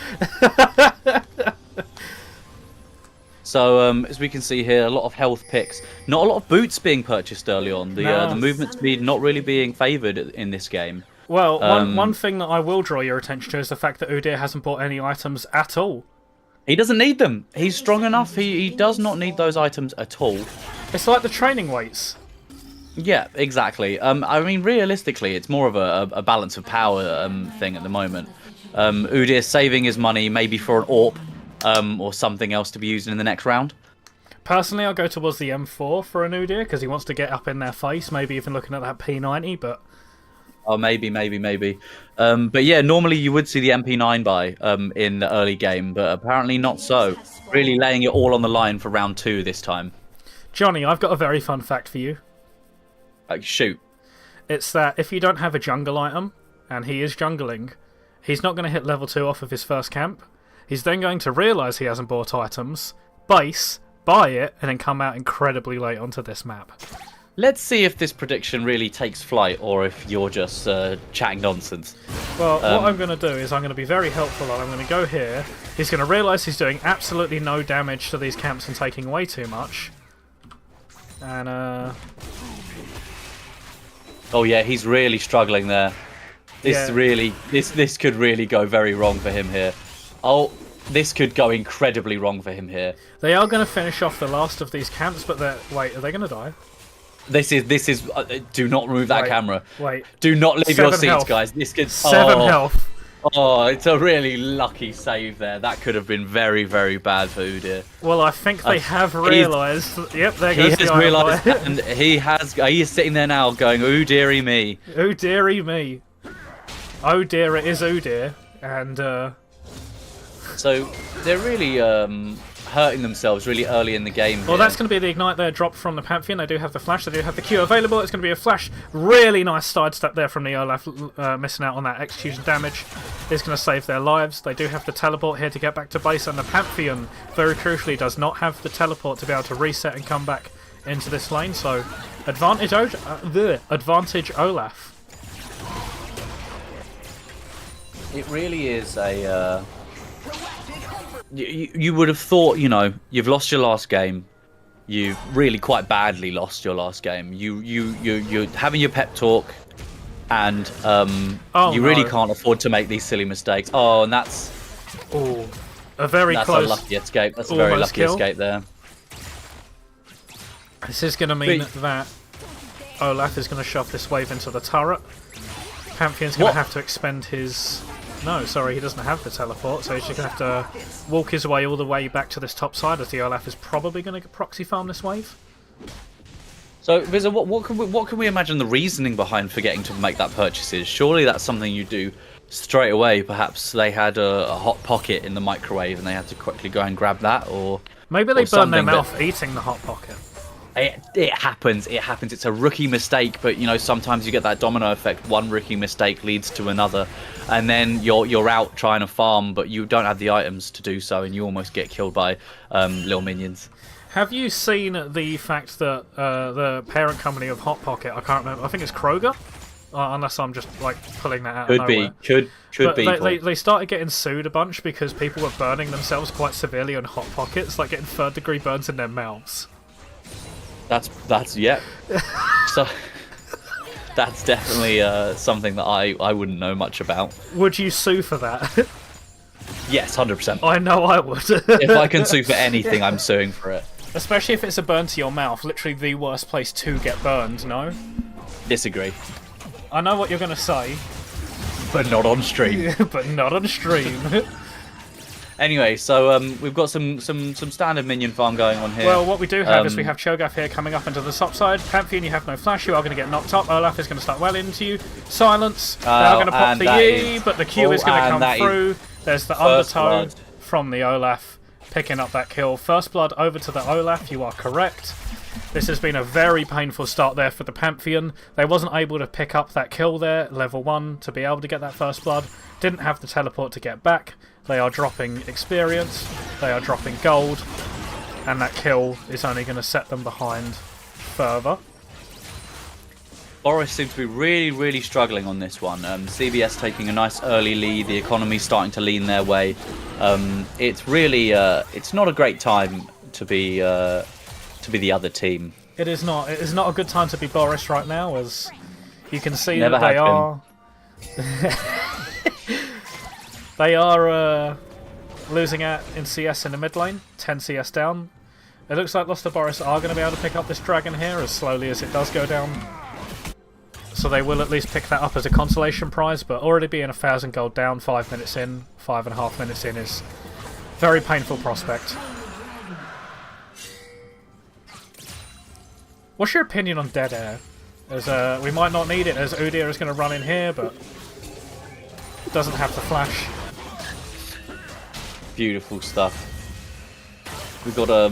So, as we can see here, a lot of health picks. Not a lot of boots being purchased early on. The movement speed not really being favoured in this game. Well, one thing that I will draw your attention to is the fact that Udyr hasn't bought any items at all. He doesn't need them. He's strong enough. He does not need those items at all. It's like the training weights. Yeah, exactly. I mean, realistically, it's more of a balance of power thing at the moment. Udyr saving his money maybe for an AWP or something else to be used in the next round. Personally, I'll go towards the M4 for an Udyr because he wants to get up in their face, maybe even looking at that P90, but... Oh, maybe. But yeah, normally you would see the MP9 buy in the early game, but apparently not so. Really laying it all on the line for round 2 this time. Johnny, I've got a very fun fact for you. Shoot. It's that if you don't have a jungle item, and he is jungling, he's not going to hit level 2 off of his first camp. He's then going to realise he hasn't bought items, base, buy it, and then come out incredibly late onto this map. Let's see if this prediction really takes flight, or if you're just chatting nonsense. Well, what I'm going to do is I'm going to be very helpful, and I'm going to go here. He's going to realise he's doing absolutely no damage to these camps and taking way too much. And, oh yeah, he's really struggling there. This could really go very wrong for him here. Oh, this could go incredibly wrong for him here. They are going to finish off the last of these camps, but wait, are they going to die? This is. Do not move that camera. Wait. Do not leave your seats, health. guys. This could. 7 health. Oh, it's a really lucky save there. That could have been very, very bad for Udyr. Well, I think they have realised. Yep, there goes the He has realised, and he is sitting there now going, "Oh dearie me, oh dearie me, oh dear, it is Udyr," and So they're really hurting themselves really early in the game. Well, that's going to be the ignite there, drop from the Pantheon. They do have the flash, they do have the Q available. It's going to be a flash. Really nice sidestep there from the Olaf, missing out on that execution damage. It's going to save their lives. They do have the teleport here to get back to base, and the Pantheon, very crucially, does not have the teleport to be able to reset and come back into this lane. So, advantage Olaf. It really is a... You would have thought, you know, you've lost your last game. You've really quite badly lost your last game. You're having your pep talk, and you really can't afford to make these silly mistakes. Oh, and that's a very close. That's a lucky escape. That's a very lucky escape there. This is going to mean that Olaf is going to shove this wave into the turret. Pantheon's going to have to expend his... No, sorry, he doesn't have the teleport, so he's just going to have to walk his way all the way back to this top side, as the Olaf is probably going to proxy farm this wave. So, Vizza, what can we imagine the reasoning behind forgetting to make that purchase is? Surely that's something you do straight away. Perhaps they had a hot pocket in the microwave and they had to quickly go and grab that, or maybe they or burn their something mouth eating the hot pocket. It happens. It happens. It's a rookie mistake, but you know sometimes you get that domino effect. One rookie mistake leads to another, and then you're out trying to farm, but you don't have the items to do so, and you almost get killed by little minions. Have you seen the fact that the parent company of Hot Pocket, I can't remember, I think it's Kroger? Unless I'm just like pulling that out Could of be. nowhere. Could be. They started getting sued a bunch because people were burning themselves quite severely on Hot Pockets, like getting third-degree burns in their mouths. That's yeah. So that's definitely something that I wouldn't know much about. Would you sue for that? Yes, 100%. I know I would. If I can sue for anything, I'm suing for it. Especially if it's a burn to your mouth, literally the worst place to get burned, no? Disagree. I know what you're going to say. But not on stream. But not on stream. Anyway, so we've got some standard minion farm going on here. Well, what we do have is we have Cho'Gath here coming up into the top side. Pantheon, you have no flash, you are going to get knocked up. Olaf is going to start well into you. Silence, they are going to pop the E, but the Q is going to come through. There's the undertow from the Olaf, picking up that kill. First blood over to the Olaf, you are correct. This has been a very painful start there for the Pantheon. They wasn't able to pick up that kill there, level 1, to be able to get that first blood. Didn't have the teleport to get back. They are dropping experience, they are dropping gold, and that kill is only going to set them behind further. Boris seems to be really struggling on this one. CBS taking a nice early lead, the economy's starting to lean their way. It's really, it's not a great time to be the other team. It is not. It is not a good time to be Boris right now, as you can see Never that they have are. They are losing out in CS in the mid lane, 10 CS down. It looks like Lost to Boris are going to be able to pick up this dragon here as slowly as it does go down. So they will at least pick that up as a consolation prize, but already being 1,000 gold down 5 minutes in, 5.5 minutes in is a very painful prospect. What's your opinion on Dead Air? As we might not need it, as Udyr is going to run in here, but doesn't have the flash. Beautiful stuff. We've got a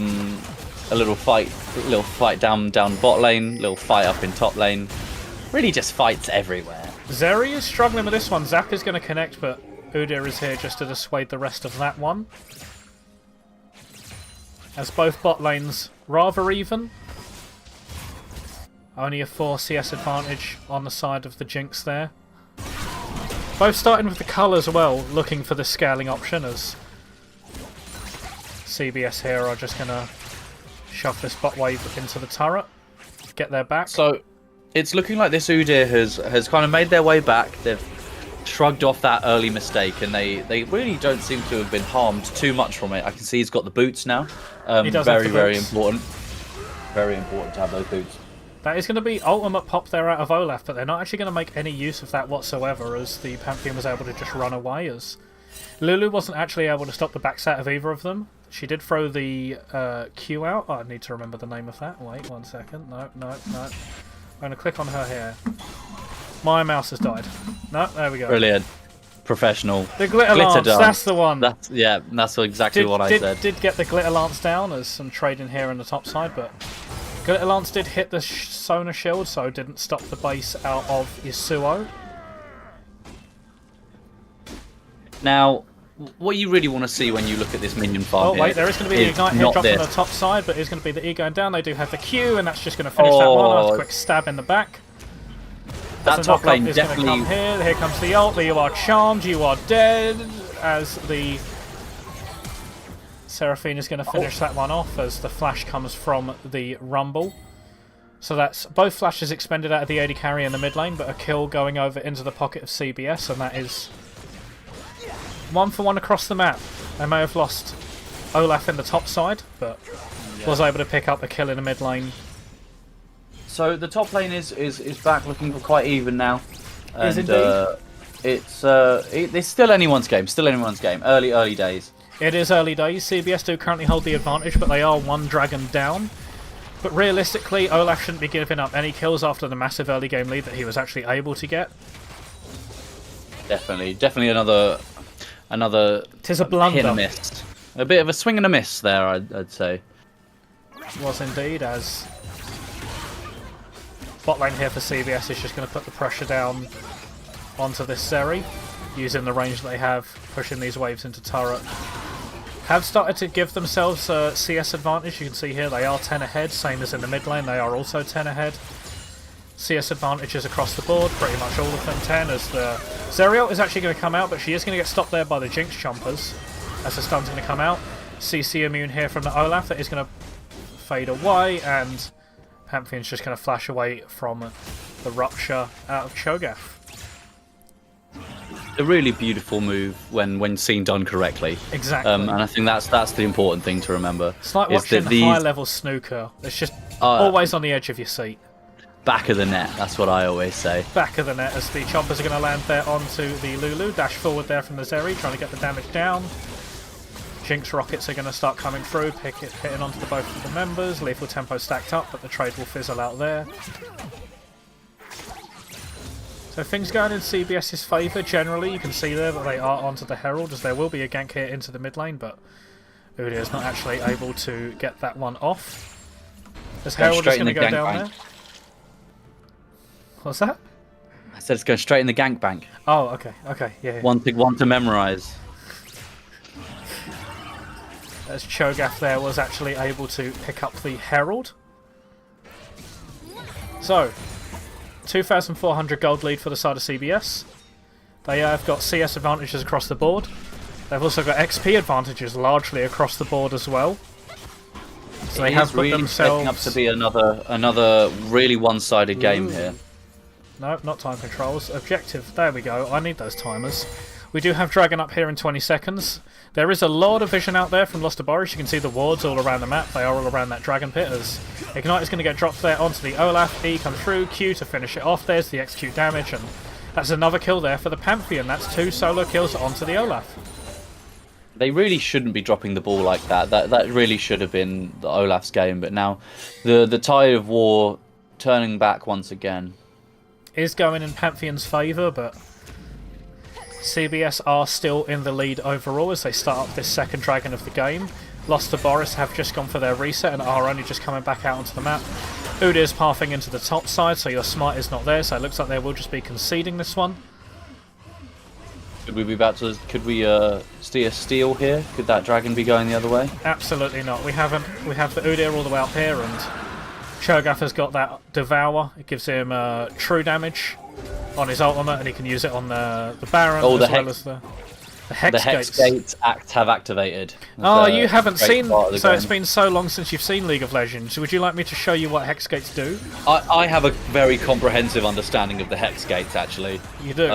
little fight down bot lane, little fight up in top lane. Really just fights everywhere. Zeri is struggling with this one. Zap is going to connect, but Udyr is here just to dissuade the rest of that one. As both bot lanes rather even. Only a 4 CS advantage on the side of the Jinx there. Both starting with the cull as well, looking for the scaling option, as CBS here are just going to shove this bot wave into the turret, get their back. So it's looking like this Udyr has kind of made their way back. They've shrugged off that early mistake, and they really don't seem to have been harmed too much from it. I can see he's got the boots now. He does have the very boots. important. Very important to have those boots. That is going to be ultimate pop there out of Olaf, but they're not actually going to make any use of that whatsoever, as the Pantheon was able to just run away, as Lulu wasn't actually able to stop the backsat of either of them. She did throw the Q out. Oh, I need to remember the name of that. Wait 1 second. No. I'm going to click on her here. My mouse has died. No, there we go. Brilliant. Professional. The glitter lance, dance. that's the one. That's exactly what I said. Did get the glitter lance down, as some trading here on the top side, but glitter lance did hit the Sona shield, so didn't stop the base out of Yasuo. Now, what you really want to see when you look at this minion farm Oh wait, there is going to be the ignite here dropped on the top side, but it's going to be the E going down. They do have the Q, and that's just going to finish that one. A quick stab in the back. That top lane is going to come here. Here comes the ult. You are charmed. You are dead. As the Seraphine is going to finish that one off, as the flash comes from the Rumble. So that's both flashes expended out of the AD carry in the mid lane, but a kill going over into the pocket of CBS, and that is 1 for 1 across the map. They may have lost Olaf in the top side, but was able to pick up a kill in the mid lane. So the top lane is back, looking for quite even now. And, Is indeed. It's still anyone's game. Early days. It is early days. CBS do currently hold the advantage, but they are 1 dragon down. But realistically, Olaf shouldn't be giving up any kills after the massive early game lead that he was actually able to get. Definitely another. Tis a blunder. Hit and miss. A bit of a swing and a miss there, I'd say. Was indeed, as bot lane here for CBS is just going to put the pressure down onto this Zeri, using the range that they have, pushing these waves into turret. Have started to give themselves a CS advantage. You can see here they are 10 ahead, same as in the mid lane, they are also 10 ahead. CS advantages across the board, pretty much all of them 10, as the Zerial is actually going to come out, but she is going to get stopped there by the Jinx Chompers, as the stun's going to come out. CC immune here from the Olaf, that is going to fade away, and Pantheon's just going to flash away from the Rupture out of Cho'Gath. A really beautiful move when seen done correctly. Exactly. And I think that's the important thing to remember. It's like watching high-level snooker. It's just always on the edge of your seat. Back of the net, that's what I always say. Back of the net as the Chompers are going to land there onto the Lulu. Dash forward there from the Zeri, trying to get the damage down. Jinx rockets are going to start coming through, hitting onto both of the members. Lethal tempo stacked up, but the trade will fizzle out there. So things going in CBS's favour generally. You can see there that they are onto the Herald, as there will be a gank here into the mid lane, but Udyr is not actually able to get that one off. As Herald is going to go down there. What's that? I said it's going straight in the gank bank. Oh, okay, yeah. One to memorise. As Cho'Gath there was actually able to pick up the Herald. So, 2,400 gold lead for the side of CBS. They have got CS advantages across the board. They've also got XP advantages largely across the board as well. So they have put really themselves up to be another really one-sided game here. No, not time controls. Objective. There we go. I need those timers. We do have Dragon up here in 20 seconds. There is a lot of vision out there from Lost to Boris. You can see the wards all around the map. They are all around that Dragon Pit, as Ignite is going to get dropped there onto the Olaf. E comes through. Q to finish it off. There's the execute damage, and that's another kill there for the Pantheon. That's 2 solo kills onto the Olaf. They really shouldn't be dropping the ball like that. That really should have been the Olaf's game, but now the tide of war turning back once again. Is going in Pantheon's favour, but CBS are still in the lead overall as they start up this second Dragon of the game. Lost to Boris have just gone for their reset and are only just coming back out onto the map. Udyr's pathing into the top side, so your smite is not there, so it looks like they will just be conceding this one. Could we be about to? Could we see a steal here? Could that Dragon be going the other way? Absolutely not. We haven't. We have the Udyr all the way up here, and Cho'Gath has got that Devour. It gives him true damage on his ultimate, and he can use it on the Baron as well as the Hex The Hex Gates. Gates have activated. Oh, you haven't seen... So game. it's been so long since you've seen League of Legends. Would you like me to show you what Hex Gates do? I have a very comprehensive understanding of the Hex Gates, actually. You do?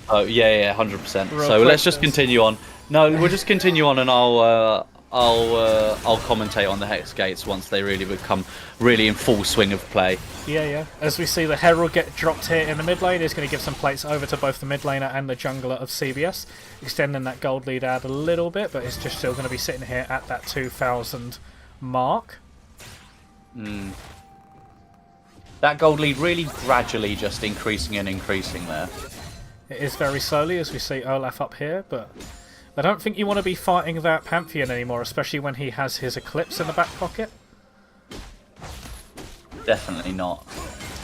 Oh yeah, 100%. So quick, let's just continue on. No, we'll just continue on, and I'll commentate on the Hex Gates once they really become really in full swing of play. Yeah. As we see the Herald get dropped here in the mid lane, it's going to give some plates over to both the mid laner and the jungler of CBS, extending that gold lead out a little bit, but it's just still going to be sitting here at that 2,000 mark. That gold lead really gradually just increasing and increasing there. It is very slowly as we see Olaf up here, but I don't think you want to be fighting that Pantheon anymore, especially when he has his Eclipse in the back pocket. Definitely not.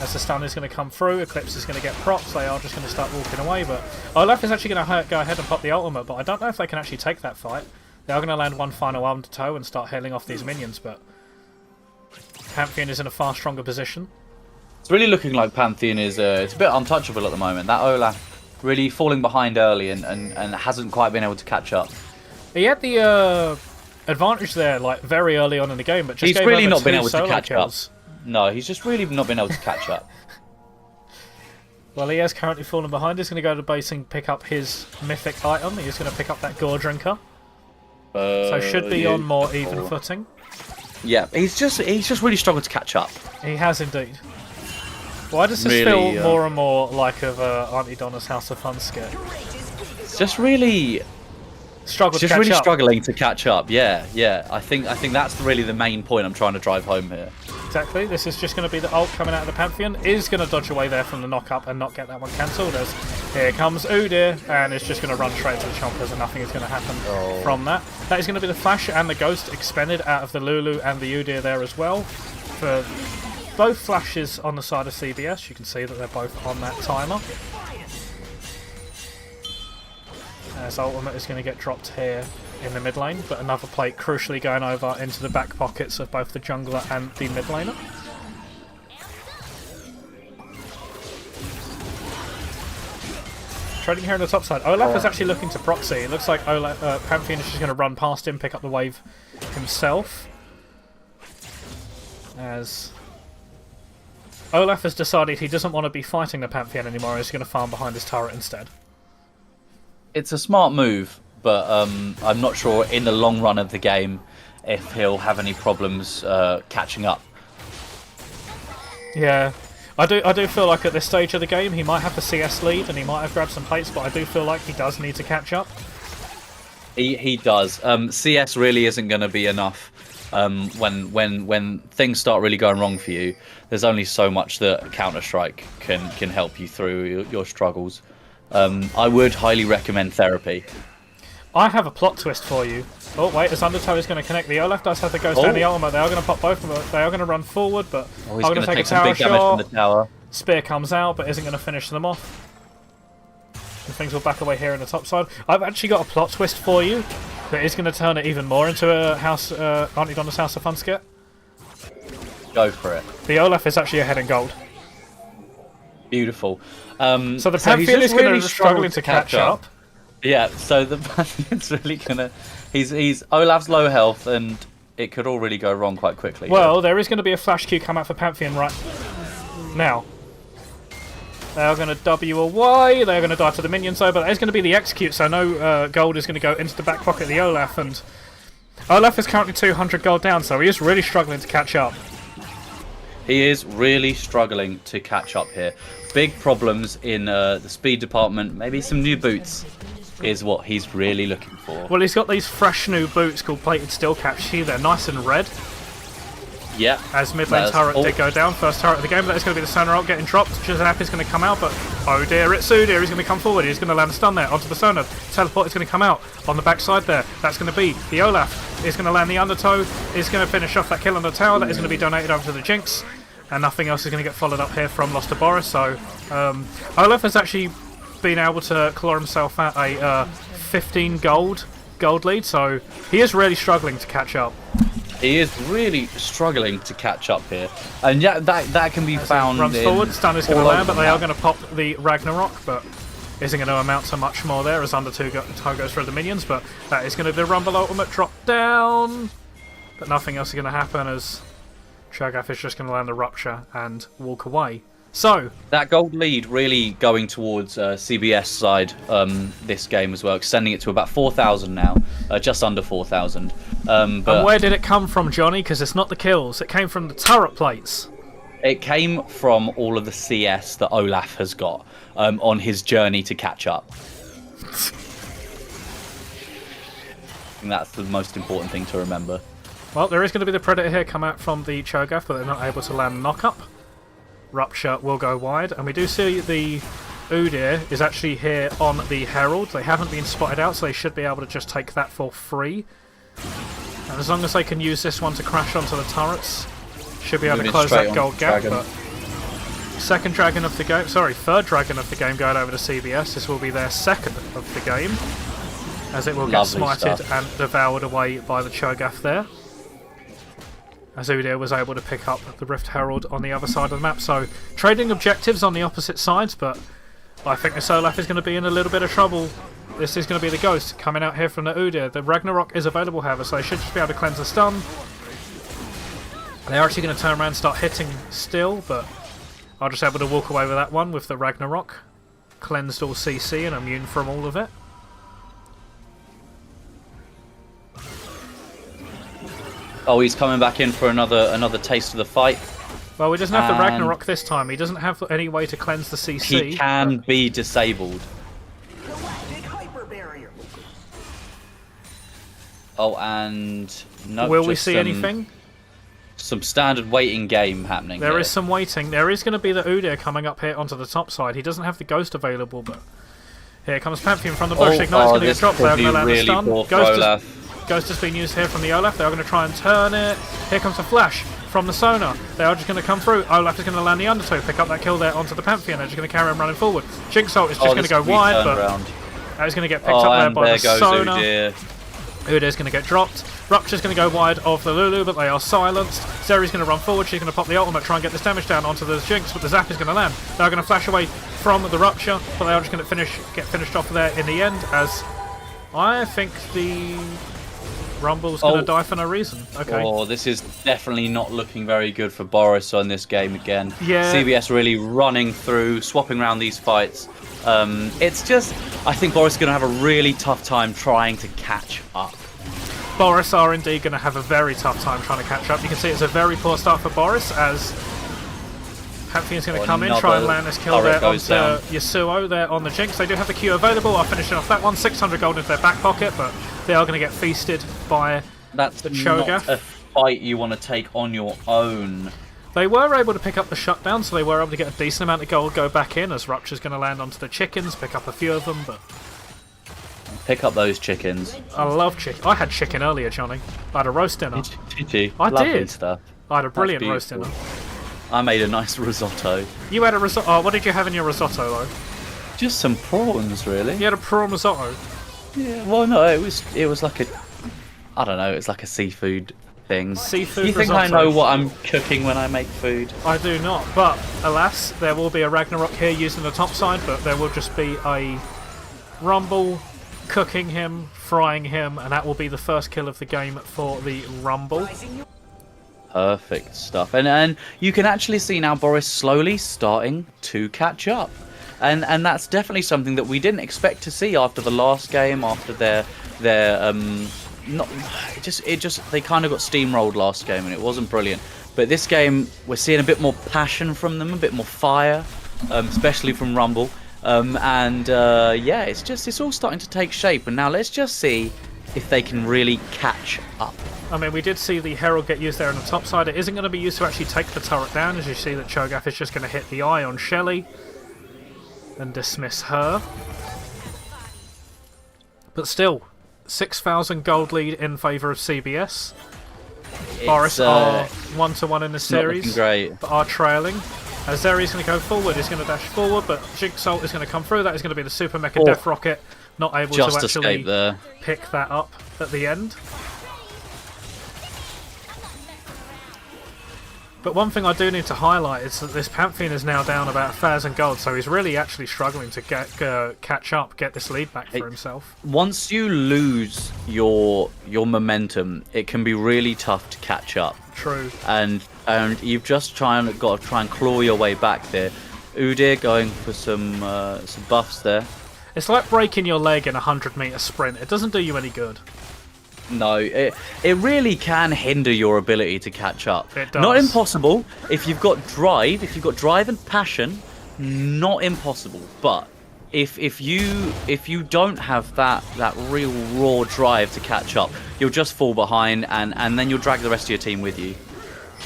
As the stun is going to come through, Eclipse is going to get props, they are just going to start walking away, but Olaf is actually going to go ahead and pop the ultimate, but I don't know if they can actually take that fight. They are going to land one final undertow and start healing off these minions, but Pantheon is in a far stronger position. It's really looking like Pantheon is it's a bit untouchable at the moment. That Olaf really falling behind early and hasn't quite been able to catch up. He had the advantage there, like very early on in the game, but just he's gave really over not been 2 able to solo catch kills. up. No, he's just really not been able to catch up. Well, he has currently fallen behind. He's going to go to base and pick up his mythic item. He's going to pick up that Gore Drinker. So should be on more even footing. Yeah, he's just really struggled to catch up. He has indeed. Why does this Really, feel more and more like of Auntie Donna's House of Fun skit? It's just really Struggling struggling to catch up. Yeah. I think that's really the main point I'm trying to drive home here. Exactly. This is just going to be the ult coming out of the Pantheon. Is going to dodge away there from the knock-up and not get that one cancelled. As here comes Udyr, and it's just going to run straight to the Chompers, and nothing is going to happen from that. That is going to be the Flash and the Ghost expended out of the Lulu and the Udyr there as well. For both Flashes on the side of CBS, you can see that they're both on that timer. As ultimate is going to get dropped here in the mid lane, but another plate crucially going over into the back pockets of both the jungler and the mid laner. Trading here on the top side. Olaf is actually looking to proxy. It looks like Pantheon is just going to run past him, pick up the wave himself. As Olaf has decided he doesn't want to be fighting the Pantheon anymore, he's going to farm behind his turret instead. It's a smart move, but I'm not sure in the long run of the game if he'll have any problems catching up. Yeah, I do feel like at this stage of the game he might have the CS lead and he might have grabbed some plates, but I do feel like he does need to catch up. He does. CS really isn't going to be enough. When things start really going wrong for you, there's only so much that Counter-Strike can help you through your struggles. I would highly recommend therapy. I have a plot twist for you. Oh wait, as Undertow is going to connect. The Olaf does have the Ghost and the ultimate. They are going to pop both of them. They are going to run forward, but he's going to take a some tower big damage shot. from the tower. Spear comes out, but isn't going to finish them off. And things will back away here in the top side. I've actually got a plot twist for you that is going to turn it even more into a house, Auntie Donna's House of Fun skit. Go for it. The Olaf is actually ahead in gold. Beautiful. So the Pantheon is really struggling to catch up. Yeah, so the Pantheon's really gonna. He's Olaf's low health, and it could all really go wrong quite quickly. Well, there is going to be a flash Q come out for Pantheon right now. They are going to W away. They are going to die to the minions, though, but there's going to be the execute, so no gold is going to go into the back pocket of the Olaf, and Olaf is currently 200 gold down, so he is really struggling to catch up. He is really struggling to catch up here. Big problems in the speed department. Maybe some new boots is what he's really looking for. Well, he's got these fresh new boots called Plated Steel Caps. See, they're nice and red. Yeah. As mid lane turret did go down, first turret of the game, but that's going to be the Sonar ult getting dropped. Shazap is going to come out, but oh dear, it's Udyr. He's going to come forward. He's going to land a stun there onto the Sonar. Teleport is going to come out on the back side there. That's going to be the Olaf. Is going to land the Undertow. Is going to finish off that kill on the tower. That is going to be donated over to the Jinx. And nothing else is going to get followed up here from Lost to Boris. So Olaf has actually been able to claw himself at a 15 gold lead. So he is really struggling to catch up. He is really struggling to catch up here, and yeah, that can be found. Runs forward, stun is going to land, but they are going to pop the Ragnarok, but isn't going to amount to much more there as Undertow goes through the minions. But that is going to be the Rumble ultimate drop down, but nothing else is going to happen as Cho'Gath is just going to land the Rupture and walk away. So that gold lead really going towards CBS side this game as well, extending it to about 4,000 now, just under 4,000. And where did it come from, Johnny? Because it's not the kills; it came from the turret plates. It came from all of the CS that Olaf has got on his journey to catch up. And that's the most important thing to remember. Well, there is going to be the Predator here come out from the Cho'Gath, but they're not able to land a knock-up. Rupture will go wide, and we do see the Udyr is actually here on the Herald. They haven't been spotted out, so they should be able to just take that for free. And as long as they can use this one to crash onto the turrets, should be able to close that gold gap. But third dragon of the game going over to CBS. This will be their second of the game, as it will get smited and devoured away by the Cho'Gath there. As Udyr was able to pick up the Rift Herald on the other side of the map. So, trading objectives on the opposite sides, but I think the Olaf is going to be in a little bit of trouble. This is going to be the Ghost coming out here from the Udyr. The Ragnarok is available, however, so they should just be able to cleanse the stun. They're actually going to turn around and start hitting still, but I'll just be able to walk away with that one with the Ragnarok. Cleansed all CC and immune from all of it. Oh, he's coming back in for another taste of the fight. Well, he doesn't have the Ragnarok this time. He doesn't have any way to cleanse the CC. He can be disabled. Oh, and no. Will we see anything? some standard waiting game happening. There here. is some waiting. There is going to be the Udyr coming up here onto the top side. He doesn't have the Ghost available, but here comes Pantheon from the bush. Ignite's going to get dropped. They're going to land the stun. Ghost has been used here from the Olaf. They are going to try and turn it. Here comes a flash from the Sonar. They are just going to come through. Olaf is going to land the Undertow, pick up that kill there onto the Pantheon. They're just going to carry him running forward. Jinx ult is just going to go wide, but that is going to get picked up there by the Sonar. Udyr's going to get dropped. Rupture's going to go wide of the Lulu, but they are silenced. Zeri's going to run forward. She's going to pop the ultimate, try and get this damage down onto the Jinx, but the Zap is going to land. They are going to flash away from the Rupture, but they are just going to get finished off there in the end, as I think the Rumble's going to die for no reason. Okay. Oh, this is definitely not looking very good for Boris on this game again. Yeah. CBS really running through, swapping around these fights. It's just, I think Boris is going to have a really tough time trying to catch up. Boris are indeed going to have a very tough time trying to catch up. You can see it's a very poor start for Boris, as Pantheon's going to come in, try and land this kill there onto Yasuo there on the Jinx. They do have the Q available. I'm finishing off that one. 600 gold into their back pocket, but they are going to get feasted by the Cho'Gath. Not a fight you want to take on your own. They were able to pick up the shutdown, so they were able to get a decent amount of gold go back in, as Rupture's going to land onto the chickens, pick up a few of them, but... Pick up those chickens. I love chicken. I had chicken earlier, Johnny. I had a roast dinner. Did you? I Lovely did. Stuff. I had a brilliant roast dinner. I made a nice risotto. You had a risotto. Oh, what did you have in your risotto, though? Just some prawns, really. You had a prawn risotto? Yeah, well, no, it was like a... I don't know, it's like a seafood thing. Seafood You think risotto. I know what I'm cooking when I make food? I do not, but alas, there will be a Ragnarok here using the top side, but there will just be a Rumble cooking him, frying him, and that will be the first kill of the game for the Rumble. Perfect stuff. And you can actually see now Boris slowly starting to catch up. And that's definitely something that we didn't expect to see after the last game, after their not it just they kind of got steamrolled last game and it wasn't brilliant. But this game we're seeing a bit more passion from them, a bit more fire, especially from Rumble. Yeah, it's all starting to take shape, and now let's just see if they can really catch up. I mean, we did see the Herald get used there on the top side. It isn't going to be used to actually take the turret down, as you see that Cho'Gath is just going to hit the eye on Shelly and dismiss her. But still, 6,000 gold lead in favour of CBS. Boris are 1-1 in the series, great. but are trailing. As Zeri's going to go forward, he's going to dash forward, but Jinx ult is going to come through. That is going to be the Super Mecha Death Rocket, not able to actually pick that up at the end. But one thing I do need to highlight is that this Pantheon is now down about 1,000 gold, so he's really actually struggling to catch up, get this lead back for himself. Once you lose your momentum, it can be really tough to catch up. True. And you've just got to try and claw your way back there. Udyr going for some buffs there. It's like breaking your leg in a 100-meter sprint. It doesn't do you any good. No, it really can hinder your ability to catch up. It does. Not impossible if you've got drive and passion. Not impossible, but if you don't have that real raw drive to catch up, you'll just fall behind, and then you'll drag the rest of your team with you.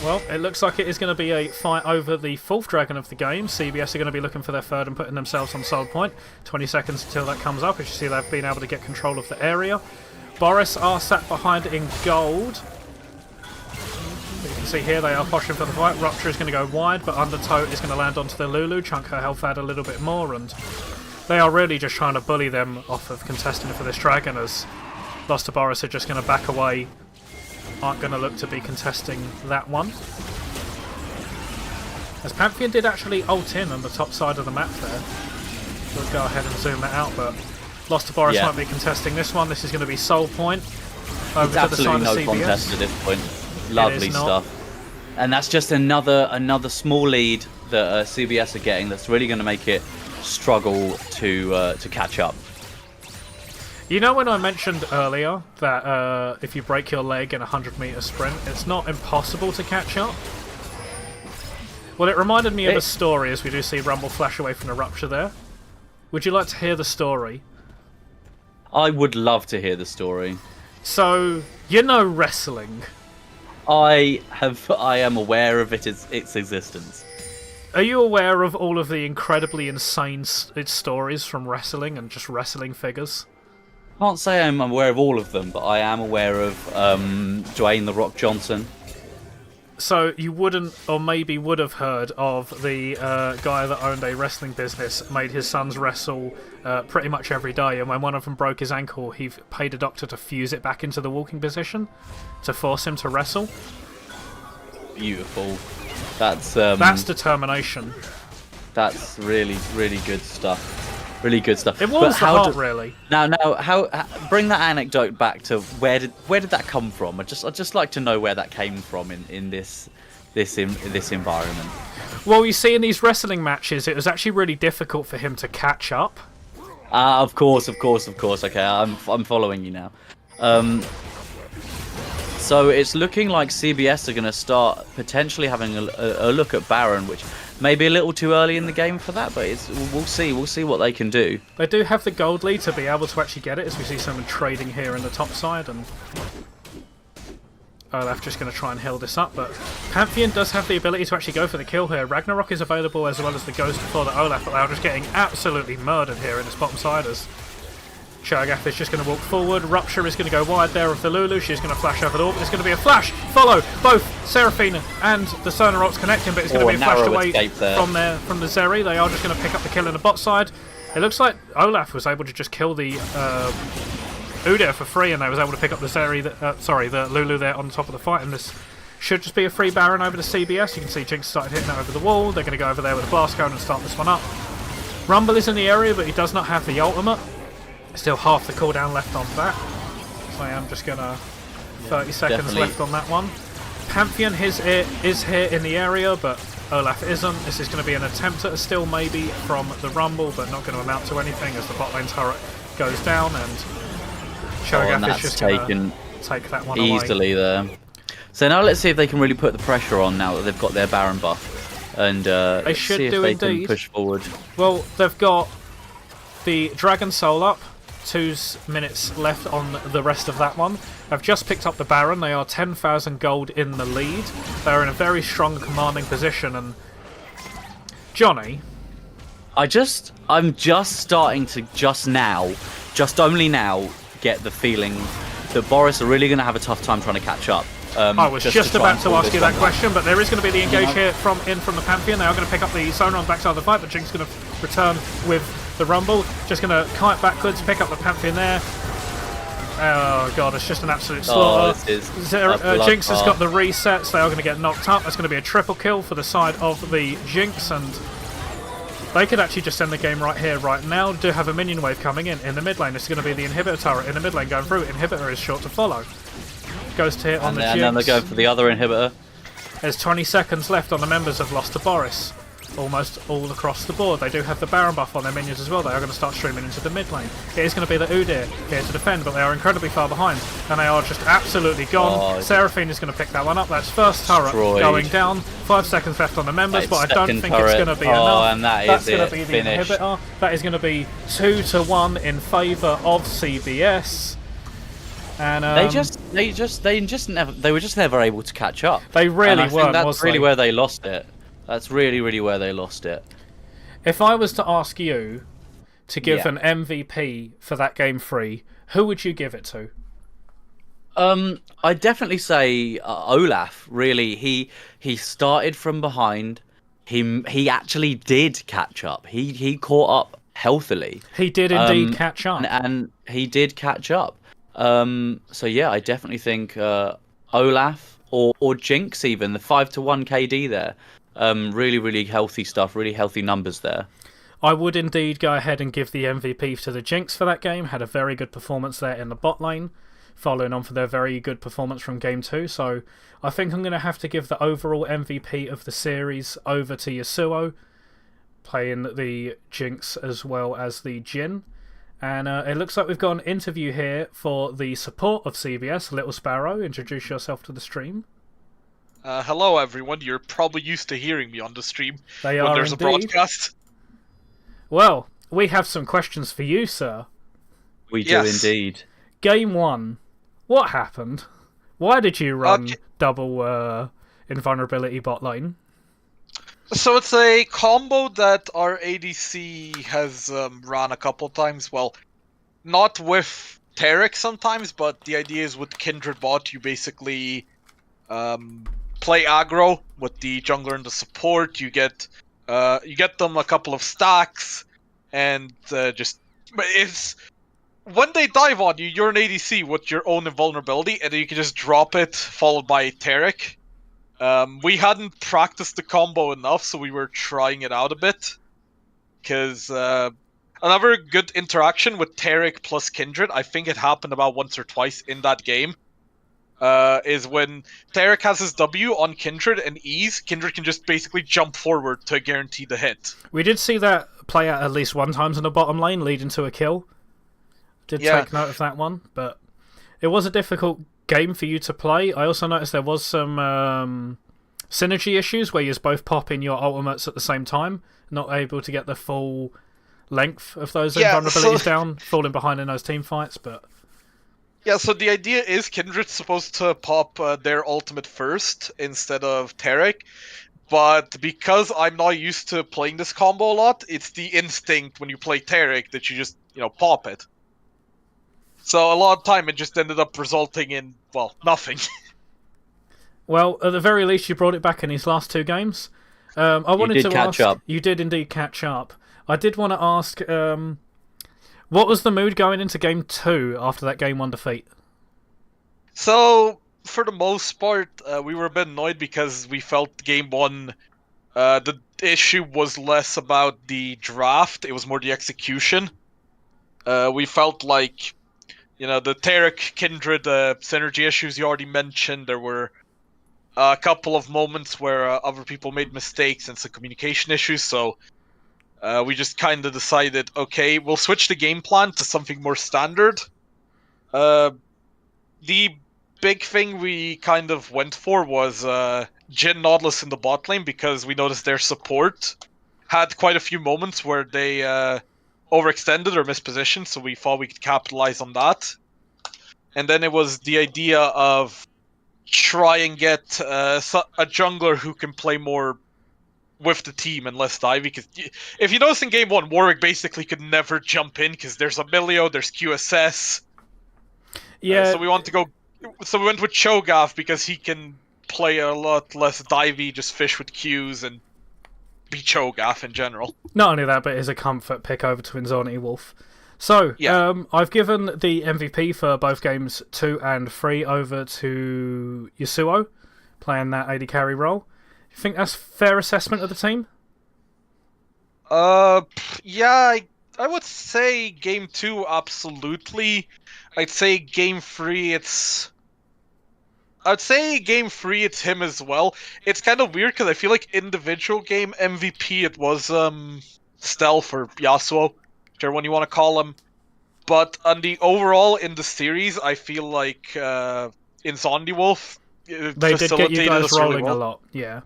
Well, it looks like it is going to be a fight over the fourth dragon of the game. CBS are going to be looking for their third and putting themselves on soul point. 20 seconds until that comes up. As you see, they've been able to get control of the area. Boris are sat behind in gold. You can see here they are pushing for the fight. Rupture is going to go wide, but Undertow is going to land onto the Lulu, chunk her health out a little bit more, and they are really just trying to bully them off of contesting for this dragon, as Lost to Boris are just going to back away, aren't going to look to be contesting that one. As Pantheon did actually ult in on the top side of the map there. We'll go ahead and zoom that out, but Lost to Boris might be contesting this one. This is going to be soul point. Over to the side of CBS. Contest at this point. Lovely stuff. And that's just another small lead that CBS are getting that's really going to make it struggle to catch up. You know when I mentioned earlier that if you break your leg in a 100-meter sprint, it's not impossible to catch up? Well, it reminded me of a story, as we do see Rumble flash away from the Rupture there. Would you like to hear the story? I would love to hear the story. So, you know wrestling. I am aware of its existence. Are you aware of all of the incredibly insane stories from wrestling and just wrestling figures? Can't say I'm aware of all of them, but I am aware of Dwayne The Rock Johnson. So you wouldn't, or maybe would have heard of the guy that owned a wrestling business, made his sons wrestle pretty much every day, and when one of them broke his ankle, he paid a doctor to fuse it back into the walking position to force him to wrestle. Beautiful. That's determination. That's really, really good stuff. Really good stuff. It warms the heart, really. Now, how bring that anecdote back to where did that come from? I'd just like to know where that came from in this environment. Well, you see, in these wrestling matches, it was actually really difficult for him to catch up. Of course. Okay, I'm following you now. So it's looking like CBS are going to start potentially having a look at Baron, which may be a little too early in the game for that, but we'll see. We'll see what they can do. They do have the gold lead to be able to actually get it, as we see someone trading here in the top side, and Olaf just going to try and heal this up, but Pantheon does have the ability to actually go for the kill here. Ragnarok is available as well as the Ghost for the Olaf, but they are just getting absolutely murdered here in this bottom side as Shagath is just going to walk forward. Rupture is going to go wide there of the Lulu. She's going to flash over the orb. It's going to be a flash. Follow both Seraphine and the Sonar Ops connecting, but it's going to be flashed away from the Zeri. They are just going to pick up the kill in the bot side. It looks like Olaf was able to just kill the Udyr for free, and they was able to pick up the Zeri, the Lulu there on top of the fight, and this should just be a free Baron over to CBS. You can see Jinx started hitting it over the wall. They're going to go over there with a blast cone and start this one up. Rumble is in the area, but he does not have the ultimate. Still half the cooldown left on that. So I am just going to... 30 seconds left on that one. Pantheon is here in the area, but Olaf isn't. This is going to be an attempt at a steal maybe from the Rumble, but not going to amount to anything as the bot lane turret goes down, and Shogaf is just going to take that one easily away. There. So now let's see if they can really put the pressure on now that they've got their Baron buff. And they should see if they can push forward. Well, they've got the Dragon Soul up. 2 minutes left on the rest of that one. I've just picked up the Baron. They are 10,000 gold in the lead. They're in a very strong commanding position, and Johnny, I'm just starting to just only now get the feeling that Boris are really going to have a tough time trying to catch up. I was just about to ask you that question, but there is going to be the engage here from the Pantheon. They are going to pick up the Sonar on the backside of the fight, but Jinx is going to return with the Rumble. Just going to kite backwards, pick up the Pantheon there. Oh god, it's just an absolute slaughter. Jinx has got the resets. They are going to get knocked up. That's going to be a triple kill for the side of the Jinx, and they could actually just end the game right here, right now. Do have a minion wave coming in the mid lane. This is going to be the inhibitor turret in the mid lane going through. Inhibitor is short to follow. Goes to hit on the Jinx. And then they're going for the other inhibitor. There's 20 seconds left on the members of Lost to Boris. Almost all across the board. They do have the Baron buff on their minions as well. They are going to start streaming into the mid lane. It is going to be the Udyr here to defend, but they are incredibly far behind. And they are just absolutely gone. Seraphine is going to pick that one up. That's first turret going down. 5 seconds left on the members, but I don't think it's going to be enough. And that's going to be the inhibitor. That is going to be 2-1 in favour of CBS. And they were just never able to catch up. They really weren't. That's really where they lost it. That's really, really where they lost it. If I was to ask you to give an MVP for that game 3, who would you give it to? I'd definitely say Olaf. Really, he started from behind. He actually did catch up. He caught up healthily. He did indeed catch up, and he did catch up. So yeah, I definitely think Olaf or Jinx, even the 5-1 KD there. Really, really healthy stuff. Really healthy numbers there. I would indeed go ahead and give the MVP to the Jinx for that game. Had a very good performance there in the bot lane, following on for their very good performance from Game 2. So I think I'm going to have to give the overall MVP of the series over to Yasuo, playing the Jinx as well as the Jhin. And it looks like we've got an interview here for the support of CBS. Little Sparrow, introduce yourself to the stream. Hello, everyone. You're probably used to hearing me on the stream when there's a broadcast. Well, we have some questions for you, sir. We do indeed. Game 1. What happened? Why did you run Okay. double invulnerability bot lane? So it's a combo that our ADC has run a couple times. Well, not with Tarek sometimes, but the idea is with Kindred bot, you basically play aggro with the jungler and the support. You get them a couple of stacks, and it's when they dive on you, you're an ADC with your own invulnerability, and then you can just drop it, followed by Tarek. We hadn't practiced the combo enough, so we were trying it out a bit. Because another good interaction with Tarek plus Kindred, I think it happened about once or twice in that game, is when Tarek has his W on Kindred and E's, Kindred can just basically jump forward to guarantee the hit. We did see that play out at least one time in the bottom lane, leading to a kill. Did take note of that one, but it was a difficult game for you to play. I also noticed there was some synergy issues where you're both popping your ultimates at the same time, not able to get the full length of those invulnerabilities down, falling behind in those team fights. But yeah, so the idea is Kindred's supposed to pop their ultimate first instead of Tarek, but because I'm not used to playing this combo a lot, it's the instinct when you play Tarek that you just, pop it. So a lot of time it just ended up resulting in, well, nothing. well, at the very least, you brought it back in these last two games. I wanted did to catch ask, up. You did indeed catch up. I did want to ask, what was the mood going into Game 2 after that Game 1 defeat? So, for the most part, we were a bit annoyed because we felt Game 1, the issue was less about the draft, it was more the execution. We felt like, the Tarek Kindred synergy issues you already mentioned, there were a couple of moments where other people made mistakes and some communication issues, so we just kind of decided, okay, we'll switch the game plan to something more standard. The big thing we kind of went for was Jhin Nautilus in the bot lane, because we noticed their support had quite a few moments where they overextended or mispositioned, so we thought we could capitalize on that. And then it was the idea of try and get a jungler who can play more with the team and less divey. Because if you notice in Game 1, Warwick basically could never jump in because there's Emilio, there's QSS. Yeah. So we went with Cho'Gath because he can play a lot less divey, just fish with Qs and be Cho'Gath in general. Not only that, but it is a comfort pick over to Inzorni Wolf. So, I've given the MVP for both games 2 and 3 over to Yasuo, playing that AD carry role. Do you think that's fair assessment of the team? Yeah, I would say Game 2, absolutely. I'd say Game 3, it's him as well. It's kind of weird because I feel like individual game MVP it was Stealth or Yasuo, whichever one you want to call him. But on the overall in the series, I feel like in Zombie Wolf, they did get you guys rolling a lot. Yeah.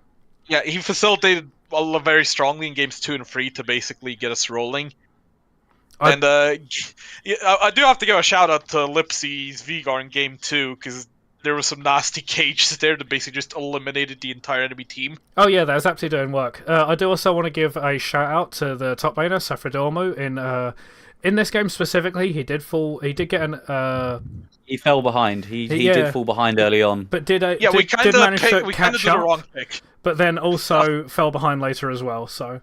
Yeah, he facilitated very strongly in games 2 and 3 to basically get us rolling. I do have to give a shout out to Lipsy's Vigar in Game 2 because there was some nasty cages there that basically just eliminated the entire enemy team. Oh yeah, that was absolutely doing work. I do also want to give a shout out to the top laner, Safradormu. In this game specifically, he did get an... He fell behind. He did fall behind early on. But did we kind of manage to did catch the up, wrong pick. But then also fell behind later as well, so...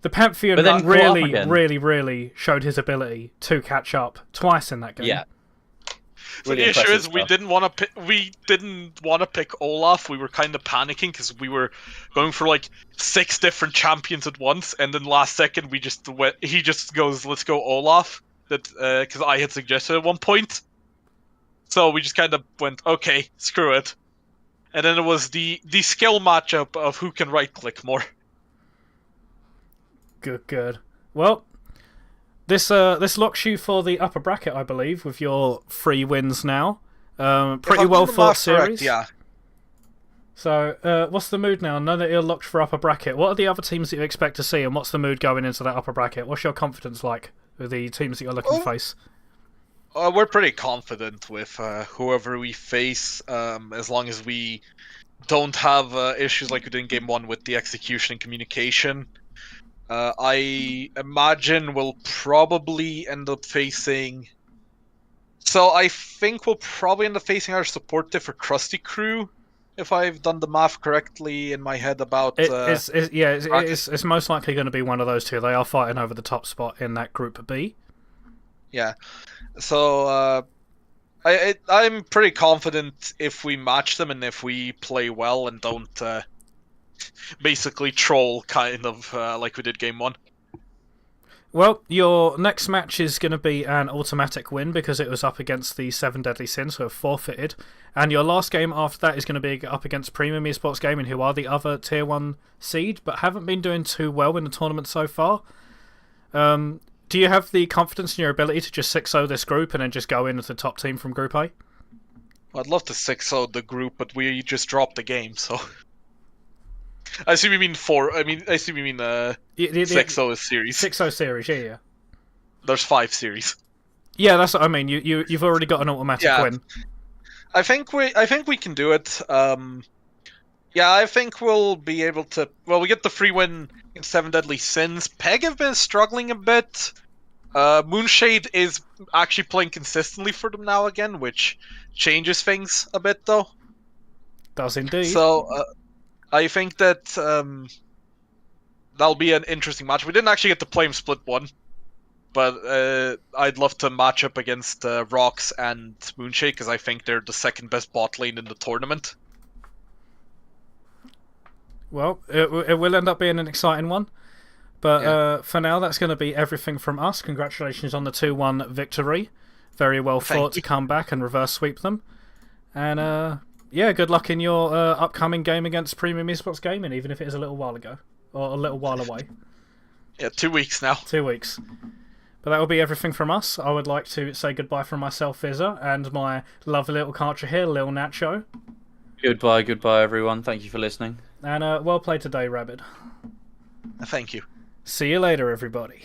The Pantheon really showed his ability to catch up twice in that game. Yeah. So the issue is we didn't want to pick Olaf. We were kind of panicking because we were going for like 6 different champions at once, and then last second we just went. He just goes, "Let's go Olaf." That because I had suggested at one point. So we just kind of went, "Okay, screw it." And then it was the skill matchup of who can right click more. Good. Well, this locks you for the upper bracket, I believe, with your 3 wins now. Pretty well fought series. Correct, yeah. So, what's the mood now? Now that you're locked for upper bracket, what are the other teams that you expect to see, and what's the mood going into that upper bracket? What's your confidence like with the teams that you're looking to face? we're pretty confident with whoever we face, as long as we don't have issues like we did in Game 1 with the execution and communication. I imagine we'll probably end up facing... So I think we'll probably end up facing our support diff for Krusty Crew, if I've done the math correctly in my head about... It's most likely going to be one of those two. They are fighting over the top spot in that Group B. Yeah. So, I'm pretty confident if we match them and if we play well and don't basically troll kind of like we did Game 1. Well, your next match is going to be an automatic win because it was up against the 7 Deadly Sins, who have forfeited. And your last game after that is going to be up against Premium Esports Gaming, who are the other Tier 1 seed, but haven't been doing too well in the tournament so far. Do you have the confidence in your ability to just 6-0 this group and then just go in with the top team from Group A? I'd love to 6-0 the group, but we just dropped the game, so... I assume you mean 6-0 is series. 6-0 series, yeah. There's 5 series. Yeah, that's what I mean. You've already got an automatic win. I think we can do it. Yeah, I think we'll be able to... Well, we get the free win in 7 Deadly Sins. Peg have been struggling a bit. Moonshade is actually playing consistently for them now again, which changes things a bit, though. Does indeed. So, I think that that'll be an interesting match. We didn't actually get to play him split 1, but I'd love to match up against Rocks and Moonshade, because I think they're the second best bot lane in the tournament. Well, it will end up being an exciting one. But for now, that's going to be everything from us. Congratulations on the 2-1 victory. Very well fought to come back and reverse sweep them. And yeah, good luck in your upcoming game against Premium Esports Gaming, even if it is a little while ago. Or a little while away. Yeah, 2 weeks now. 2 weeks. But that will be everything from us. I would like to say goodbye from myself, Fizzer, and my lovely little culture here, Lil Nacho. Goodbye, everyone. Thank you for listening. And well played today, Rabbit. Thank you. See you later, everybody.